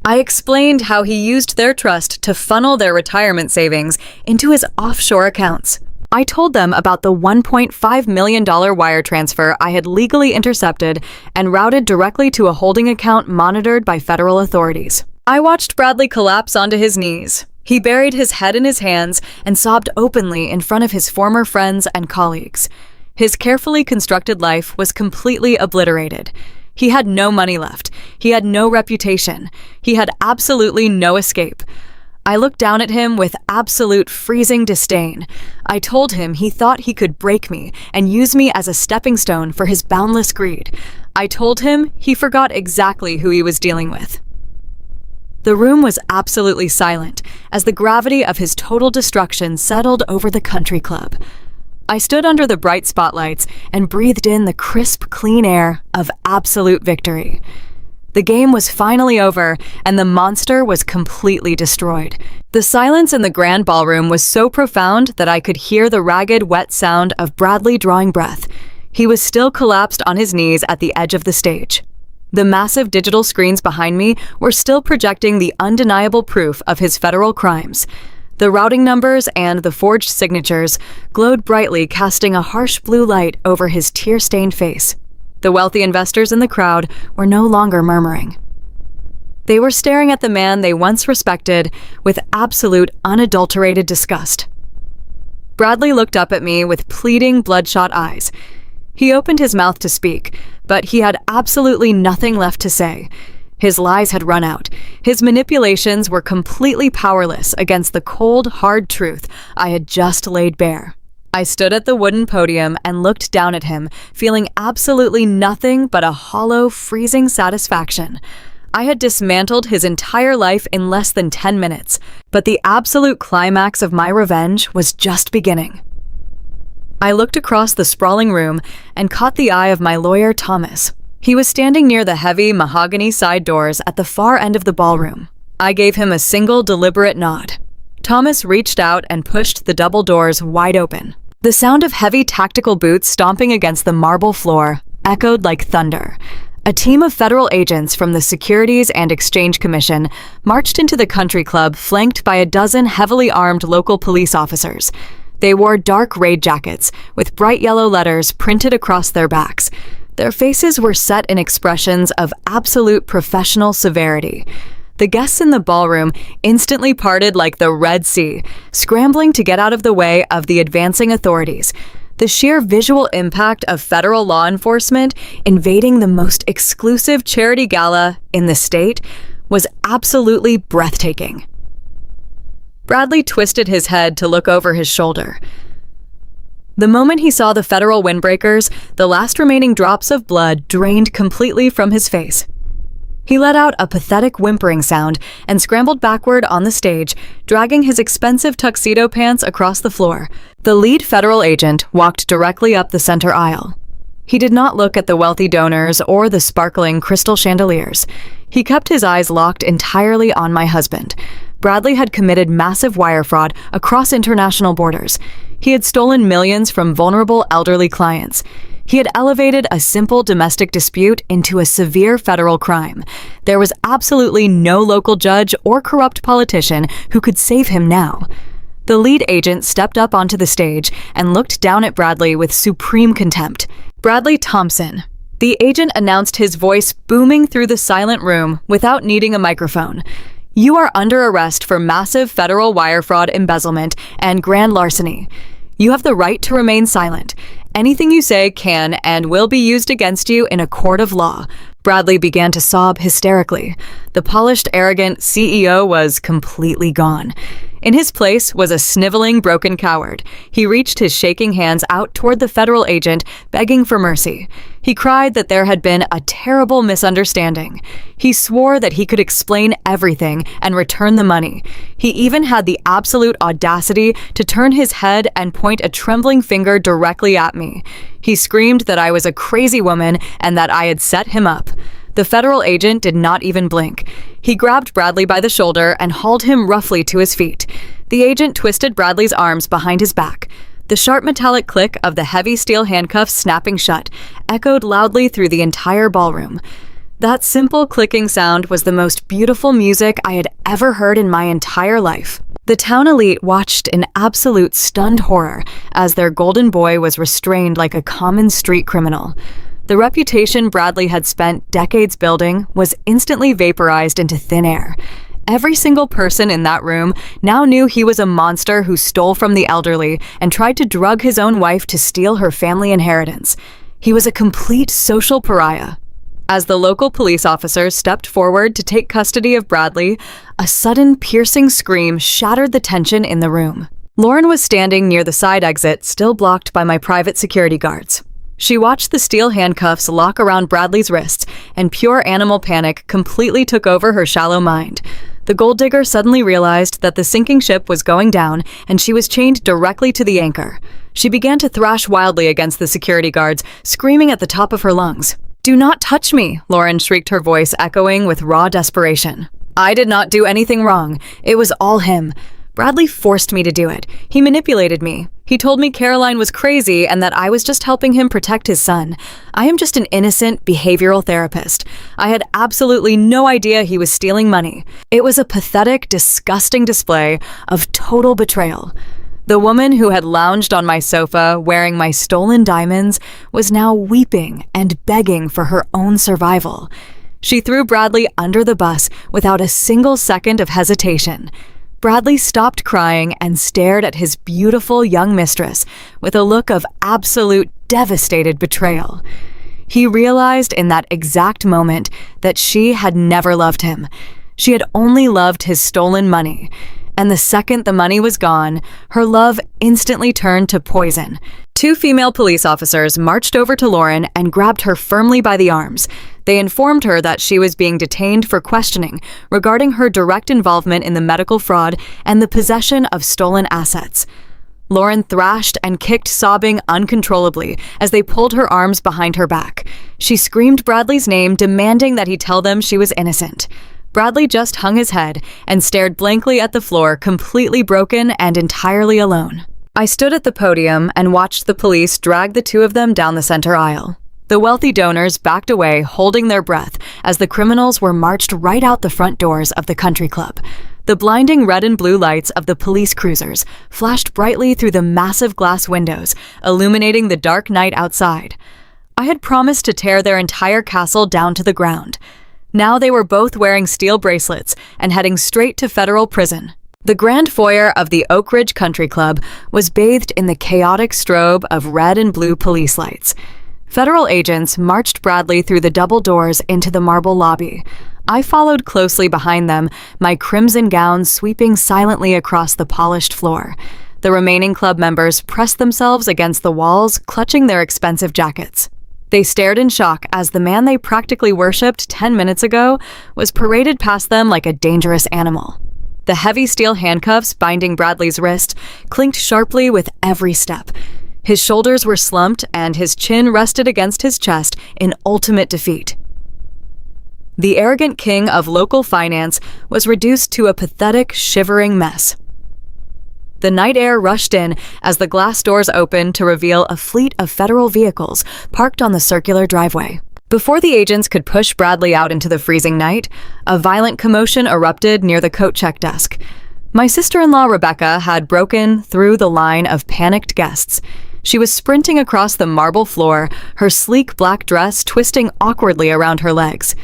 I explained how he used their trust to funnel their retirement savings into his offshore accounts. I told them about the $1.5 million wire transfer I had legally intercepted and routed directly to a holding account monitored by federal authorities. I watched Bradley collapse onto his knees. He buried his head in his hands and sobbed openly in front of his former friends and colleagues. His carefully constructed life was completely obliterated. He had no money left. He had no reputation. He had absolutely no escape. I looked down at him with absolute freezing disdain. I told him he thought he could break me and use me as a stepping stone for his boundless greed. I told him he forgot exactly who he was dealing with. The room was absolutely silent as the gravity of his total destruction settled over the country club. I stood under the bright spotlights and breathed in the crisp, clean air of absolute victory. The game was finally over, and the monster was completely destroyed. The silence in the grand ballroom was so profound that I could hear the ragged, wet sound of Bradley drawing breath. He was still collapsed on his knees at the edge of the stage. The massive digital screens behind me were still projecting the undeniable proof of his federal crimes. The routing numbers and the forged signatures glowed brightly, casting a harsh blue light over his tear-stained face. The wealthy investors in the crowd were no longer murmuring. They were staring at the man they once respected with absolute, unadulterated disgust. Bradley looked up at me with pleading, bloodshot eyes. He opened his mouth to speak, but he had absolutely nothing left to say. His lies had run out. His manipulations were completely powerless against the cold, hard truth I had just laid bare. I stood at the wooden podium and looked down at him, feeling absolutely nothing but a hollow, freezing satisfaction. I had dismantled his entire life in less than 10 minutes, but the absolute climax of my revenge was just beginning. I looked across the sprawling room and caught the eye of my lawyer, Thomas. He was standing near the heavy mahogany side doors at the far end of the ballroom. I gave him a single deliberate nod. Thomas reached out and pushed the double doors wide open. The sound of heavy tactical boots stomping against the marble floor echoed like thunder. A team of federal agents from the Securities and Exchange Commission marched into the country club, flanked by a dozen heavily armed local police officers. They wore dark raid jackets with bright yellow letters printed across their backs. Their faces were set in expressions of absolute professional severity. The guests in the ballroom instantly parted like the Red Sea, scrambling to get out of the way of the advancing authorities. The sheer visual impact of federal law enforcement invading the most exclusive charity gala in the state was absolutely breathtaking. Bradley twisted his head to look over his shoulder. The moment he saw the federal windbreakers, the last remaining drops of blood drained completely from his face. He let out a pathetic whimpering sound and scrambled backward on the stage, dragging his expensive tuxedo pants across the floor. The lead federal agent walked directly up the center aisle. He did not look at the wealthy donors or the sparkling crystal chandeliers. He kept his eyes locked entirely on my husband. Bradley had committed massive wire fraud across international borders. He had stolen millions from vulnerable elderly clients. He had elevated a simple domestic dispute into a severe federal crime. There was absolutely no local judge or corrupt politician who could save him now. The lead agent stepped up onto the stage and looked down at Bradley with supreme contempt. "Bradley Thompson." The agent announced, his voice booming through the silent room without needing a microphone. "You are under arrest for massive federal wire fraud, embezzlement, and grand larceny. You have the right to remain silent. Anything you say can and will be used against you in a court of law." Bradley began to sob hysterically. The polished, arrogant CEO was completely gone. In his place was a sniveling, broken coward. He reached his shaking hands out toward the federal agent, begging for mercy. He cried that there had been a terrible misunderstanding. He swore that he could explain everything and return the money. He even had the absolute audacity to turn his head and point a trembling finger directly at me. He screamed that I was a crazy woman and that I had set him up. The federal agent did not even blink. He grabbed Bradley by the shoulder and hauled him roughly to his feet. The agent twisted Bradley's arms behind his back. The sharp metallic click of the heavy steel handcuffs snapping shut echoed loudly through the entire ballroom. That simple clicking sound was the most beautiful music I had ever heard in my entire life. The town elite watched in absolute stunned horror as their golden boy was restrained like a common street criminal. The reputation Bradley had spent decades building was instantly vaporized into thin air. Every single person in that room now knew he was a monster who stole from the elderly and tried to drug his own wife to steal her family inheritance. He was a complete social pariah. As the local police officers stepped forward to take custody of Bradley, a sudden piercing scream shattered the tension in the room. Lauren was standing near the side exit, still blocked by my private security guards. She watched the steel handcuffs lock around Bradley's wrists, and pure animal panic completely took over her shallow mind. The gold digger suddenly realized that the sinking ship was going down, and she was chained directly to the anchor. She began to thrash wildly against the security guards, screaming at the top of her lungs. "Do not touch me," Lauren shrieked, her voice echoing with raw desperation. "I did not do anything wrong. It was all him. Bradley forced me to do it. He manipulated me. He told me Caroline was crazy and that I was just helping him protect his son. I am just an innocent behavioral therapist. I had absolutely no idea he was stealing money." It was a pathetic, disgusting display of total betrayal. The woman who had lounged on my sofa wearing my stolen diamonds was now weeping and begging for her own survival. She threw Bradley under the bus without a single second of hesitation. Bradley stopped crying and stared at his beautiful young mistress with a look of absolute devastated betrayal. He realized in that exact moment that she had never loved him. She had only loved his stolen money. And the second the money was gone, her love instantly turned to poison. Two female police officers marched over to Lauren and grabbed her firmly by the arms. They informed her that she was being detained for questioning regarding her direct involvement in the medical fraud and the possession of stolen assets. Lauren thrashed and kicked, sobbing uncontrollably as they pulled her arms behind her back. She screamed Bradley's name, demanding that he tell them she was innocent. Bradley just hung his head and stared blankly at the floor, completely broken and entirely alone. I stood at the podium and watched the police drag the two of them down the center aisle. The wealthy donors backed away, holding their breath, as the criminals were marched right out the front doors of the country club. The blinding red and blue lights of the police cruisers flashed brightly through the massive glass windows, illuminating the dark night outside. I had promised to tear their entire castle down to the ground. Now they were both wearing steel bracelets and heading straight to federal prison. The grand foyer of the Oak Ridge Country Club was bathed in the chaotic strobe of red and blue police lights. Federal agents marched Bradley through the double doors into the marble lobby. I followed closely behind them, my crimson gown sweeping silently across the polished floor. The remaining club members pressed themselves against the walls, clutching their expensive jackets. They stared in shock as the man they practically worshipped 10 minutes ago was paraded past them like a dangerous animal. The heavy steel handcuffs binding Bradley's wrist clinked sharply with every step. His shoulders were slumped and his chin rested against his chest in ultimate defeat. The arrogant king of local finance was reduced to a pathetic, shivering mess. The night air rushed in as the glass doors opened to reveal a fleet of federal vehicles parked on the circular driveway. Before the agents could push Bradley out into the freezing night, a violent commotion erupted near the coat check desk. My sister-in-law Rebecca had broken through the line of panicked guests. She was sprinting across the marble floor, her sleek black dress twisting awkwardly around her legs.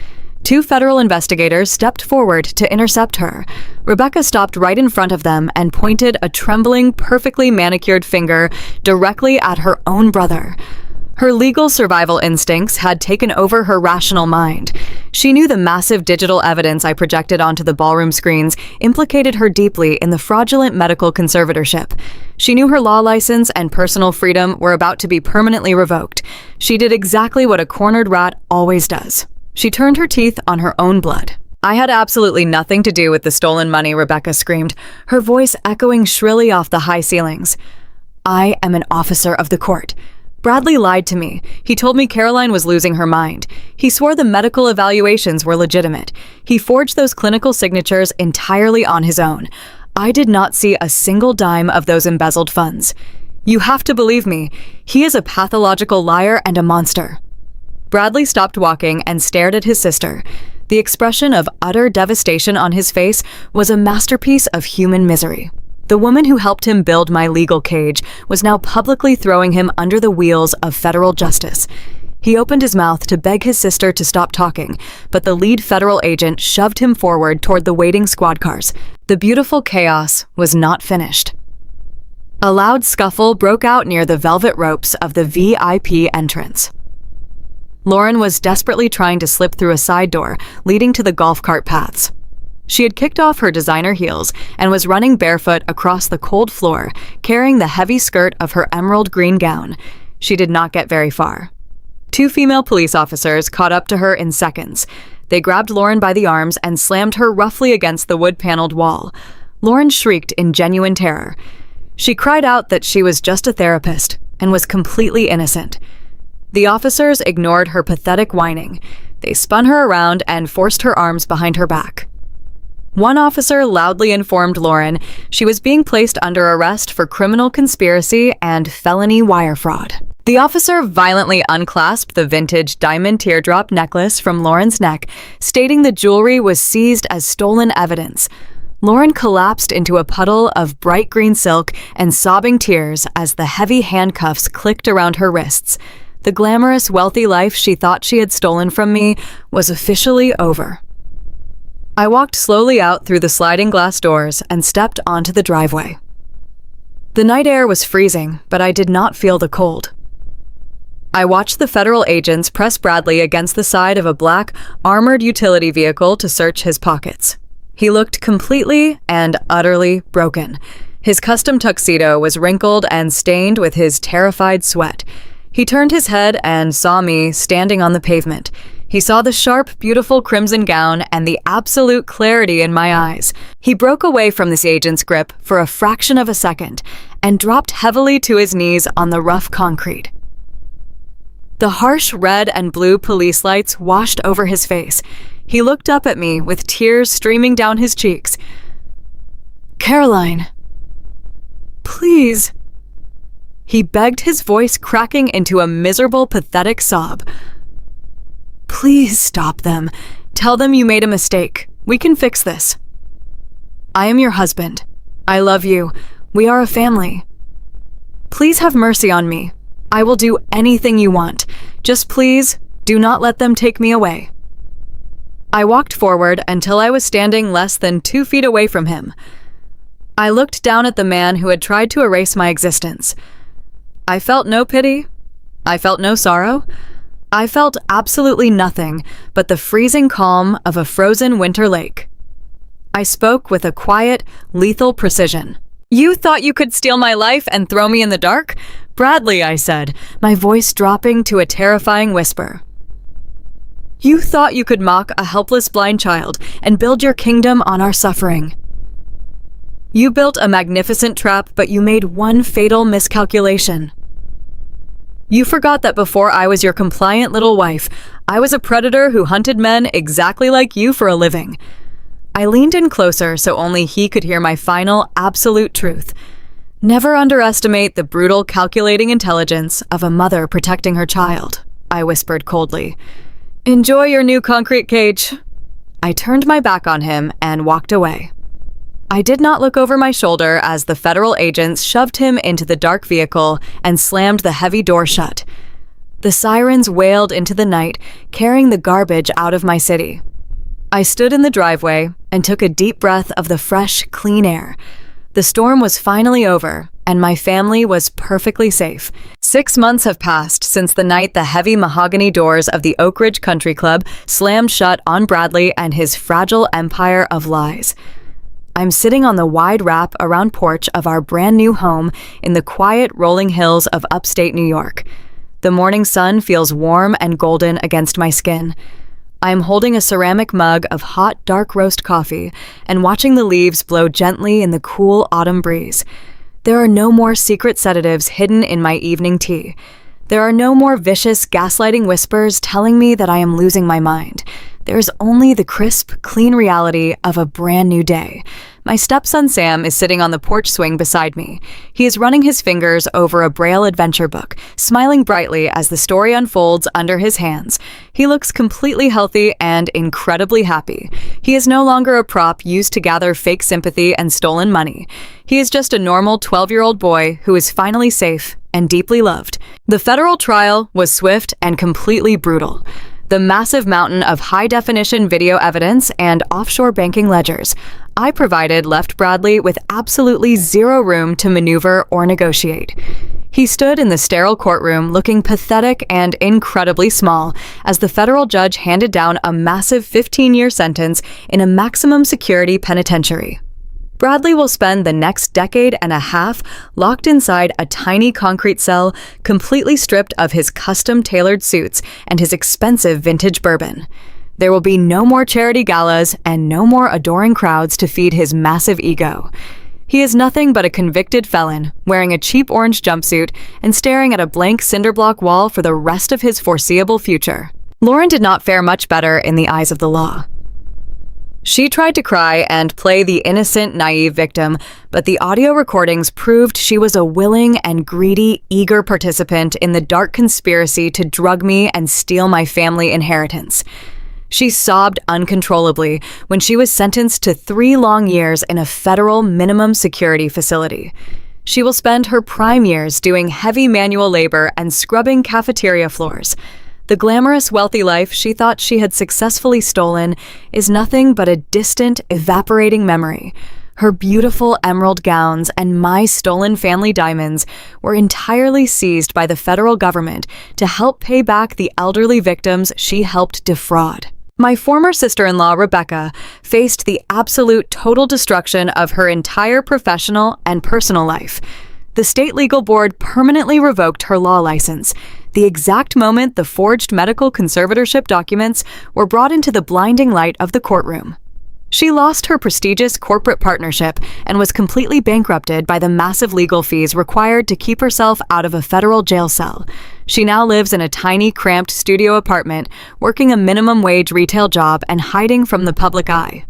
Two federal investigators stepped forward to intercept her. Rebecca stopped right in front of them and pointed a trembling, perfectly manicured finger directly at her own brother. Her legal survival instincts had taken over her rational mind. She knew the massive digital evidence I projected onto the ballroom screens implicated her deeply in the fraudulent medical conservatorship. She knew her law license and personal freedom were about to be permanently revoked. She did exactly what a cornered rat always does. She turned her teeth on her own blood. I had absolutely nothing to do with the stolen money, Rebecca screamed, her voice echoing shrilly off the high ceilings. I am an officer of the court. Bradley lied to me. He told me Caroline was losing her mind. He swore the medical evaluations were legitimate. He forged those clinical signatures entirely on his own. I did not see a single dime of those embezzled funds. You have to believe me. He is a pathological liar and a monster. Bradley stopped walking and stared at his sister. The expression of utter devastation on his face was a masterpiece of human misery. The woman who helped him build my legal cage was now publicly throwing him under the wheels of federal justice. He opened his mouth to beg his sister to stop talking, but the lead federal agent shoved him forward toward the waiting squad cars. The beautiful chaos was not finished. A loud scuffle broke out near the velvet ropes of the VIP entrance. Lauren was desperately trying to slip through a side door leading to the golf cart paths. She had kicked off her designer heels and was running barefoot across the cold floor, carrying the heavy skirt of her emerald green gown. She did not get very far. Two female police officers caught up to her in seconds. They grabbed Lauren by the arms and slammed her roughly against the wood-paneled wall. Lauren shrieked in genuine terror. She cried out that she was just a therapist and was completely innocent. The officers ignored her pathetic whining. They spun her around and forced her arms behind her back. One officer loudly informed Lauren she was being placed under arrest for criminal conspiracy and felony wire fraud. The officer violently unclasped the vintage diamond teardrop necklace from Lauren's neck, stating the jewelry was seized as stolen evidence. Lauren collapsed into a puddle of bright green silk and sobbing tears as the heavy handcuffs clicked around her wrists. The glamorous, wealthy life she thought she had stolen from me was officially over. I walked slowly out through the sliding glass doors and stepped onto the driveway. The night air was freezing, but I did not feel the cold. I watched the federal agents press Bradley against the side of a black, armored utility vehicle to search his pockets. He looked completely and utterly broken. His custom tuxedo was wrinkled and stained with his terrified sweat. He turned his head and saw me standing on the pavement. He saw the sharp, beautiful crimson gown and the absolute clarity in my eyes. He broke away from this agent's grip for a fraction of a second and dropped heavily to his knees on the rough concrete. The harsh red and blue police lights washed over his face. He looked up at me with tears streaming down his cheeks. "Caroline, please." He begged, his voice cracking into a miserable, pathetic sob. "Please stop them. Tell them you made a mistake. We can fix this. I am your husband. I love you. We are a family. Please have mercy on me. I will do anything you want. Just please, do not let them take me away." I walked forward until I was standing less than 2 feet away from him. I looked down at the man who had tried to erase my existence. I felt no pity. I felt no sorrow. I felt absolutely nothing but the freezing calm of a frozen winter lake. I spoke with a quiet, lethal precision. "You thought you could steal my life and throw me in the dark? Bradley," I said, my voice dropping to a terrifying whisper. "You thought you could mock a helpless blind child and build your kingdom on our suffering. You built a magnificent trap, but you made one fatal miscalculation. You forgot that before I was your compliant little wife, I was a predator who hunted men exactly like you for a living." I leaned in closer so only he could hear my final, absolute truth. "Never underestimate the brutal, calculating intelligence of a mother protecting her child," I whispered coldly. "Enjoy your new concrete cage." I turned my back on him and walked away. I did not look over my shoulder as the federal agents shoved him into the dark vehicle and slammed the heavy door shut. The sirens wailed into the night, carrying the garbage out of my city. I stood in the driveway and took a deep breath of the fresh, clean air. The storm was finally over, and my family was perfectly safe. 6 months have passed since the night the heavy mahogany doors of the Oak Ridge Country Club slammed shut on Bradley and his fragile empire of lies. I'm sitting on the wide wrap-around porch of our brand new home in the quiet rolling hills of upstate New York. The morning sun feels warm and golden against my skin. I am holding a ceramic mug of hot, dark roast coffee and watching the leaves blow gently in the cool autumn breeze. There are no more secret sedatives hidden in my evening tea. There are no more vicious, gaslighting whispers telling me that I am losing my mind. There's only the crisp, clean reality of a brand new day. My stepson Sam is sitting on the porch swing beside me. He is running his fingers over a Braille adventure book, smiling brightly as the story unfolds under his hands. He looks completely healthy and incredibly happy. He is no longer a prop used to gather fake sympathy and stolen money. He is just a normal 12-year-old boy who is finally safe and deeply loved. The federal trial was swift and completely brutal. The massive mountain of high-definition video evidence and offshore banking ledgers I provided left Bradley with absolutely zero room to maneuver or negotiate. He stood in the sterile courtroom looking pathetic and incredibly small as the federal judge handed down a massive 15-year sentence in a maximum security penitentiary. Bradley will spend the next decade and a half locked inside a tiny concrete cell, completely stripped of his custom-tailored suits and his expensive vintage bourbon. There will be no more charity galas and no more adoring crowds to feed his massive ego. He is nothing but a convicted felon, wearing a cheap orange jumpsuit and staring at a blank cinderblock wall for the rest of his foreseeable future. Lauren did not fare much better in the eyes of the law. She tried to cry and play the innocent, naive victim, but the audio recordings proved she was a willing and greedy, eager participant in the dark conspiracy to drug me and steal my family inheritance. She sobbed uncontrollably when she was sentenced to 3 long years in a federal minimum security facility. She will spend her prime years doing heavy manual labor and scrubbing cafeteria floors. The glamorous, wealthy life she thought she had successfully stolen is nothing but a distant, evaporating memory. Her beautiful emerald gowns and my stolen family diamonds were entirely seized by the federal government to help pay back the elderly victims she helped defraud. My former sister-in-law, Rebecca, faced the absolute total destruction of her entire professional and personal life. The state legal board permanently revoked her law license, the exact moment the forged medical conservatorship documents were brought into the blinding light of the courtroom. She lost her prestigious corporate partnership and was completely bankrupted by the massive legal fees required to keep herself out of a federal jail cell. She now lives in a tiny, cramped studio apartment, working a minimum wage retail job and hiding from the public eye.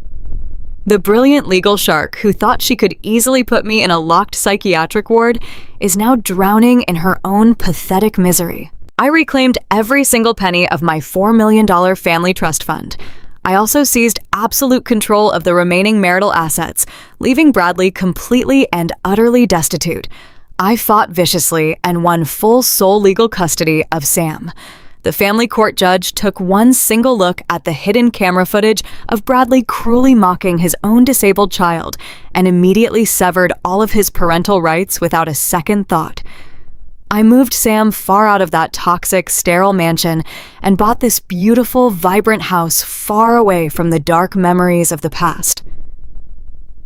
The brilliant legal shark who thought she could easily put me in a locked psychiatric ward is now drowning in her own pathetic misery. I reclaimed every single penny of my $4 million family trust fund. I also seized absolute control of the remaining marital assets, leaving Bradley completely and utterly destitute. I fought viciously and won full sole legal custody of Sam. The family court judge took one single look at the hidden camera footage of Bradley cruelly mocking his own disabled child and immediately severed all of his parental rights without a second thought. I moved Sam far out of that toxic, sterile mansion and bought this beautiful, vibrant house far away from the dark memories of the past.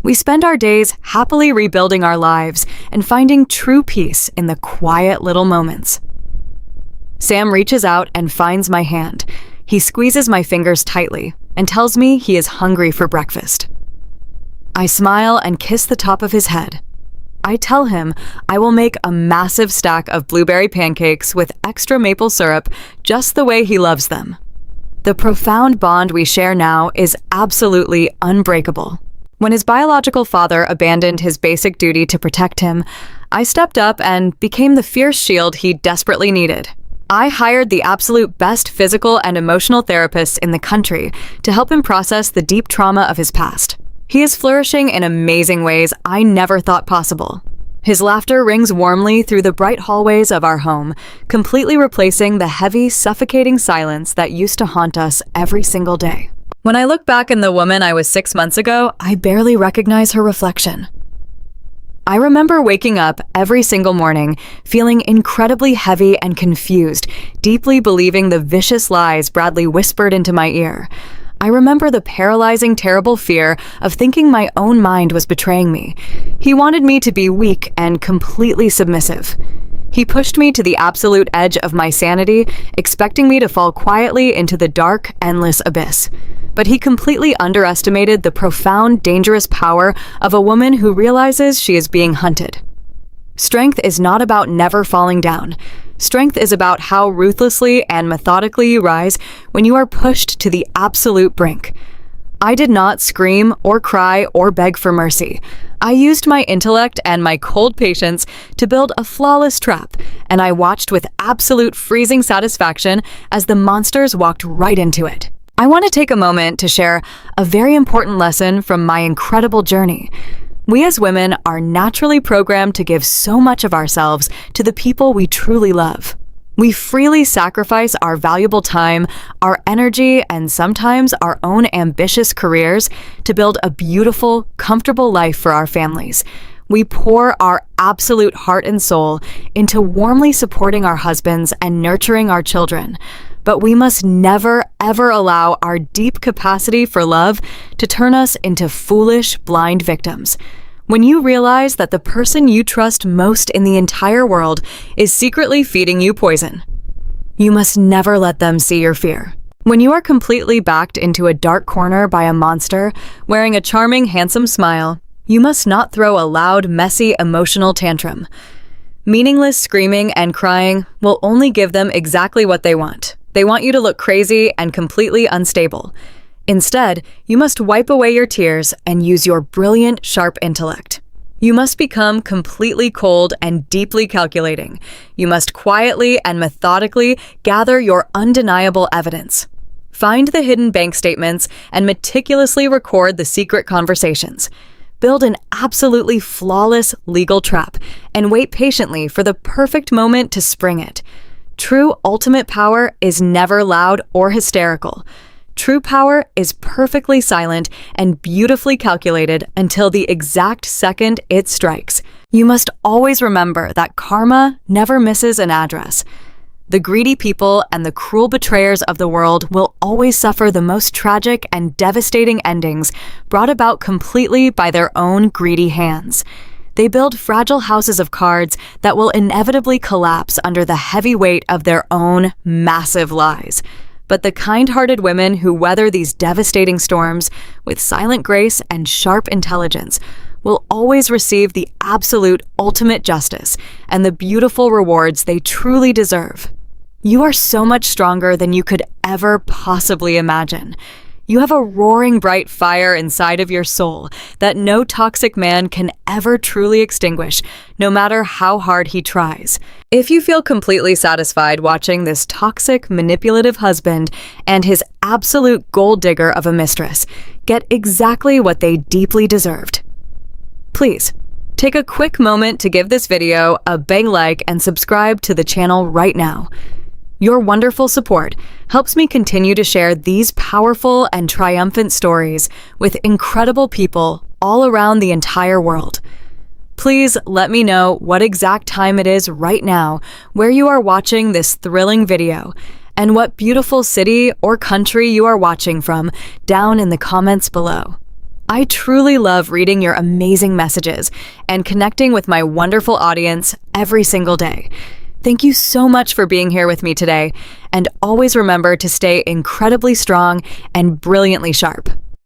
We spend our days happily rebuilding our lives and finding true peace in the quiet little moments. Sam reaches out and finds my hand. He squeezes my fingers tightly and tells me he is hungry for breakfast. I smile and kiss the top of his head. I tell him I will make a massive stack of blueberry pancakes with extra maple syrup just the way he loves them. The profound bond we share now is absolutely unbreakable. When his biological father abandoned his basic duty to protect him, I stepped up and became the fierce shield he desperately needed. I hired the absolute best physical and emotional therapists in the country to help him process the deep trauma of his past. He is flourishing in amazing ways I never thought possible. His laughter rings warmly through the bright hallways of our home, completely replacing the heavy, suffocating silence that used to haunt us every single day. When I look back in the woman I was 6 months ago, I barely recognize her reflection. I remember waking up every single morning, feeling incredibly heavy and confused, deeply believing the vicious lies Bradley whispered into my ear. I remember the paralyzing, terrible fear of thinking my own mind was betraying me. He wanted me to be weak and completely submissive. He pushed me to the absolute edge of my sanity, expecting me to fall quietly into the dark, endless abyss. But he completely underestimated the profound, dangerous power of a woman who realizes she is being hunted. Strength is not about never falling down. Strength is about how ruthlessly and methodically you rise when you are pushed to the absolute brink. I did not scream or cry or beg for mercy. I used my intellect and my cold patience to build a flawless trap, and I watched with absolute freezing satisfaction as the monsters walked right into it. I want to take a moment to share a very important lesson from my incredible journey. We as women are naturally programmed to give so much of ourselves to the people we truly love. We freely sacrifice our valuable time, our energy, and sometimes our own ambitious careers to build a beautiful, comfortable life for our families. We pour our absolute heart and soul into warmly supporting our husbands and nurturing our children. But we must never, ever allow our deep capacity for love to turn us into foolish, blind victims. When you realize that the person you trust most in the entire world is secretly feeding you poison, you must never let them see your fear. When you are completely backed into a dark corner by a monster wearing a charming, handsome smile, you must not throw a loud, messy, emotional tantrum. Meaningless screaming and crying will only give them exactly what they want. They want you to look crazy and completely unstable. Instead, you must wipe away your tears and use your brilliant, sharp intellect. You must become completely cold and deeply calculating. You must quietly and methodically gather your undeniable evidence. Find the hidden bank statements and meticulously record the secret conversations. Build an absolutely flawless legal trap and wait patiently for the perfect moment to spring it. True ultimate power is never loud or hysterical. True power is perfectly silent and beautifully calculated until the exact second it strikes. You must always remember that karma never misses an address. The greedy people and the cruel betrayers of the world will always suffer the most tragic and devastating endings brought about completely by their own greedy hands. They build fragile houses of cards that will inevitably collapse under the heavy weight of their own massive lies. But the kind-hearted women who weather these devastating storms with silent grace and sharp intelligence will always receive the absolute ultimate justice and the beautiful rewards they truly deserve. You are so much stronger than you could ever possibly imagine. You have a roaring bright fire inside of your soul that no toxic man can ever truly extinguish, no matter how hard he tries. If you feel completely satisfied watching this toxic, manipulative husband and his absolute gold digger of a mistress get exactly what they deeply deserved, please take a quick moment to give this video a big like and subscribe to the channel right now. Your wonderful support helps me continue to share these powerful and triumphant stories with incredible people all around the entire world. Please let me know what exact time it is right now where you are watching this thrilling video and what beautiful city or country you are watching from down in the comments below. I truly love reading your amazing messages and connecting with my wonderful audience every single day. Thank you so much for being here with me today, and always remember to stay incredibly strong and brilliantly sharp.